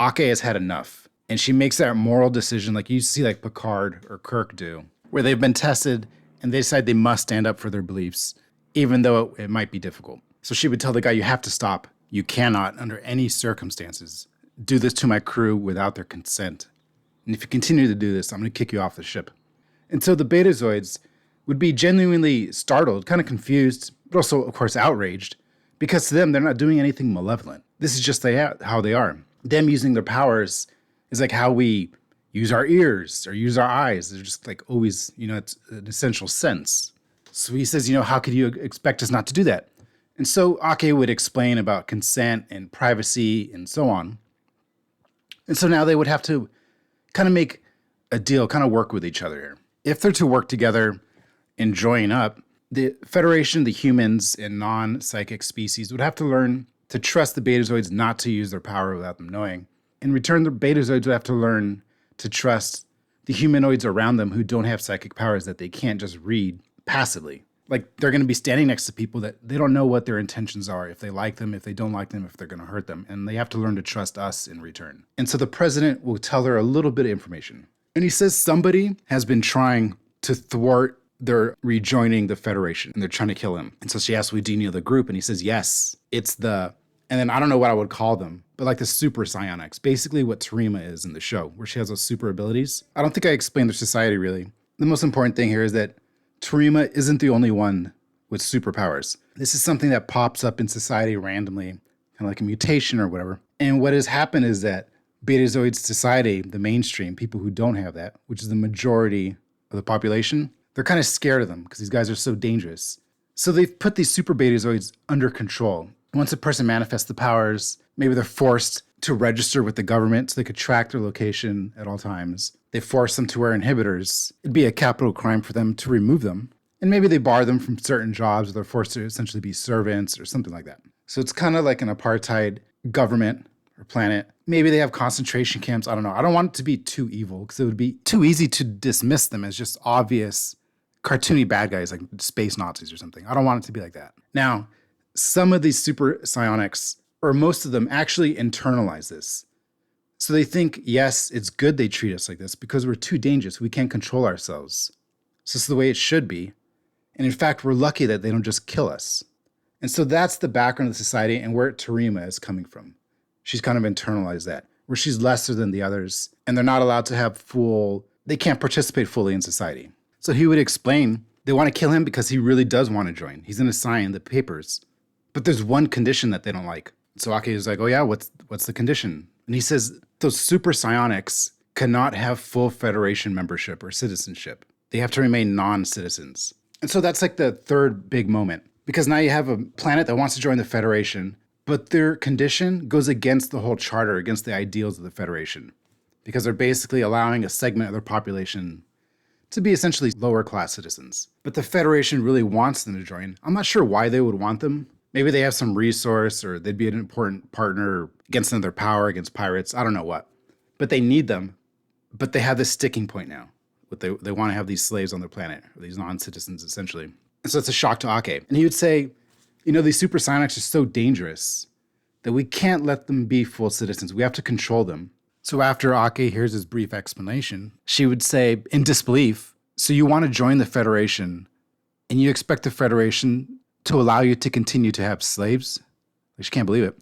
[SPEAKER 2] Ake has had enough. And she makes that moral decision like you see like Picard or Kirk do, where they've been tested and they decide they must stand up for their beliefs, even though it might be difficult. So she would tell the guy, you have to stop. You cannot, under any circumstances, do this to my crew without their consent. And if you continue to do this, I'm going to kick you off the ship. And so the Betazoids would be genuinely startled, kind of confused, but also, of course, outraged, because to them, they're not doing anything malevolent. This is just how they are. Them using their powers is like how we use our ears or use our eyes. They're just like always, it's an essential sense. So he says, how could you expect us not to do that? And so Ake would explain about consent and privacy and so on. And so now they would have to kind of make a deal, kind of work with each other here. If they're to work together and join up, the Federation, the humans, and non-psychic species would have to learn to trust the Betazoids not to use their power without them knowing. In return, the Betazoids would have to learn to trust the humanoids around them who don't have psychic powers that they can't just read passively. Like they're going to be standing next to people that they don't know what their intentions are, if they like them, if they don't like them, if they're going to hurt them. And they have to learn to trust us in return. And so the president will tell her a little bit of information. And he says somebody has been trying to thwart their rejoining the Federation and they're trying to kill him. And so she asks, well, do you know the group? And he says, yes, it's and then I don't know what I would call them, but like the super psionics, basically what Tarima is in the show, where she has those super abilities. I don't think I explained their society really. The most important thing here is that Tarima isn't the only one with superpowers. This is something that pops up in society randomly, kind of like a mutation or whatever. And what has happened is that Betazoid society, the mainstream, people who don't have that, which is the majority of the population, they're kind of scared of them because these guys are so dangerous. So they've put these super Betazoids under control. Once a person manifests the powers, maybe they're forced to register with the government so they could track their location at all times. They force them to wear inhibitors. It'd be a capital crime for them to remove them. And maybe they bar them from certain jobs or they're forced to essentially be servants or something like that. So it's kind of like an apartheid government or planet. Maybe they have concentration camps. I don't know. I don't want it to be too evil because it would be too easy to dismiss them as just obvious cartoony bad guys like space Nazis or something. I don't want it to be like that. Now, some of these super psionics, or most of them, actually internalize this. So they think, yes, it's good they treat us like this because we're too dangerous. We can't control ourselves. So this is the way it should be. And in fact, we're lucky that they don't just kill us. And so that's the background of the society and where Tarima is coming from. She's kind of internalized that, where she's lesser than the others, and they're not allowed to have they can't participate fully in society. So he would explain, they want to kill him because he really does want to join. He's going to sign the papers. But there's one condition that they don't like. So Ake is like, oh yeah, what's the condition? And he says, those super psionics cannot have full Federation membership or citizenship. They have to remain non-citizens. And so that's like the third big moment. Because now you have a planet that wants to join the Federation, but their condition goes against the whole charter, against the ideals of the Federation. Because they're basically allowing a segment of their population to be essentially lower class citizens. But the Federation really wants them to join. I'm not sure why they would want them. Maybe they have some resource or they'd be an important partner against another power, against pirates. I don't know what. But they need them. But they have this sticking point now. They want to have these slaves on their planet, or these non-citizens essentially. And so it's a shock to Ake. And he would say, these super psionics are so dangerous that we can't let them be full citizens. We have to control them. So after Ake hears his brief explanation, she would say, in disbelief, so you want to join the Federation and you expect the Federation to allow you to continue to have slaves? Like, she can't believe it.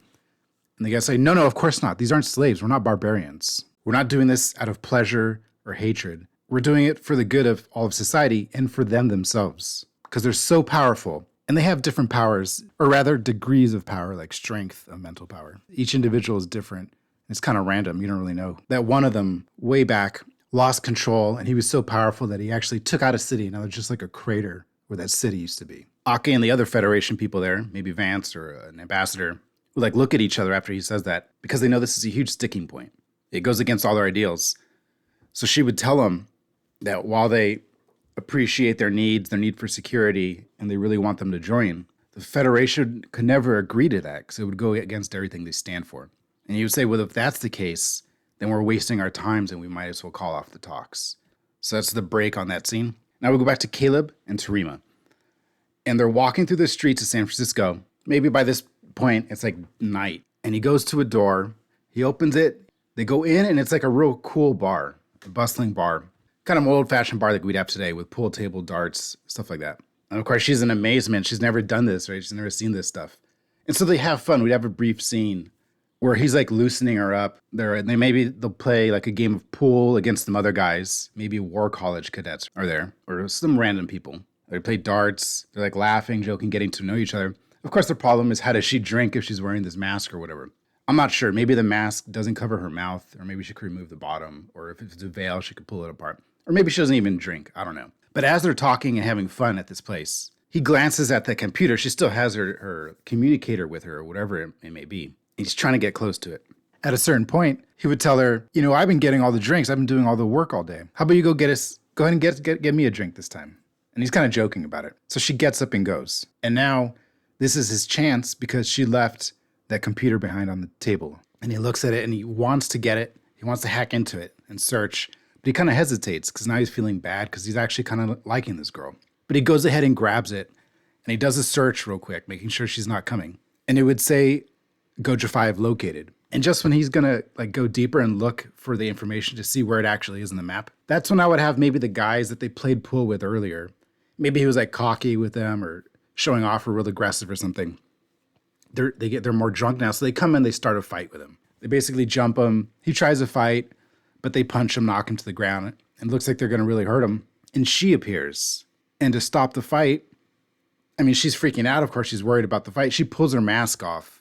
[SPEAKER 2] And the guys say, no, of course not. These aren't slaves. We're not barbarians. We're not doing this out of pleasure or hatred. We're doing it for the good of all of society and for them themselves because they're so powerful. And they have different powers, or rather degrees of power, like strength of mental power. Each individual is different. It's kind of random. You don't really know. That one of them, way back, lost control, and he was so powerful that he actually took out a city. Now there's just like a crater where that city used to be. Ake and the other Federation people there, maybe Vance or an ambassador, would like look at each other after he says that because they know this is a huge sticking point. It goes against all their ideals. So she would tell them that while they appreciate their needs, their need for security, and they really want them to join, the Federation could never agree to that because it would go against everything they stand for. And you would say, well, if that's the case, then we're wasting our times and we might as well call off the talks. So that's the break on that scene. Now we go back to Caleb and Tarima. And they're walking through the streets of San Francisco. Maybe by this point, it's like night. And he goes to a door. He opens it. They go in, and it's like a real cool bar, a bustling bar. Kind of an old-fashioned bar like we'd have today with pool table, darts, stuff like that. And of course, she's in amazement. She's never done this, right? She's never seen this stuff. And so they have fun. We'd have a brief scene where he's like loosening her up. They'll play like a game of pool against some other guys. Maybe war college cadets are there, or some random people. They play darts. They're like laughing, joking, getting to know each other. Of course, the problem is, how does she drink if she's wearing this mask or whatever? I'm not sure. Maybe the mask doesn't cover her mouth, or maybe she could remove the bottom, or if it's a veil, she could pull it apart. Or maybe she doesn't even drink. I don't know. But as they're talking and having fun at this place, he glances at the computer. She still has her communicator with her, or whatever it may be. He's trying to get close to it. At a certain point, he would tell her, I've been getting all the drinks. I've been doing all the work all day. How about you go ahead and get me a drink this time? And he's kind of joking about it. So she gets up and goes. And now this is his chance, because she left that computer behind on the table. And he looks at it and he wants to get it. He wants to hack into it and search. But he kind of hesitates because now he's feeling bad because he's actually kind of liking this girl. But he goes ahead and grabs it. And he does a search real quick, making sure she's not coming. And it would say, Goja 5 located. And just when he's going to go deeper and look for the information to see where it actually is in the map, that's when I would have maybe the guys that they played pool with earlier. Maybe he was cocky with them or showing off or real aggressive or something. They're more drunk now, so they come in, they start a fight with him. They basically jump him. He tries to fight, but they punch him, knock him to the ground. And it looks like they're going to really hurt him. And she appears. And to stop the fight, she's freaking out. Of course, she's worried about the fight. She pulls her mask off.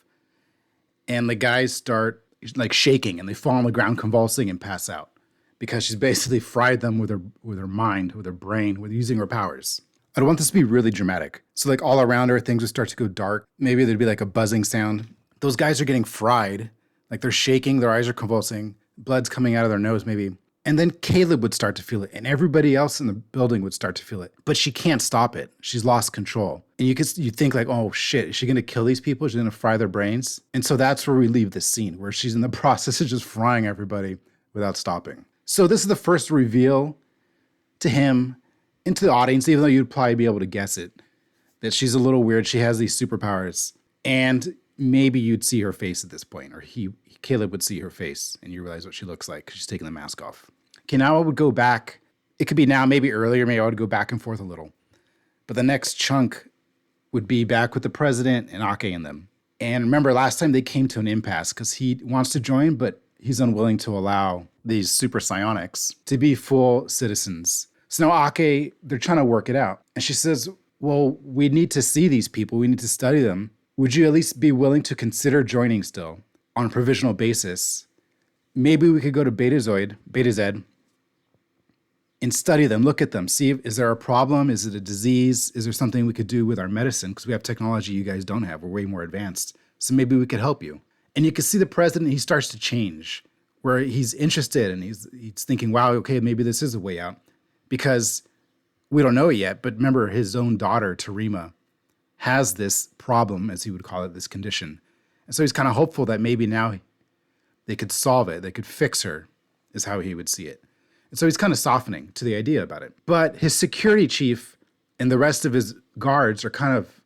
[SPEAKER 2] And the guys start shaking, and they fall on the ground convulsing and pass out. Because she's basically fried them with her mind, with her brain, with using her powers. I'd want this to be really dramatic. So all around her, things would start to go dark. Maybe there'd be a buzzing sound. Those guys are getting fried. They're shaking, their eyes are convulsing, blood's coming out of their nose maybe. And then Caleb would start to feel it, and everybody else in the building would start to feel it. But she can't stop it. She's lost control. And you think oh shit, is she gonna kill these people? She's gonna fry their brains? And so that's where we leave this scene, where she's in the process of just frying everybody without stopping. So this is the first reveal to him and to the audience, even though you'd probably be able to guess it, that she's a little weird. She has these superpowers. And maybe you'd see her face at this point, or Caleb would see her face, and you realize what she looks like because she's taking the mask off. Okay, now I would go back. It could be now, maybe earlier. Maybe I would go back and forth a little. But the next chunk would be back with the president and Ake and them. And remember, last time they came to an impasse because he wants to join, but he's unwilling to allow these super psionics to be full citizens. So now Ake, they're trying to work it out. And she says, well, we need to see these people. We need to study them. Would you at least be willing to consider joining still on a provisional basis? Maybe we could go to Beta Z, and study them, look at them, see is there a problem? Is it a disease? Is there something we could do with our medicine? Because we have technology you guys don't have. We're way more advanced. So maybe we could help you. And you can see the president, he starts to change, where he's interested and he's thinking, wow, okay, maybe this is a way out. Because we don't know it yet, but remember, his own daughter, Tarima, has this problem, as he would call it, this condition. And so he's kind of hopeful that maybe now they could solve it. They could fix her, is how he would see it. And so he's kind of softening to the idea about it. But his security chief and the rest of his guards are kind of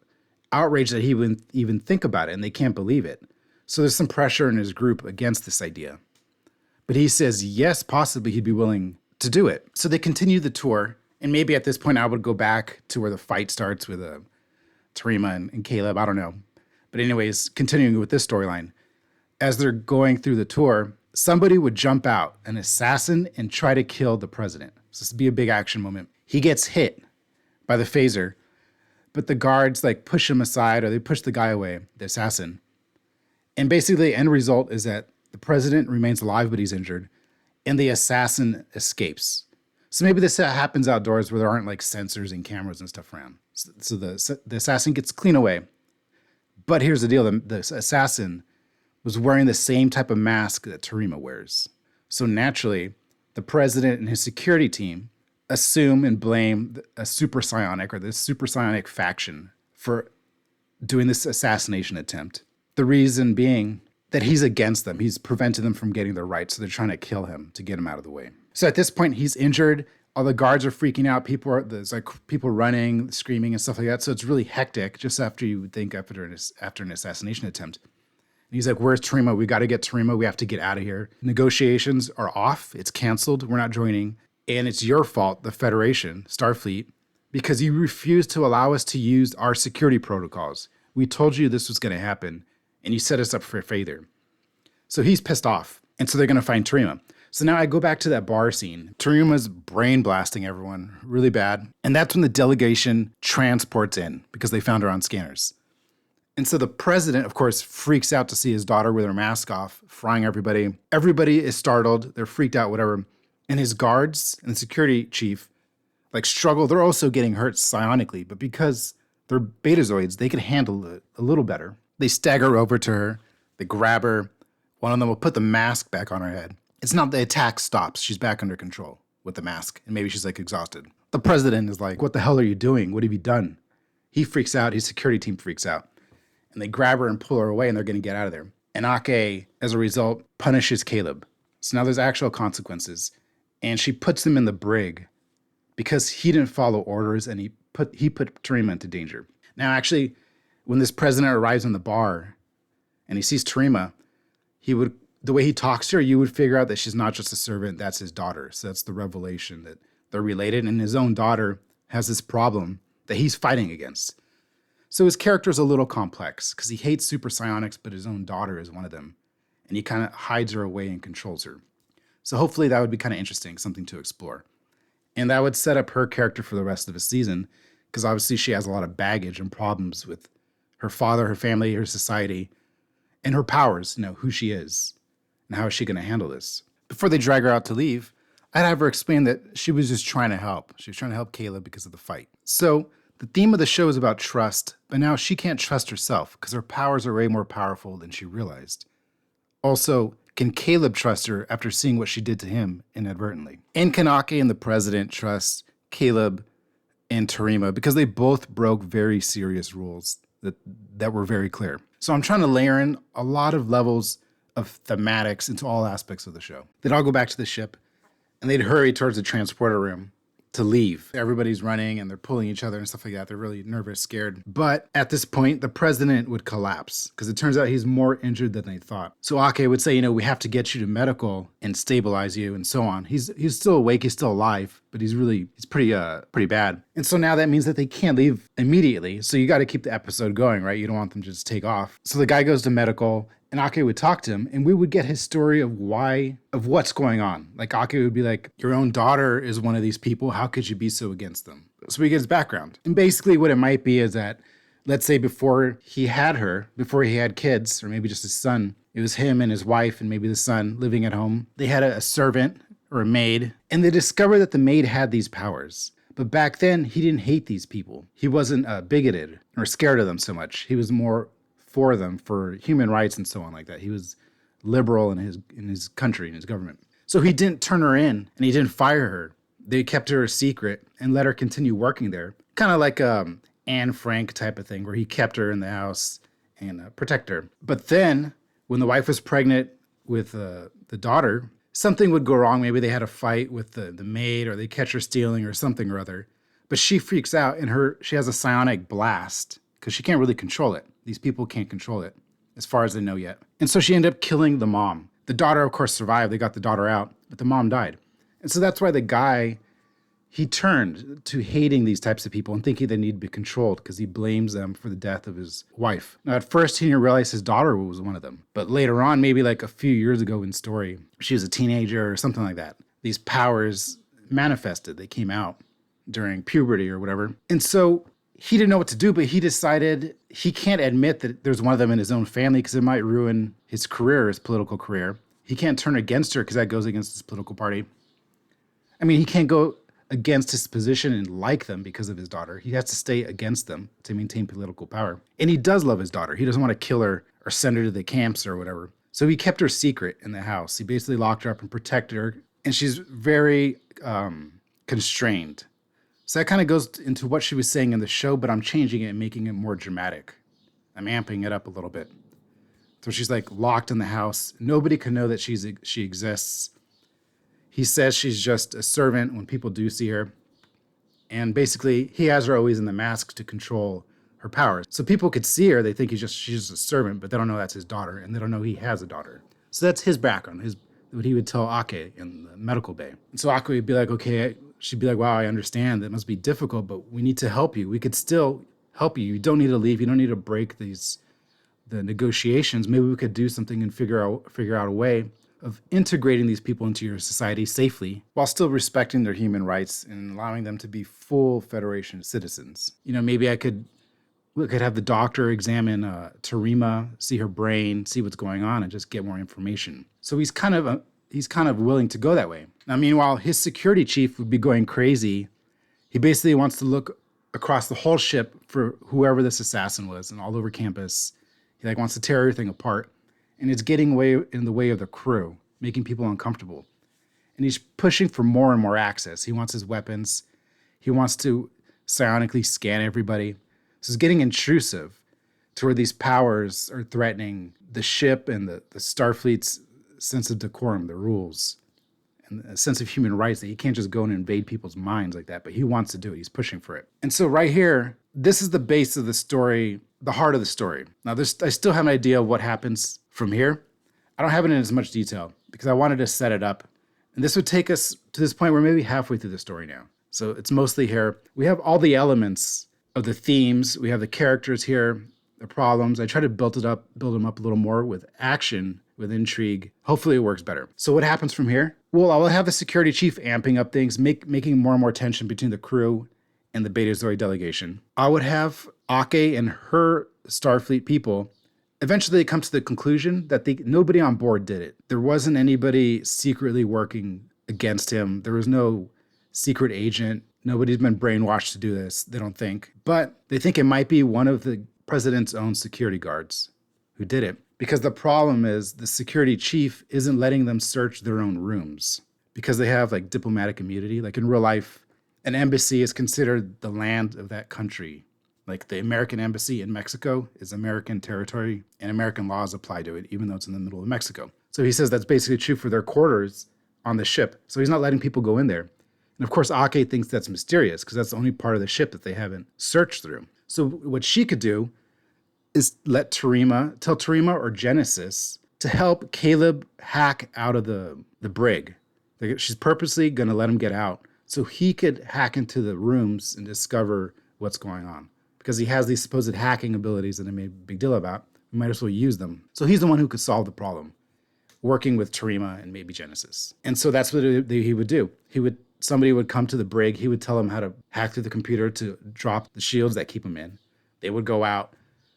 [SPEAKER 2] outraged that he would even think about it, and they can't believe it. So there's some pressure in his group against this idea. But he says, yes, possibly he'd be willing to do it. So they continue the tour. And maybe at this point, I would go back to where the fight starts with Tarima and Caleb. I don't know. But anyways, continuing with this storyline. As they're going through the tour, somebody would jump out, an assassin, and try to kill the president. So this would be a big action moment. He gets hit by the phaser, but the guards push him aside, or they push the guy away, the assassin. And basically the end result is that the president remains alive, but he's injured, and the assassin escapes. So maybe this happens outdoors where there aren't sensors and cameras and stuff around. So the assassin gets clean away. But here's the deal. The assassin was wearing the same type of mask that Tarima wears. So naturally, the president and his security team assume and blame a super psionic or this super psionic faction for doing this assassination attempt. The reason being that he's against them. He's prevented them from getting their rights. So they're trying to kill him to get him out of the way. So at this point, he's injured. All the guards are freaking out. There's like people running, screaming and stuff like that. So it's really hectic just after you would think after an assassination attempt. And he's like, where's Tarima? We got to get Tarima. We have to get out of here. Negotiations are off. It's canceled. We're not joining. And it's your fault, the Federation, Starfleet, because you refused to allow us to use our security protocols. We told you this was going to happen, and you set us up for failure. So he's pissed off. And so they're going to find Tarima. So now I go back to that bar scene. Tarima's brain blasting everyone really bad. And that's when the delegation transports in because they found her on scanners. And so the president, of course, freaks out to see his daughter with her mask off, frying everybody. Everybody is startled. They're freaked out, whatever. And his guards and the security chief struggle. They're also getting hurt psionically, but because they're betazoids, they can handle it a little better. They stagger over to her. They grab her. One of them will put the mask back on her head. It's not the attack stops. She's back under control with the mask. And maybe she's exhausted. The president is like, what the hell are you doing? What have you done? He freaks out. His security team freaks out. And they grab her and pull her away and they're going to get out of there. And Ake, as a result, punishes Caleb. So now there's actual consequences. And she puts him in the brig because he didn't follow orders and he put Tarima into danger. Now, actually, when this president arrives in the bar and he sees Tarima, the way he talks to her, you would figure out that she's not just a servant, that's his daughter. So that's the revelation that they're related, and his own daughter has this problem that he's fighting against. So his character is a little complex because he hates super psionics, but his own daughter is one of them. And he kind of hides her away and controls her. So hopefully that would be kind of interesting, something to explore. And that would set up her character for the rest of the season because obviously she has a lot of baggage and problems with her father, her family, her society, and her powers, who she is. And how is she going to handle this? Before they drag her out to leave, I'd have her explain that she was just trying to help. She was trying to help Caleb because of the fight. So the theme of the show is about trust, but now she can't trust herself because her powers are way more powerful than she realized. Also, can Caleb trust her after seeing what she did to him inadvertently? And can Ake and the president trust Caleb and Tarima because they both broke very serious rules that were very clear. So I'm trying to layer in a lot of levels of thematics into all aspects of the show. They'd all go back to the ship and they'd hurry towards the transporter room to leave. Everybody's running and they're pulling each other and stuff like that. They're really nervous, scared. But at this point, the president would collapse because it turns out he's more injured than they thought. So Ake would say, we have to get you to medical and stabilize you and so on. He's still awake, he's still alive, but he's pretty bad. And so now that means that they can't leave immediately. So you got to keep the episode going, right? You don't want them to just take off. So the guy goes to medical and Ake would talk to him and we would get his story of what's going on. Ake would be like, your own daughter is one of these people. How could you be so against them? So we get his background. And basically what it might be is that, let's say before he had kids, or maybe just his son, it was him and his wife and maybe the son living at home. They had a servant or a maid and they discovered that the maid had these powers. But back then he didn't hate these people. He wasn't bigoted or scared of them so much. He was more for them, for human rights and so on like that. He was liberal in his country, in his government. So he didn't turn her in and he didn't fire her. They kept her a secret and let her continue working there. Kind of like Anne Frank type of thing where he kept her in the house and protect her. But then when the wife was pregnant with the daughter, something would go wrong. Maybe they had a fight with the maid or they catch her stealing or something or other. But she freaks out and she has a psionic blast because she can't really control it. These people can't control it as far as they know yet. And so she ended up killing the mom. The daughter, of course, survived. They got the daughter out, but the mom died. And so that's why the guy, he turned to hating these types of people and thinking they need to be controlled because he blames them for the death of his wife. Now, at first, he didn't realize his daughter was one of them. But later on, maybe a few years ago in story, she was a teenager or something like that. These powers manifested. They came out during puberty or whatever. And so he didn't know what to do, but he decided he can't admit that there's one of them in his own family because it might ruin his career, his political career. He can't turn against her because that goes against his political party. I mean, he can't go against his position and like them because of his daughter. He has to stay against them to maintain political power. And he does love his daughter. He doesn't want to kill her or send her to the camps or whatever. So he kept her secret in the house. He basically locked her up and protected her. And she's very constrained. So that kind of goes into what she was saying in the show, but I'm changing it and making it more dramatic. I'm amping it up a little bit So she's like locked in the house. Nobody can know that she exists. He says she's just a servant when people do see her. And basically, he has her always in the mask to control her powers. So people could see her, they think she's just a servant, but they don't know that's his daughter, and they don't know he has a daughter. So that's his background, what he would tell Ake in the medical bay. And so Ake would be like, okay, she'd be like, wow, I understand. That must be difficult, but we need to help you. We could still help you. You don't need to leave. You don't need to break the negotiations. Maybe we could do something and figure out a way of integrating these people into your society safely while still respecting their human rights and allowing them to be full Federation citizens. Maybe we could have the doctor examine Tarima, see her brain, see what's going on, and just get more information. So he's kind of willing to go that way. Now, meanwhile, his security chief would be going crazy. He basically wants to look across the whole ship for whoever this assassin was, and all over campus. He wants to tear everything apart. And it's getting in the way of the crew, making people uncomfortable. And he's pushing for more and more access. He wants his weapons. He wants to psionically scan everybody. So it's getting intrusive to where these powers are threatening the ship and the Starfleet's sense of decorum, the rules, and a sense of human rights that he can't just go and invade people's minds like that, but he wants to do it. He's pushing for it. And so right here, this is the base of the story, the heart of the story. Now, I still have an idea of what happens from here. I don't have it in as much detail because I wanted to set it up. And this would take us to this point. We're maybe halfway through the story now. So it's mostly here. We have all the elements of the themes. We have the characters here, the problems. I try to build them up a little more with action, with intrigue. Hopefully it works better. So what happens from here? Well, I will have the security chief amping up things, making more and more tension between the crew and the Betazoid delegation. I would have Ake and her Starfleet people eventually they come to the conclusion that nobody on board did it. There wasn't anybody secretly working against him. There was no secret agent. Nobody's been brainwashed to do this, they don't think. But they think it might be one of the president's own security guards who did it. Because the problem is the security chief isn't letting them search their own rooms because they have like diplomatic immunity. Like in real life, an embassy is considered the land of that country. Like the American embassy in Mexico is American territory and American laws apply to it, even though it's in the middle of Mexico. So he says that's basically true for their quarters on the ship. So he's not letting people go in there. And of course, Ake thinks that's mysterious because that's the only part of the ship that they haven't searched through. So what she could do is tell Tarima or Genesis to help Caleb hack out of the brig. She's purposely going to let him get out so he could hack into the rooms and discover what's going on. Because he has these supposed hacking abilities that they made a big deal about. We might as well use them. So he's the one who could solve the problem, working with Tarima and maybe Genesis. And so that's what he would do. Somebody would come to the brig. He would tell them how to hack through the computer to drop the shields that keep them in. They would go out.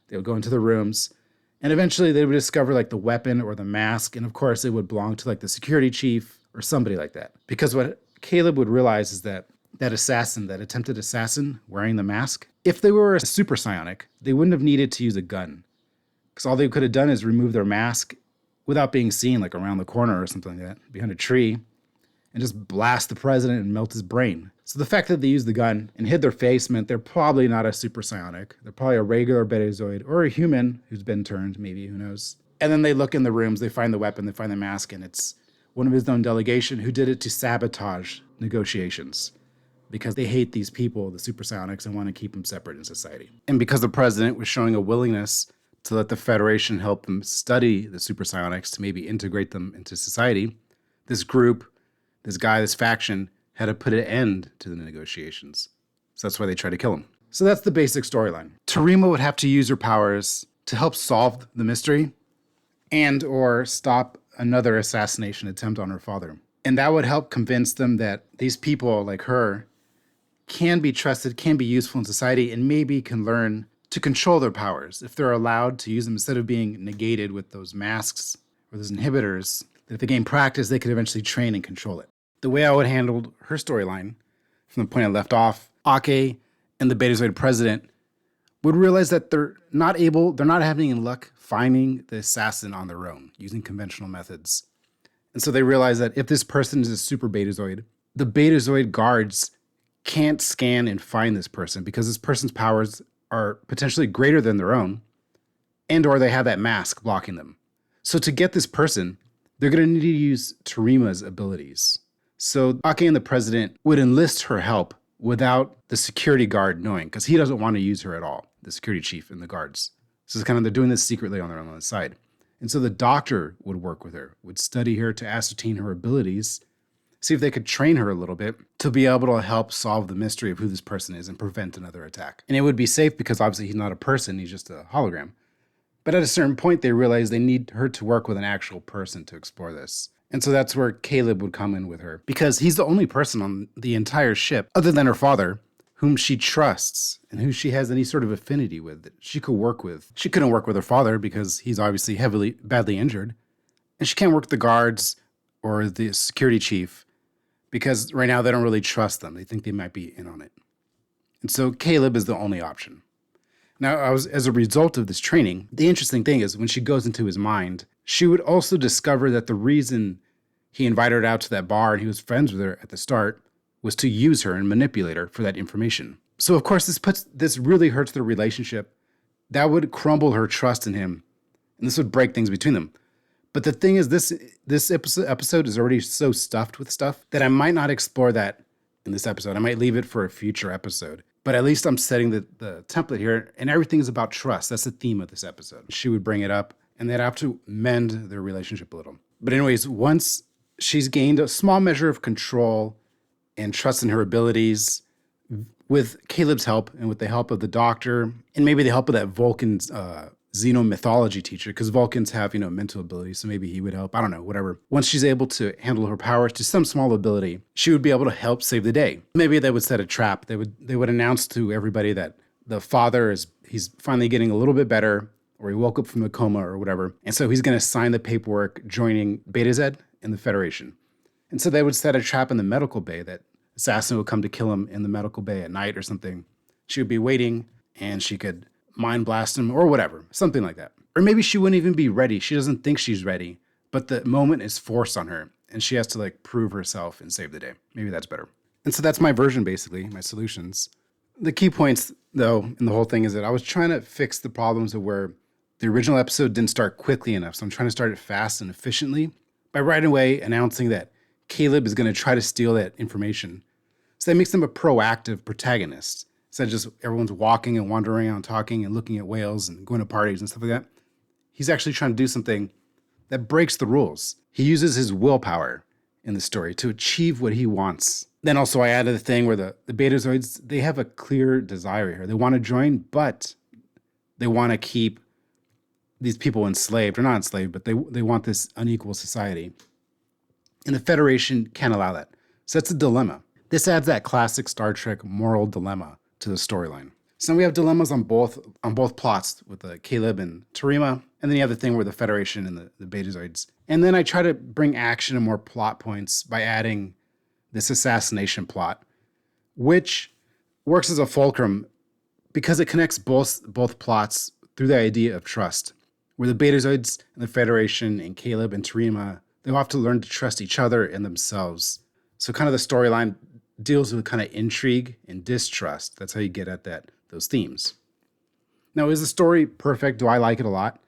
[SPEAKER 2] They would go into the rooms. And eventually they would discover like the weapon or the mask. And of course it would belong to like the security chief or somebody like that. Because what Caleb would realize is that assassin, that attempted assassin wearing the mask, if they were a super psionic, they wouldn't have needed to use a gun. Because all they could have done is remove their mask without being seen, like around the corner or something like that, behind a tree, and just blast the president and melt his brain. So the fact that they used the gun and hid their face meant they're probably not a super psionic. They're probably a regular Betazoid or a human who's been turned, maybe, who knows. And then they look in the rooms, they find the weapon, they find the mask, and it's one of his own delegation who did it to sabotage negotiations. Because they hate these people, the super psionics, and want to keep them separate in society. And because the president was showing a willingness to let the Federation help them study the super psionics to maybe integrate them into society, this group, this faction, had to put an end to the negotiations. So that's why they try to kill him. So that's the basic storyline. Tarima would have to use her powers to help solve the mystery and or stop another assassination attempt on her father. And that would help convince them that these people like her can be trusted, can be useful in society, and maybe can learn to control their powers if they're allowed to use them instead of being negated with those masks or those inhibitors. That if they gain practice, they could eventually train and control it. The way I would handle her storyline, from the point I left off, Ake and the Betazoid president would realize that they're not having any luck finding the assassin on their own using conventional methods. And so they realize that if this person is a super Betazoid, the Betazoid guards can't scan and find this person because this person's powers are potentially greater than their own. and or they have that mask blocking them. So to get this person, they're going to need to use Tarima's abilities. So Ake and the president would enlist her help without the security guard knowing, because he doesn't want to use her at all, the security chief and the guards. So it's kind of, they're doing this secretly on their own side. And so the doctor would work with her, would study her to ascertain her abilities, see if they could train her a little bit to be able to help solve the mystery of who this person is and prevent another attack. And it would be safe because obviously he's not a person, he's just a hologram. But at a certain point, they realize they need her to work with an actual person to explore this. And so that's where Caleb would come in with her, because he's the only person on the entire ship, other than her father, whom she trusts and who she has any sort of affinity with that she could work with. She couldn't work with her father because he's obviously badly injured. And she can't work with the guards or the security chief because right now they don't really trust them. They think they might be in on it. And so Caleb is the only option. Now, as a result of this training, the interesting thing is when she goes into his mind, she would also discover that the reason he invited her out to that bar and he was friends with her at the start was to use her and manipulate her for that information. So of course, this really hurts their relationship. That would crumble her trust in him, and this would break things between them. But the thing is, this episode is already so stuffed with stuff that I might not explore that in this episode. I might leave it for a future episode. But at least I'm setting the template here, and everything is about trust. That's the theme of this episode. She would bring it up, and they'd have to mend their relationship a little. But anyways, once she's gained a small measure of control and trust in her abilities, with Caleb's help and with the help of the doctor, and maybe the help of that Vulcan xenomythology teacher, because Vulcans have, mental abilities, so maybe he would help. I don't know, whatever. Once she's able to handle her powers to some small ability, she would be able to help save the day. Maybe they would set a trap. They would announce to everybody that the father he's finally getting a little bit better, or he woke up from a coma or whatever, and so he's going to sign the paperwork joining Beta Z in the Federation. And so they would set a trap in the medical bay that assassin would come to kill him in the medical bay at night or something. She would be waiting, and she could mind blast him or whatever, something like that. Or maybe she wouldn't even be ready. She doesn't think she's ready, but the moment is forced on her, and she has to prove herself and save the day. Maybe that's better. And so that's my version, basically, my solutions. The key points, though, in the whole thing is that I was trying to fix the problems of where the original episode didn't start quickly enough. So I'm trying to start it fast and efficiently by right away announcing that Caleb is going to try to steal that information. So that makes him a proactive protagonist. Instead of just everyone's walking and wandering around talking and looking at whales and going to parties and stuff like that. He's actually trying to do something that breaks the rules. He uses his willpower in the story to achieve what he wants. Then also I added the thing where the Betazoids, they have a clear desire here. They want to join, but they want to keep these people enslaved, or not enslaved, but they want this unequal society. And the Federation can't allow that. So that's a dilemma. This adds that classic Star Trek moral dilemma to the storyline. So we have dilemmas on both plots with Caleb and Tarima, and then you have the thing where the Federation and the Betazoids. And then I try to bring action and more plot points by adding this assassination plot, which works as a fulcrum because it connects both plots through the idea of trust, where the Betazoids and the Federation and Caleb and Tarima, they'll have to learn to trust each other and themselves. So kind of the storyline deals with kind of intrigue and distrust. That's how you get at those themes. Now, is the story perfect? Do I like it a lot?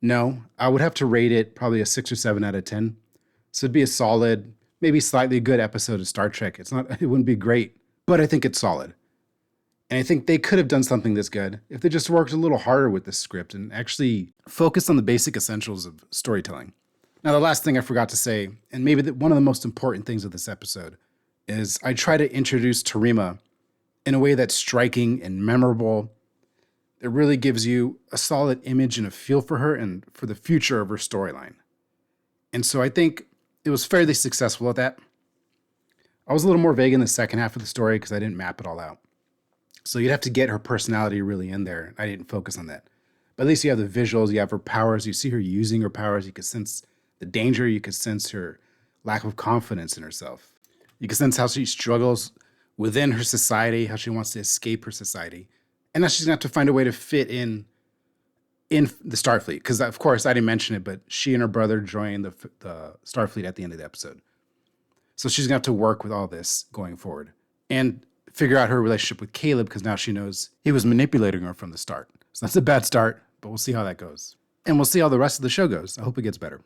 [SPEAKER 2] No. I would have to rate it probably a 6 or 7 out of 10. So it'd be a solid, maybe slightly good episode of Star Trek. It wouldn't be great, but I think it's solid. And I think they could have done something this good if they just worked a little harder with this script and actually focused on the basic essentials of storytelling. Now, the last thing I forgot to say, and maybe one of the most important things of this episode, is I try to introduce Tarima in a way that's striking and memorable. It really gives you a solid image and a feel for her and for the future of her storyline. And so I think it was fairly successful at that. I was a little more vague in the second half of the story because I didn't map it all out. So you'd have to get her personality really in there. I didn't focus on that. But at least you have the visuals, you have her powers, you see her using her powers, you could sense the danger, you could sense her lack of confidence in herself. You can sense how she struggles within her society, how she wants to escape her society. And now she's going to have to find a way to fit in the Starfleet. Because, of course, I didn't mention it, but she and her brother joined the Starfleet at the end of the episode. So she's going to have to work with all this going forward. And figure out her relationship with Caleb, because now she knows he was manipulating her from the start. So that's a bad start, but we'll see how that goes. And we'll see how the rest of the show goes. I hope it gets better.